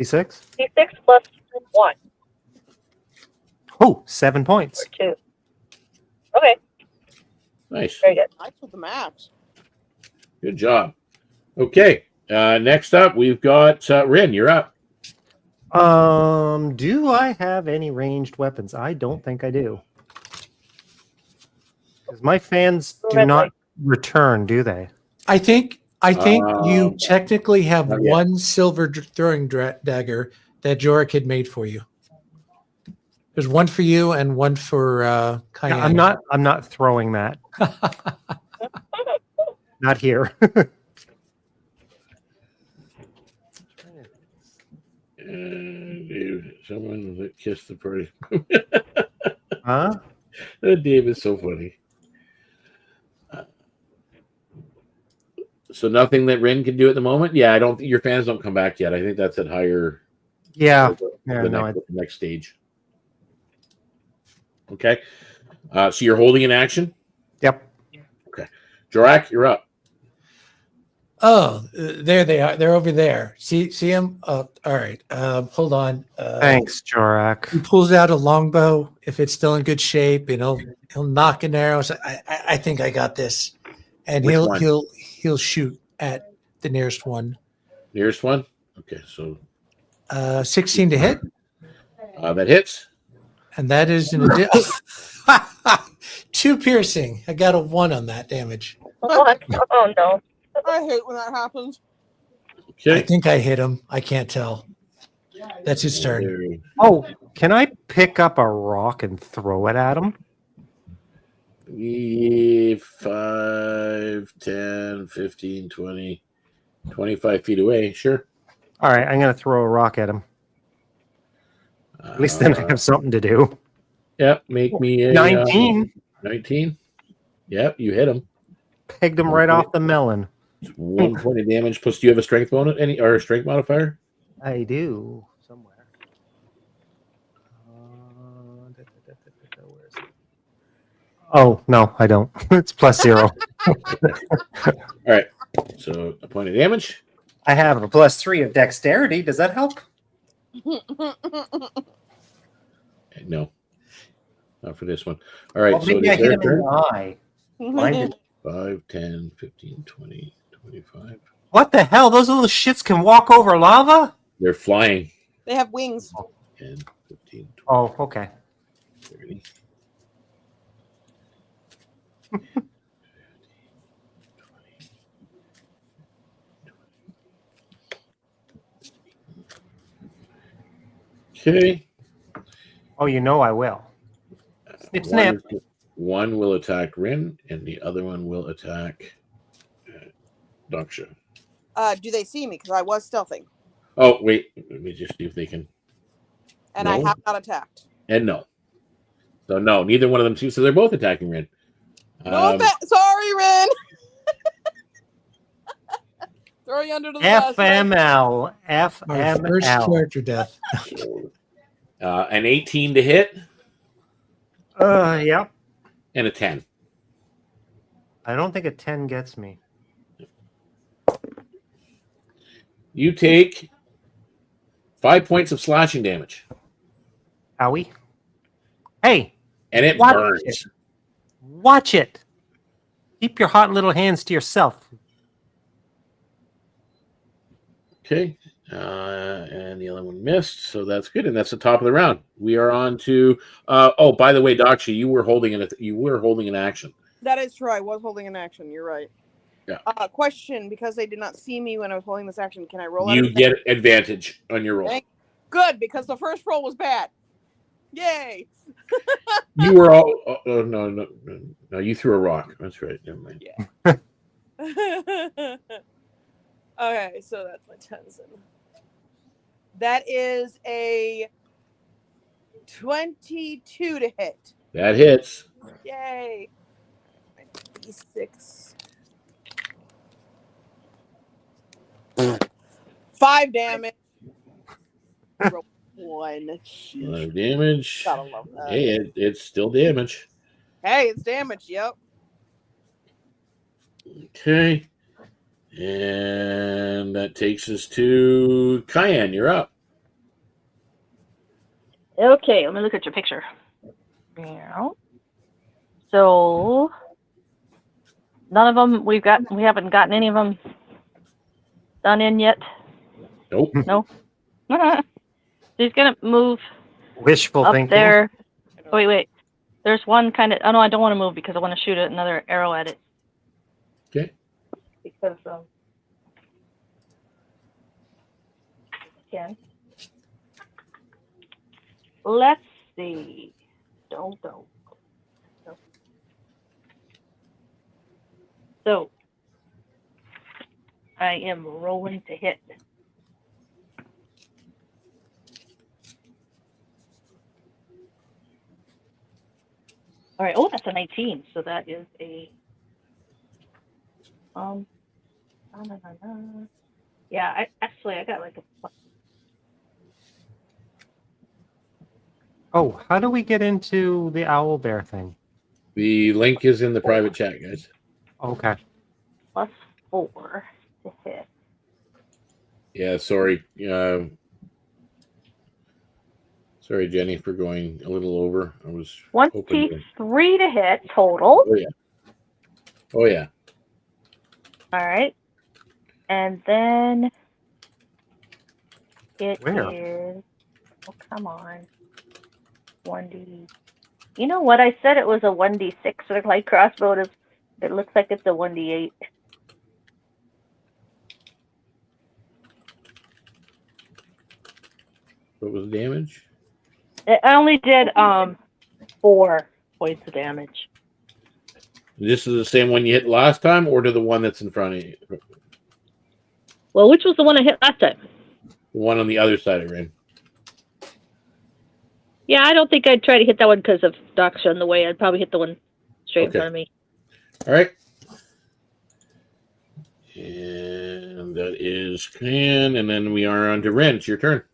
D6? D6 plus 1 Oh, 7 points. or 2. Okay, Nice. very good. Nice with the match. Good job. Okay. Next up, we've got Rin. You're up. Do I have any ranged weapons? I don't think I do. Because my fans do not return, do they? I think you technically have not yet. one silver throwing dagger that Jorik had made for you. There's one for you and one for Cayenne. No, I'm not throwing that. Not here. Dude, someone that kissed the party. Huh? Dave is so funny. So nothing that Rin can do at the moment? Yeah, I don't. Your fans don't come back yet. I think that's at higher. Yeah. The next stage. Okay. So you're holding an action? Yep. Okay. Jorak, you're up. Oh, there they are. They're over there. See them? Oh, all right. Hold on. Thanks, Jorak. He pulls out a longbow if it's still in good shape, and he'll knock an arrow. So I think I got this, and Which one? he'll shoot at the nearest one. Nearest one? Okay, so 16 to hit, that hits. and that is an 2 piercing. I got a 1 on that damage. Oh no. I hate when that happens. Okay. I think I hit him. I can't tell. That's his turn. Oh, can I pick up a rock and throw it at him? 5, 10, 15, 20, 25 feet away. Sure. All right, I'm going to throw a rock at him. At least then I have something to do. Yep. Make me a 19. 19. Yep. You hit him. Pegged him right off the melon. It's 1 point of damage. Plus, do you have a strength bonus? Or a strength modifier? I do somewhere. Where is it? Oh no, I don't. It's +0. All right. So a point of damage. I have a +3 of dexterity. Does that help? No. Not for this one. All right, Well, so it maybe I is hit their him in turn. the eye. Blinded. 5, 10, 15, 20, 25. What the hell? Those little shits can walk over lava? They're flying. They have wings. 10, 15, 20, Oh, okay. 30. Okay. Oh, you know I will. Snip, snip. One will attack Rin, and the other one will attack Daksha. Do they see me? Because I was stealthing. Oh, wait. Let me just see if they can. And No. I have not attacked. And no. So, no, neither one of them see. So, they're both attacking Rin. No, sorry, Ren. Throw you under the bus. FML. Our first FML. character death. An 18 to hit Yep. and a 10. I don't think a 10 gets me. You take 5 points of slashing damage. Howie? Hey, And it What? burns. watch it. Keep your hot little hands to yourself. Okay. And the other one missed, so that's good, and that's the top of the round. We are on to. Oh, by the way, Daksha, you were holding an action. That is true. I was holding an action. You're right. Yeah. Question: because they did not see me when I was holding this action, can I roll? You get advantage on your roll. Good, because the first roll was bad. Yay! You were all. Oh, no! You threw a rock. That's right. Never mind. Yeah. Okay, so that's my Tenzin. That is a 22 to hit. That hits. Yay! D6. 5 damage. Roll 1. Damage. Gotta love that. Hey, it's still damage. Hey, it's damage. Yep. Okay. And that takes us to Cayenne. You're up. Okay, let me look at your picture. Yeah. So none of them we haven't gotten any of them done in yet. Nope. No. He's gonna move Wishful up thinking. there. Oh, wait. There's one kind of. Oh no, I don't want to move because I want to shoot another arrow at it. Okay. Because again. Let's see. Don't. So I am rolling to hit. All right. Oh, that's a 19. So that is a Yeah, I got like a. Oh, how do we get into the owl bear thing? The link is in the private chat, guys. Okay. +4 to hit. Yeah, sorry. Sorry, Jenny, for going a little over. I was 23 to hit total. Oh, yeah. Oh, yeah. All right. And then it Where? is. Oh, come on. 1D. You know what? I said it was a 1D6 with light crossbow. It looks like it's a 1D8. What was the damage? I only did 4 points of damage. This is the same one you hit last time, or to the one that's in front of you? The Well, which was the one I hit last time? one on the other side of Rin. Yeah, I don't think I'd try to hit that one because of Daksha in the way. I'd probably hit the one straight in Okay. front of me. All right. And that is Can, and then we are on to Rin. It's your turn.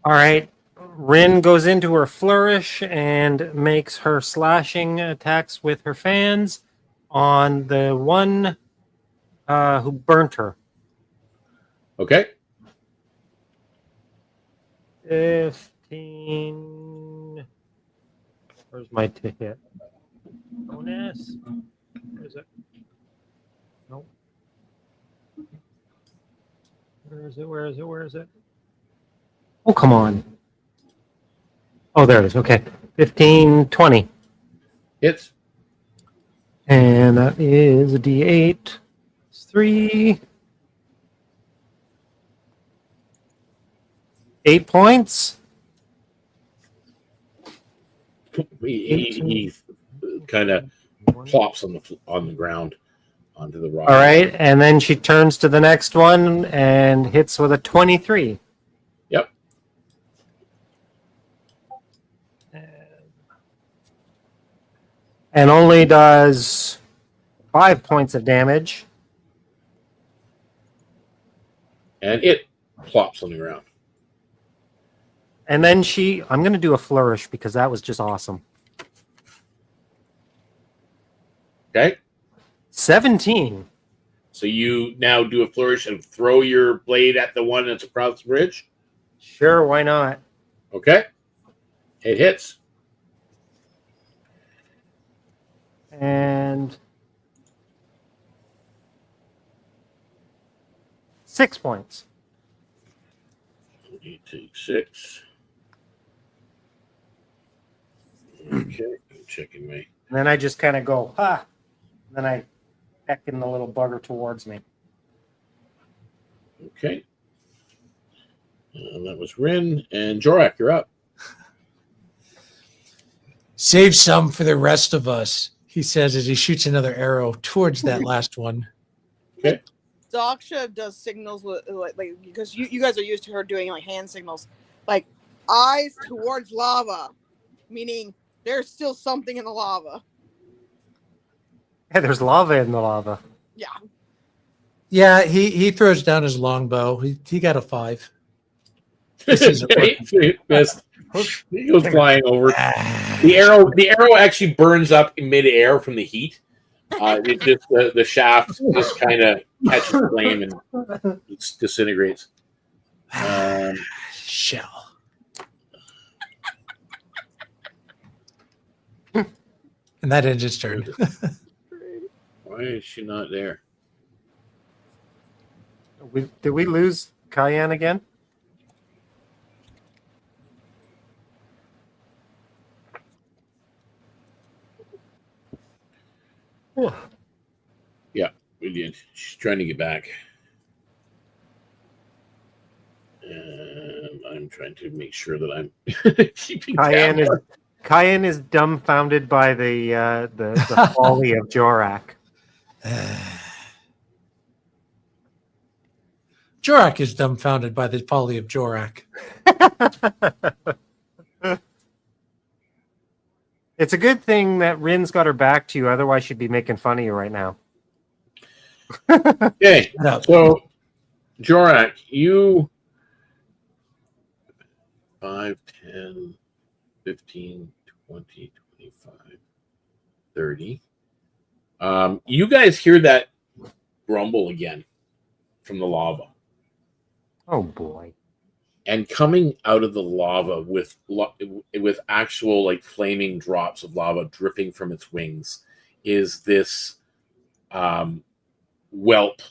All right. Rin goes into her flourish and makes her slashing attacks with her fans on the one who burnt her. Okay. 15, Where's my to hit? Bonus. Where is it? Nope. Where is it? Where is it? Where is it? Oh, come on. Oh, there it is. Okay. 15, 20. Hits. And that is a D8. It's 3. 8 points. He kind of plops on the ground onto the rock. All right. And then she turns to the next one and hits with a 23. Yep. And only does 5 points of damage. And it plops on the ground. And then I'm going to do a flourish because that was just awesome. Okay. 17. So you now do a flourish and throw your blade at the one that's across the bridge? Sure, why not? Okay. It hits. And 6 points. You take 6. Okay, I'm checking me. And then I just kind of go, ha! And then I beckon the little bugger towards me. Okay. And that was Rin. And Jorak, you're up. Save some for the rest of us, he says as he shoots another arrow towards that last one. Daksha does signals with like because you guys are used to her doing like hand signals, like eyes towards lava, meaning there's still something in the lava. Yeah, there's lava in the lava. Yeah. Yeah, he throws down his longbow. He got a 5. This isn't working. He missed. He goes flying over. The arrow actually burns up in midair from the heat. It just the shaft just kind of catches flame and it disintegrates. Shell. And that ends its turn. Why is she not there? Did we lose Cayenne again? Yeah, we did. She's trying to get back. And I'm trying to make sure that I'm keeping Cayenne is dumbfounded by the folly of Jorak. Jorak is dumbfounded by the folly of Jorak. It's a good thing that Rin's got her back to you, otherwise she'd be making fun of you right now. Okay, so Jorak, you 5, 10, 15, 20, 25, 30. You guys hear that grumble again from the lava. Oh boy. And coming out of the lava with actual like flaming drops of lava dripping from its wings is this whelp,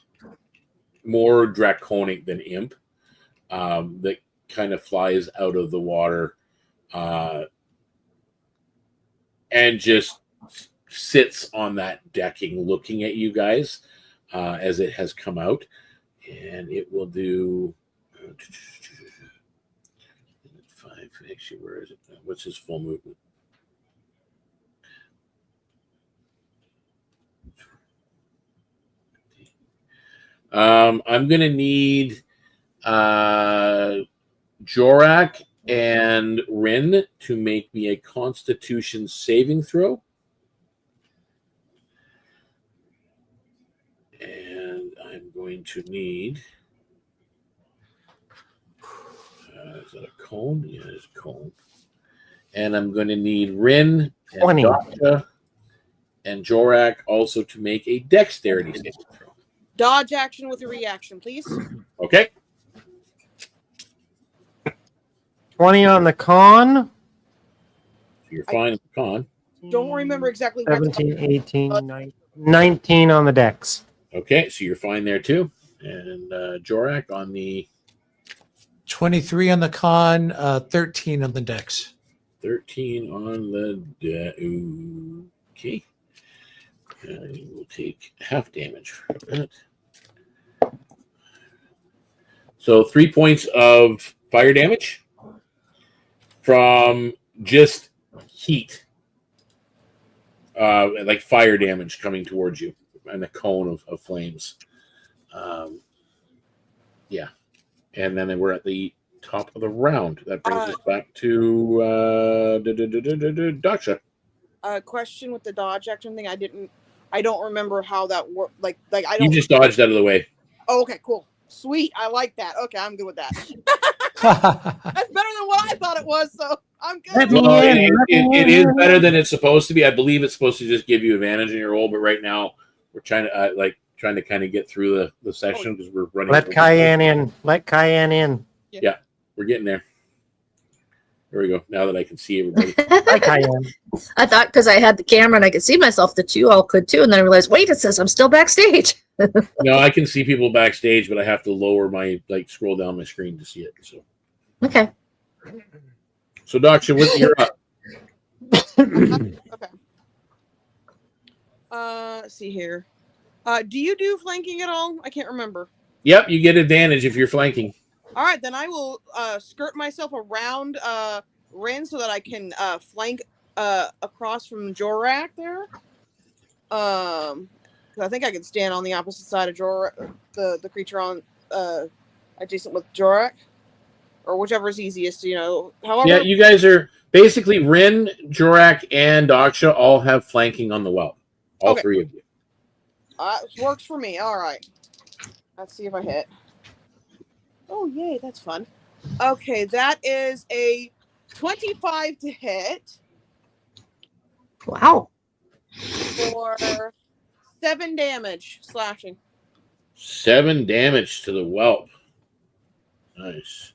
more draconic than imp, that kind of flies out of the water and just sits on that decking looking at you guys as it has come out. And it will do 5. Actually, where is it? What's his full movement? I'm going to need Jorak and Rin to make me a Constitution saving throw. And I'm going to need... is that a cone? Yeah, it's a cone. And I'm going to need Rin and 20. Daksha and Jorak also to make a dexterity saving throw. Dodge action with a reaction, please. Okay. 20 on the con. You're fine. Con. Don't remember exactly what 17, 18, 19 on the decks. Okay, so you're fine there too. And Jorak on the 23 on the con, 13 on the decks. 13 on the okay. You will take half damage for that. So 3 points of fire damage from just heat, like fire damage coming towards you, and a cone of flames. Yeah, and then we're at the top of the round. That brings us back to Daksha. Question with the dodge action thing. I don't remember how that worked. Like I don't. You just dodged out of the way. Oh, okay, cool, sweet. I like that. Okay, I'm good with that. That's better than what I thought it was, so I'm good. Well, it is better than it's supposed to be. I believe it's supposed to just give you advantage in your roll, but right now we're trying to kind of get through the session because we're running. Let Cayenne in. Let Cayenne in. Yeah, we're getting there. There we go. Now that I can see everybody. Hi, Cayenne. I thought because I had the camera and I could see myself that you all could too, and then I realized, wait, it says I'm still backstage. No, I can see people backstage, but I have to lower my scroll down my screen to see it. So Okay. So Daksha, you're up. Okay. Let's see here. Do you do flanking at all? I can't remember. Yep, you get advantage if you're flanking. All right, then I will skirt myself around Rin so that I can flank across from Jorak there. 'Cause I think I can stand on the opposite side of Jorak, the creature on adjacent with Jorak, or whichever is easiest. However. Yeah, you guys are basically Rin, Jorak, and Daksha all have flanking on the whelp. All three of you. Works for me. All right. Let's see if I hit. Oh, yay. That's fun. Okay, that is a 25 to hit. Wow. For 7 damage slashing. 7 damage to the whelp. Nice.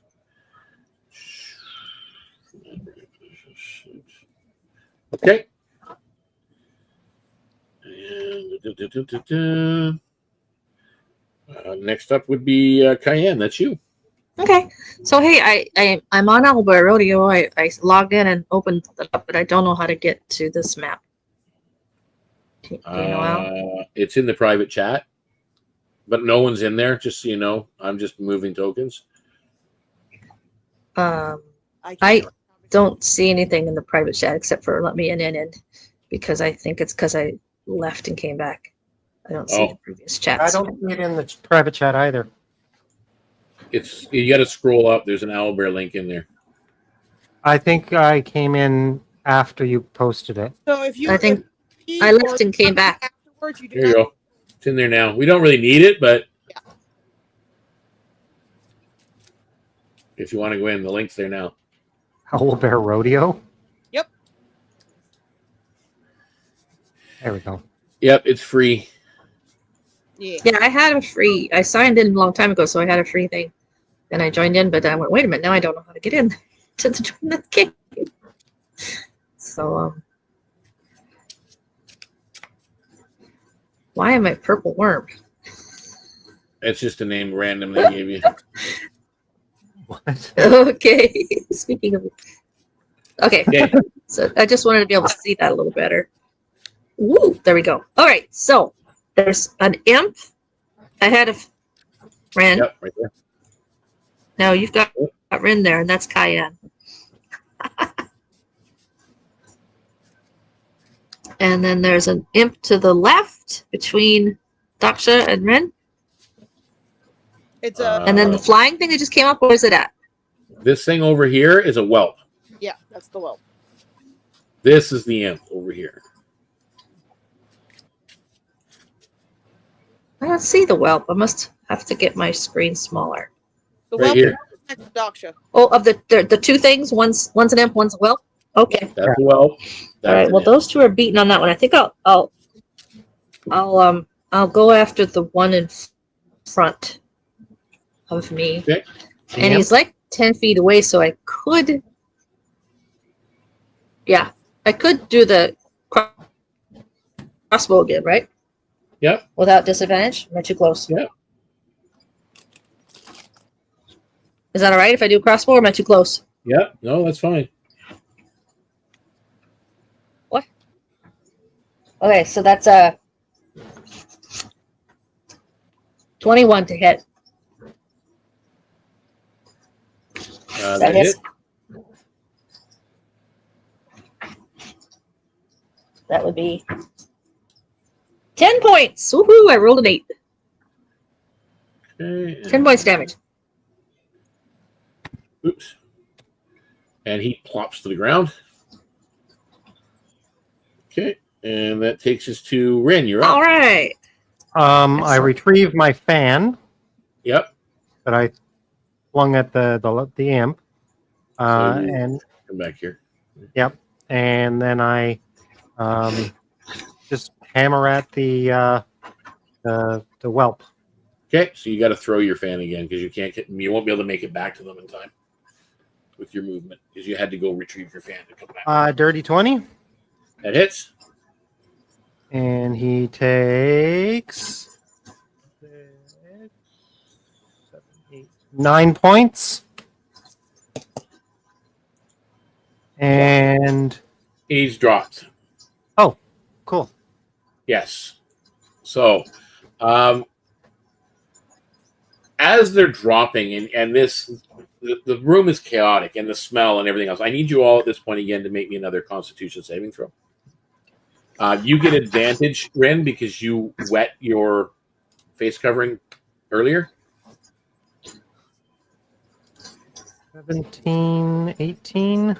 Okay. And next up would be Cayenne. That's you. Okay. So hey, I'm on Owlbear Rodeo. I logged in and opened it up, but I don't know how to get to this map. Do you know how? It's in the private chat, but no one's in there. Just so you know, I'm just moving tokens. I don't see anything in the private chat except for let me in, because I think it's because I left and came back. I don't see the previous chat. I don't see it in the private chat either. You got to scroll up. There's an Owlbear link in there. I think I came in after you posted it. So if you, I think I left and came back. Afterwards, you do There you go. It's in there now. We don't really need it, but if you want to go in, the link's there now. Owlbear Rodeo? Yep. There we go. Yep, it's free. Yeah, I had a free. I signed in a long time ago, so I had a free thing, and I joined in. But I went, wait a minute, now I don't know how to get in to join the game. So, why am I purple worm? It's just a name random they gave you. What? Okay. Speaking of, okay. Yeah. So I just wanted to be able to see that a little better. Woo! There we go. All right. So there's an imp ahead of Ren. Yep, right there. Now you've got Ren there, and that's Cayenne. And then there's an imp to the left between Daksha and Ren. It's And then the flying thing that just came up, where is it at? This thing over here is a whelp. yeah, that's the whelp. This is the imp over here. I don't see the whelp. I must have to get my screen smaller. The Right whelp here. is next to Daksha. Oh, of the two things, one's an imp, one's a whelp. Okay. That's a whelp. All right. Well, those two are beaten on that one. I think I'll go after the one in front of me. Okay. And he's like 10 feet away, so I could. Yeah. I could do the crossbow again, right? Yep. Without disadvantage? Am I too close? Yep. Is that all right if I do crossbow, or am I too close? Yep. No, that's fine. What? Okay, so that's 21 to hit. That hit. That would be 10 points. Woohoo! I rolled an 8. Okay. 10 points damage. Oops. And he plops to the ground. Okay. And that takes us to Ren. You're up. All right. I retrieve my fan Yep. that I flung at the imp, and Come back here. and then I just hammer at the whelp. Okay, so you got to throw your fan again because you won't be able to make it back to them in time with your movement because you had to go retrieve your fan to come back. Dirty 20, That hits. and he takes 7, 8, 9 points, and He's dropped. cool. Yes. So, as they're dropping, and the room is chaotic, and the smell and everything else. I need you all at this point again to make me another Constitution saving throw. You get advantage, Ren, because you wet your face covering earlier. 17, 18,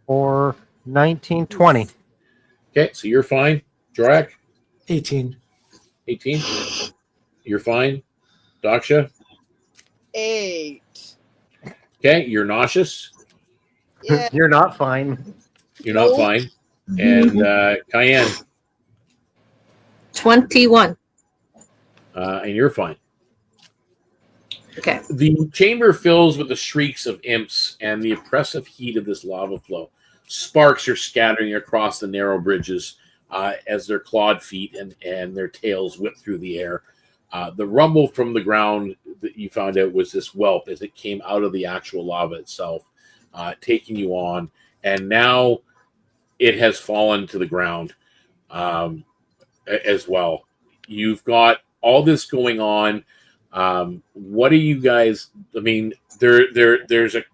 or 19, 20. Okay, so you're fine. Jorak, 18. 18. You're fine. Daksha, 8. okay, you're nauseous. Yeah. You're not fine. You're not Nope. fine. And Cayenne, 21. and you're fine. Okay. The chamber fills with the shrieks of imps and the oppressive heat of this lava flow. Sparks are scattering across the narrow bridges as their clawed feet and their tails whip through the air. The rumble from the ground that you found out was this whelp as it came out of the actual lava itself, taking you on. And now it has fallen to the ground as well. You've got all this going on. What are you guys? I mean, there's a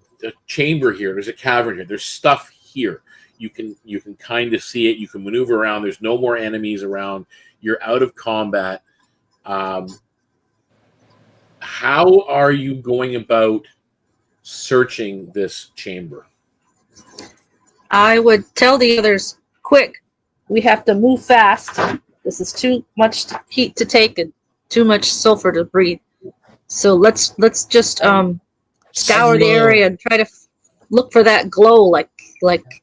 chamber here. There's a cavern here. There's stuff here. You can kind of see it. You can maneuver around. There's no more enemies around. You're out of combat. How are you going about searching this chamber? I would tell the others, quick, we have to move fast. This is too much heat to take and too much sulfur to breathe. So let's just scour the area and try to look for that glow like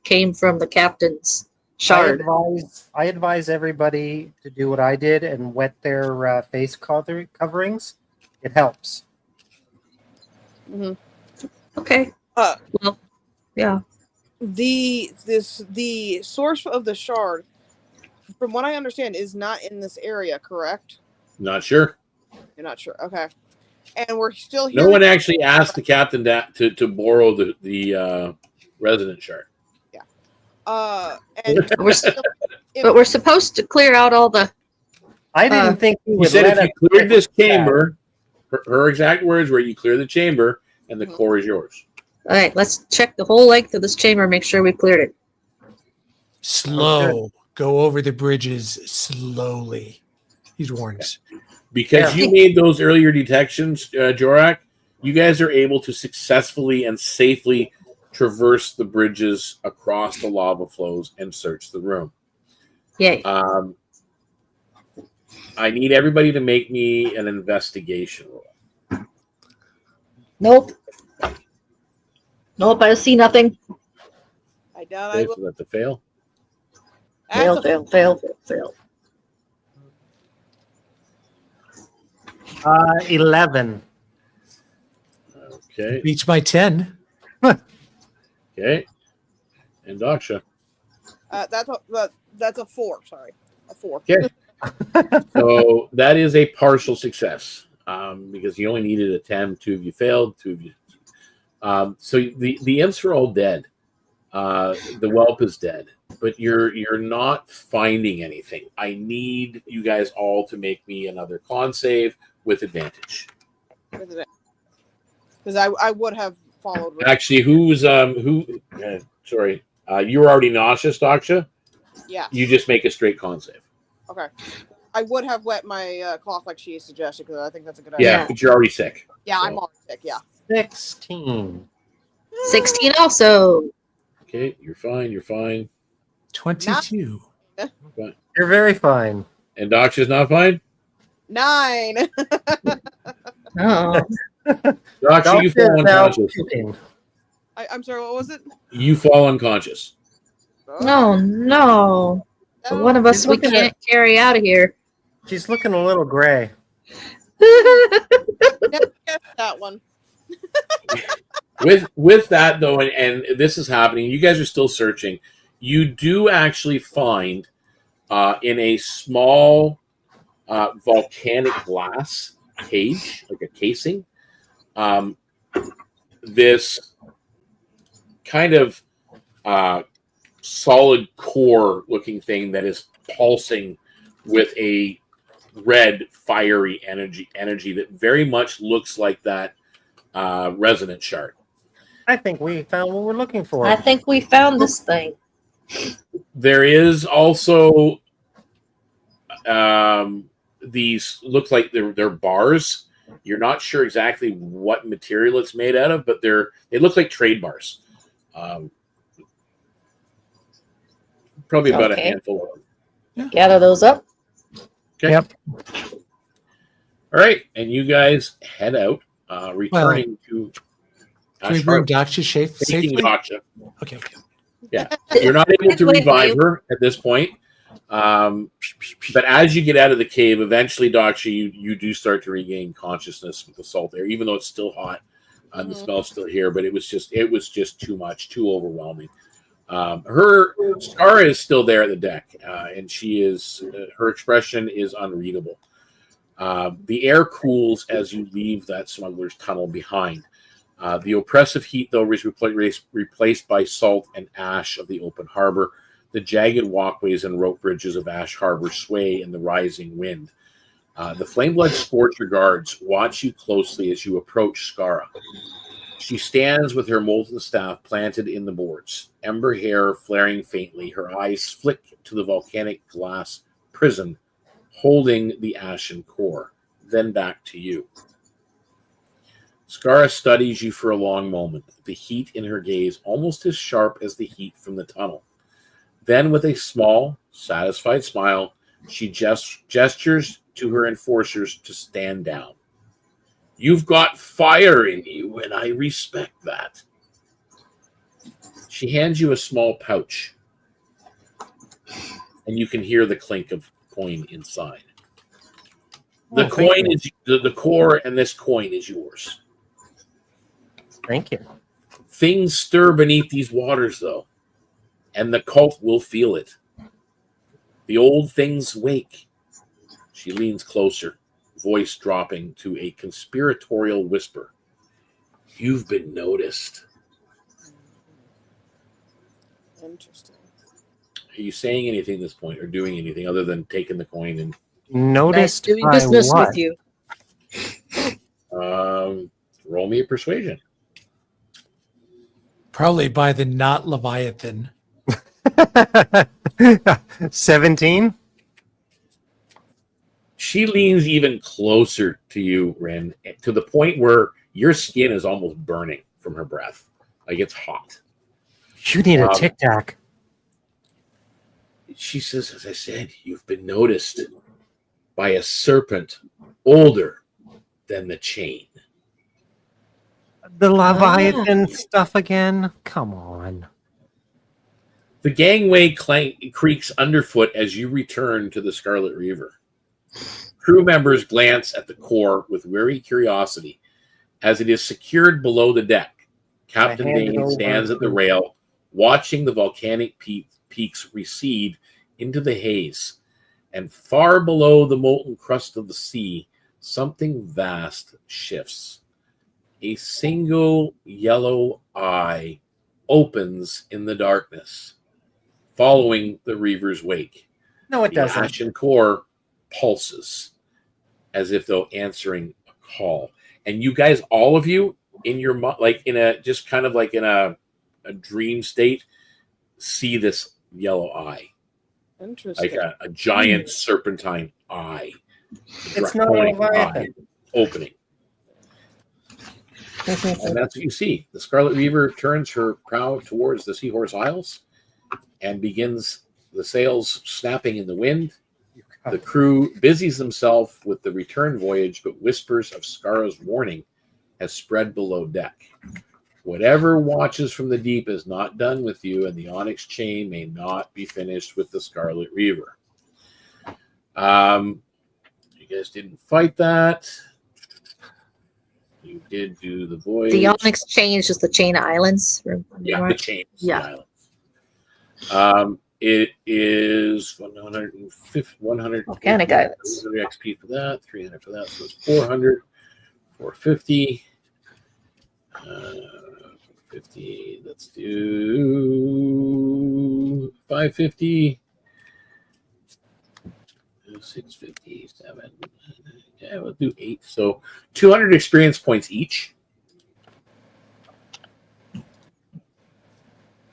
came from the captain's shard. I advise everybody to do what I did and wet their face coverings. It helps. Mm-hmm. Okay. Well, yeah. The source of the shard, from what I understand, is not in this area, correct? Not sure. You're not sure. Okay. And we're still here. No one actually asked the captain to borrow the resident shard. Yeah. And We're supposed to clear out all the. I didn't think he He would said let if us you cleared this get chamber, her exact words were, "You clear the chamber, and the core is yours." All right, let's check the whole length of this chamber, make sure we cleared it. Slow. Go over the bridges slowly. He warns. Because you made those earlier detections, Jorak, you guys are able to successfully and safely traverse the bridges across the lava flows and search the room. Yay. I need everybody to make me an investigation roll. Nope. Nope, I see nothing. I doubt I Okay, will. so that's a fail. Fail. 11. Okay. Beats my 10. Okay. And Daksha. That's a 4. Sorry, a 4. Okay. So that is a partial success because you only needed a 10. 2 of you failed. 2 of you. So the imps are all dead. The whelp is dead, but you're not finding anything. I need you guys all to make me another con save with advantage. Because I would have followed. Actually, sorry, you were already nauseous, Daksha. Yeah. You just make a straight con save. Okay. I would have wet my cloth like she suggested because I think that's a good idea. Yeah, but you're already sick. Yeah, so. I'm already sick. Yeah. 16. 16 also. Okay, you're fine. You're fine. 22. You're very fine. And Daksha's not fine. 9. Oh. Daksha, you fall unconscious. I'm sorry. What was it? You fall unconscious. No, no. Oh, One of us He's we looking can't carry out of here. She's looking a little gray. never guessed that one. With that though, and this is happening, you guys are still searching. You do actually find in a small volcanic glass cage, like a casing, this kind of solid core looking thing that is pulsing with a red fiery energy that very much looks like that resonance shard. I think we found what we're looking for. I think we found this thing. There is also these look like they're bars. You're not sure exactly what material it's made out of, but they look like trade bars. Probably about a handful of them. Gather those up. Okay. Yep. All right, and you guys head out, returning to. Can we bring Daksha safely? Daksha. Okay. Yeah, you're not able to revive her at this point. But as you get out of the cave, eventually, Daksha, you do start to regain consciousness with the salt air, even though it's still hot and the smell's still here. But it was just too much, too overwhelming. Her Skara is still there at the deck, and her expression is unreadable. The air cools as you leave that smuggler's tunnel behind. The oppressive heat, though, is replaced by salt and ash of the open harbor. The jagged walkways and rope bridges of Ash Harbor sway in the rising wind. The Flameblood Scorcher guards watch you closely as you approach Skara. She stands with her molten staff planted in the boards, ember hair flaring faintly, her eyes flick to the volcanic glass prison, holding the ashen core, then back to you. Skara studies you for a long moment, the heat in her gaze almost as sharp as the heat from the tunnel. Then, with a small, satisfied smile, she gestures to her enforcers to stand down. You've got fire in you, and I respect that. She hands you a small pouch, and you can hear the clink of coin inside. The coin is the core, and this coin is yours. Thank you. Things stir beneath these waters, though, and the cult will feel it. The old things wake. She leans closer, voice dropping to a conspiratorial whisper. You've been noticed. Interesting. Are you saying anything at this point or doing anything other than taking the coin and Noticed doing by business what? with you. roll me a persuasion? Probably by the not Leviathan. 17? She leans even closer to you, Ren, to the point where your skin is almost burning from her breath. Like it's hot. You need a Tic Tac. She says, as I said, you've been noticed by a serpent older than the chain. The Leviathan stuff again? Come on. The gangway creaks underfoot as you return to the Scarlet Reaver. Crew members glance at the core with weary curiosity as it is secured below the deck. Captain Dane stands at the rail, watching the volcanic peaks recede into the haze, and far below the molten crust of the sea, something vast shifts. A single yellow eye opens in the darkness, following the Reaver's wake. No, it The doesn't. ashen core pulses as if though answering a call. And you guys, all of you, in your like in a just kind of like in a dream state, see this yellow eye, Interesting. like a giant serpentine eye. It's not a draconic leviathan. eye opening. And that's what you see. The Scarlet Reaver turns her prow towards the Seahorse Isles and begins the sails snapping in the wind. The crew busies themselves with the return voyage, but whispers of Skara's warning has spread below deck. Whatever watches from the deep is not done with you, and the Onyx chain may not be finished with the Scarlet Reaver. You guys didn't fight that. You did do the voyage. The Onyx chain is just the chain of islands. Yeah, the chains. Yeah. The islands. It is 100 Volcanic islands. 100 XP for that, 300 for that, so it's 400, 450. 50. Let's do 550. 657. Yeah, we'll do 8. So 200 experience points each.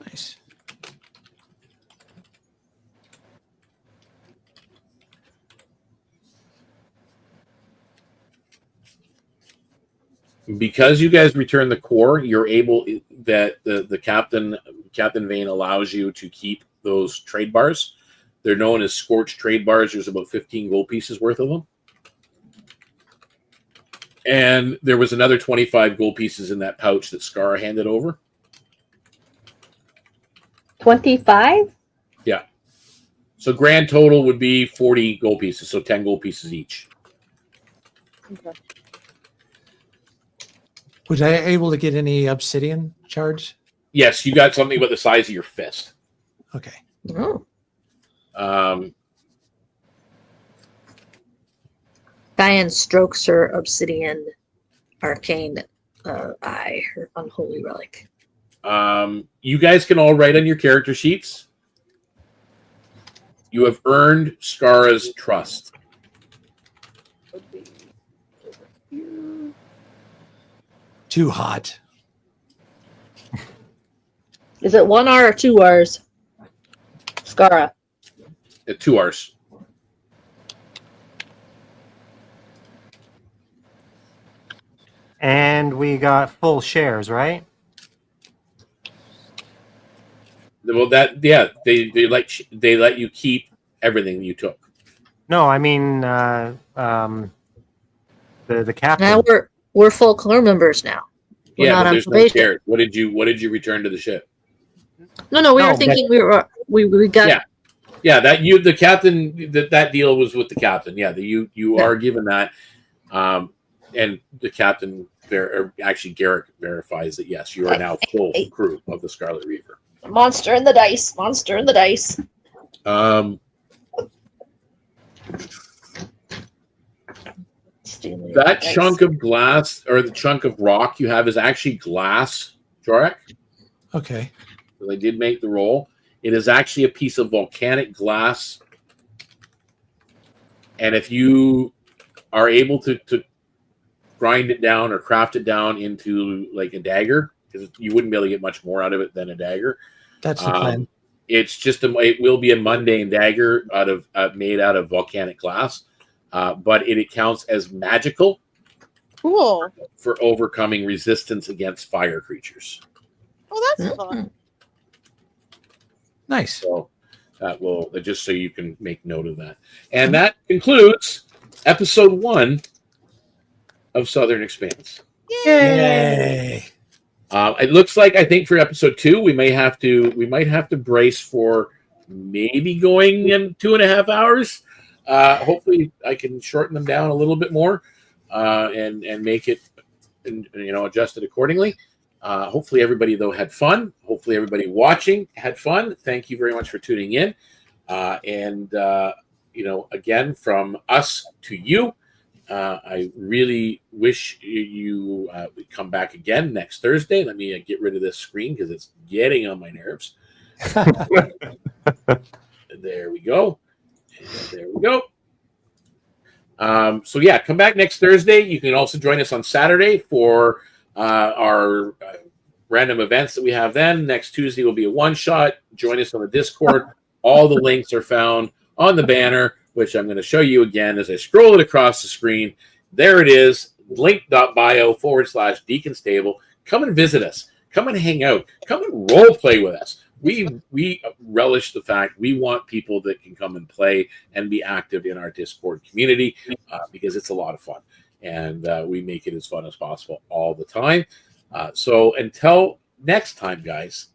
Nice. Because you guys return the core, you're able that the Captain Vane allows you to keep those trade bars. They're known as scorched trade bars. There's about 15 gold pieces worth of them. And there was another 25 gold pieces in that pouch that Skara handed over. 25? Yeah. So grand total would be 40 gold pieces, so 10 gold pieces each. Okay. Was I able to get any obsidian shards? Yes, you got something about the size of your fist. Okay. Oh. Diane strokes her obsidian arcane eye, her unholy relic. You guys can all write on your character sheets. You have earned Skara's trust. Would be over here. Too hot. Is it 1 R or 2 R's? Skara. 2 R's. And we got full shares, right? Well, they let you keep everything you took. No, I mean the captain. Now we're full crew members now. We're Yeah, not but on there's no probation. shares. What did you return to the ship? No, we No, were thinking we got. Yeah. Yeah, the captain that deal was with the captain. Yeah, you are given that, and the captain actually Garrick verifies that yes, you are now full crew of the Scarlet Reaver. Monster in the dice. Monster in the dice. That chunk of glass or the chunk of rock you have is actually glass, Jorak. Okay. So they did make the roll. It is actually a piece of volcanic glass. And if you are able to grind it down or craft it down into like a dagger, because you wouldn't be able to get much more out of it than a dagger. That's the plan. It's just it will be a mundane dagger made out of volcanic glass, but it counts as magical. Cool. For overcoming resistance against fire creatures. Oh, that's fun. Nice. So that will just so you can make note of that. And that concludes episode 1 of Southern Expanse. Yay. It looks like I think for episode 2 we might have to brace for maybe going in 2.5 hours. Hopefully I can shorten them down a little bit more and make it adjust it accordingly. Hopefully everybody, though, had fun. Hopefully everybody watching had fun. Thank you very much for tuning in. Again, from us to you, I really wish you would come back again next Thursday. Let me get rid of this screen because it's getting on my nerves. There we go. And there we go. Come back next Thursday. You can also join us on Saturday for our random events that we have then. Next Tuesday will be a one-shot. Join us on the Discord. All the links are found on the banner, which I'm going to show you again as I scroll it across the screen. There it is, link.bio/DeaconsTable. Come and visit us. Come and hang out. Come and role play with us. We relish the fact we want people that can come and play and be active in our Discord community because it's a lot of fun. And we make it as fun as possible all the time. So until next time, guys,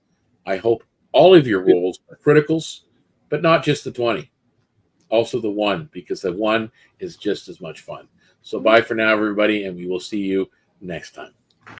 I hope all of your rolls are criticals, but not just the 20. Also the 1, because the 1 is just as much fun. So bye for now, everybody, and we will see you next time.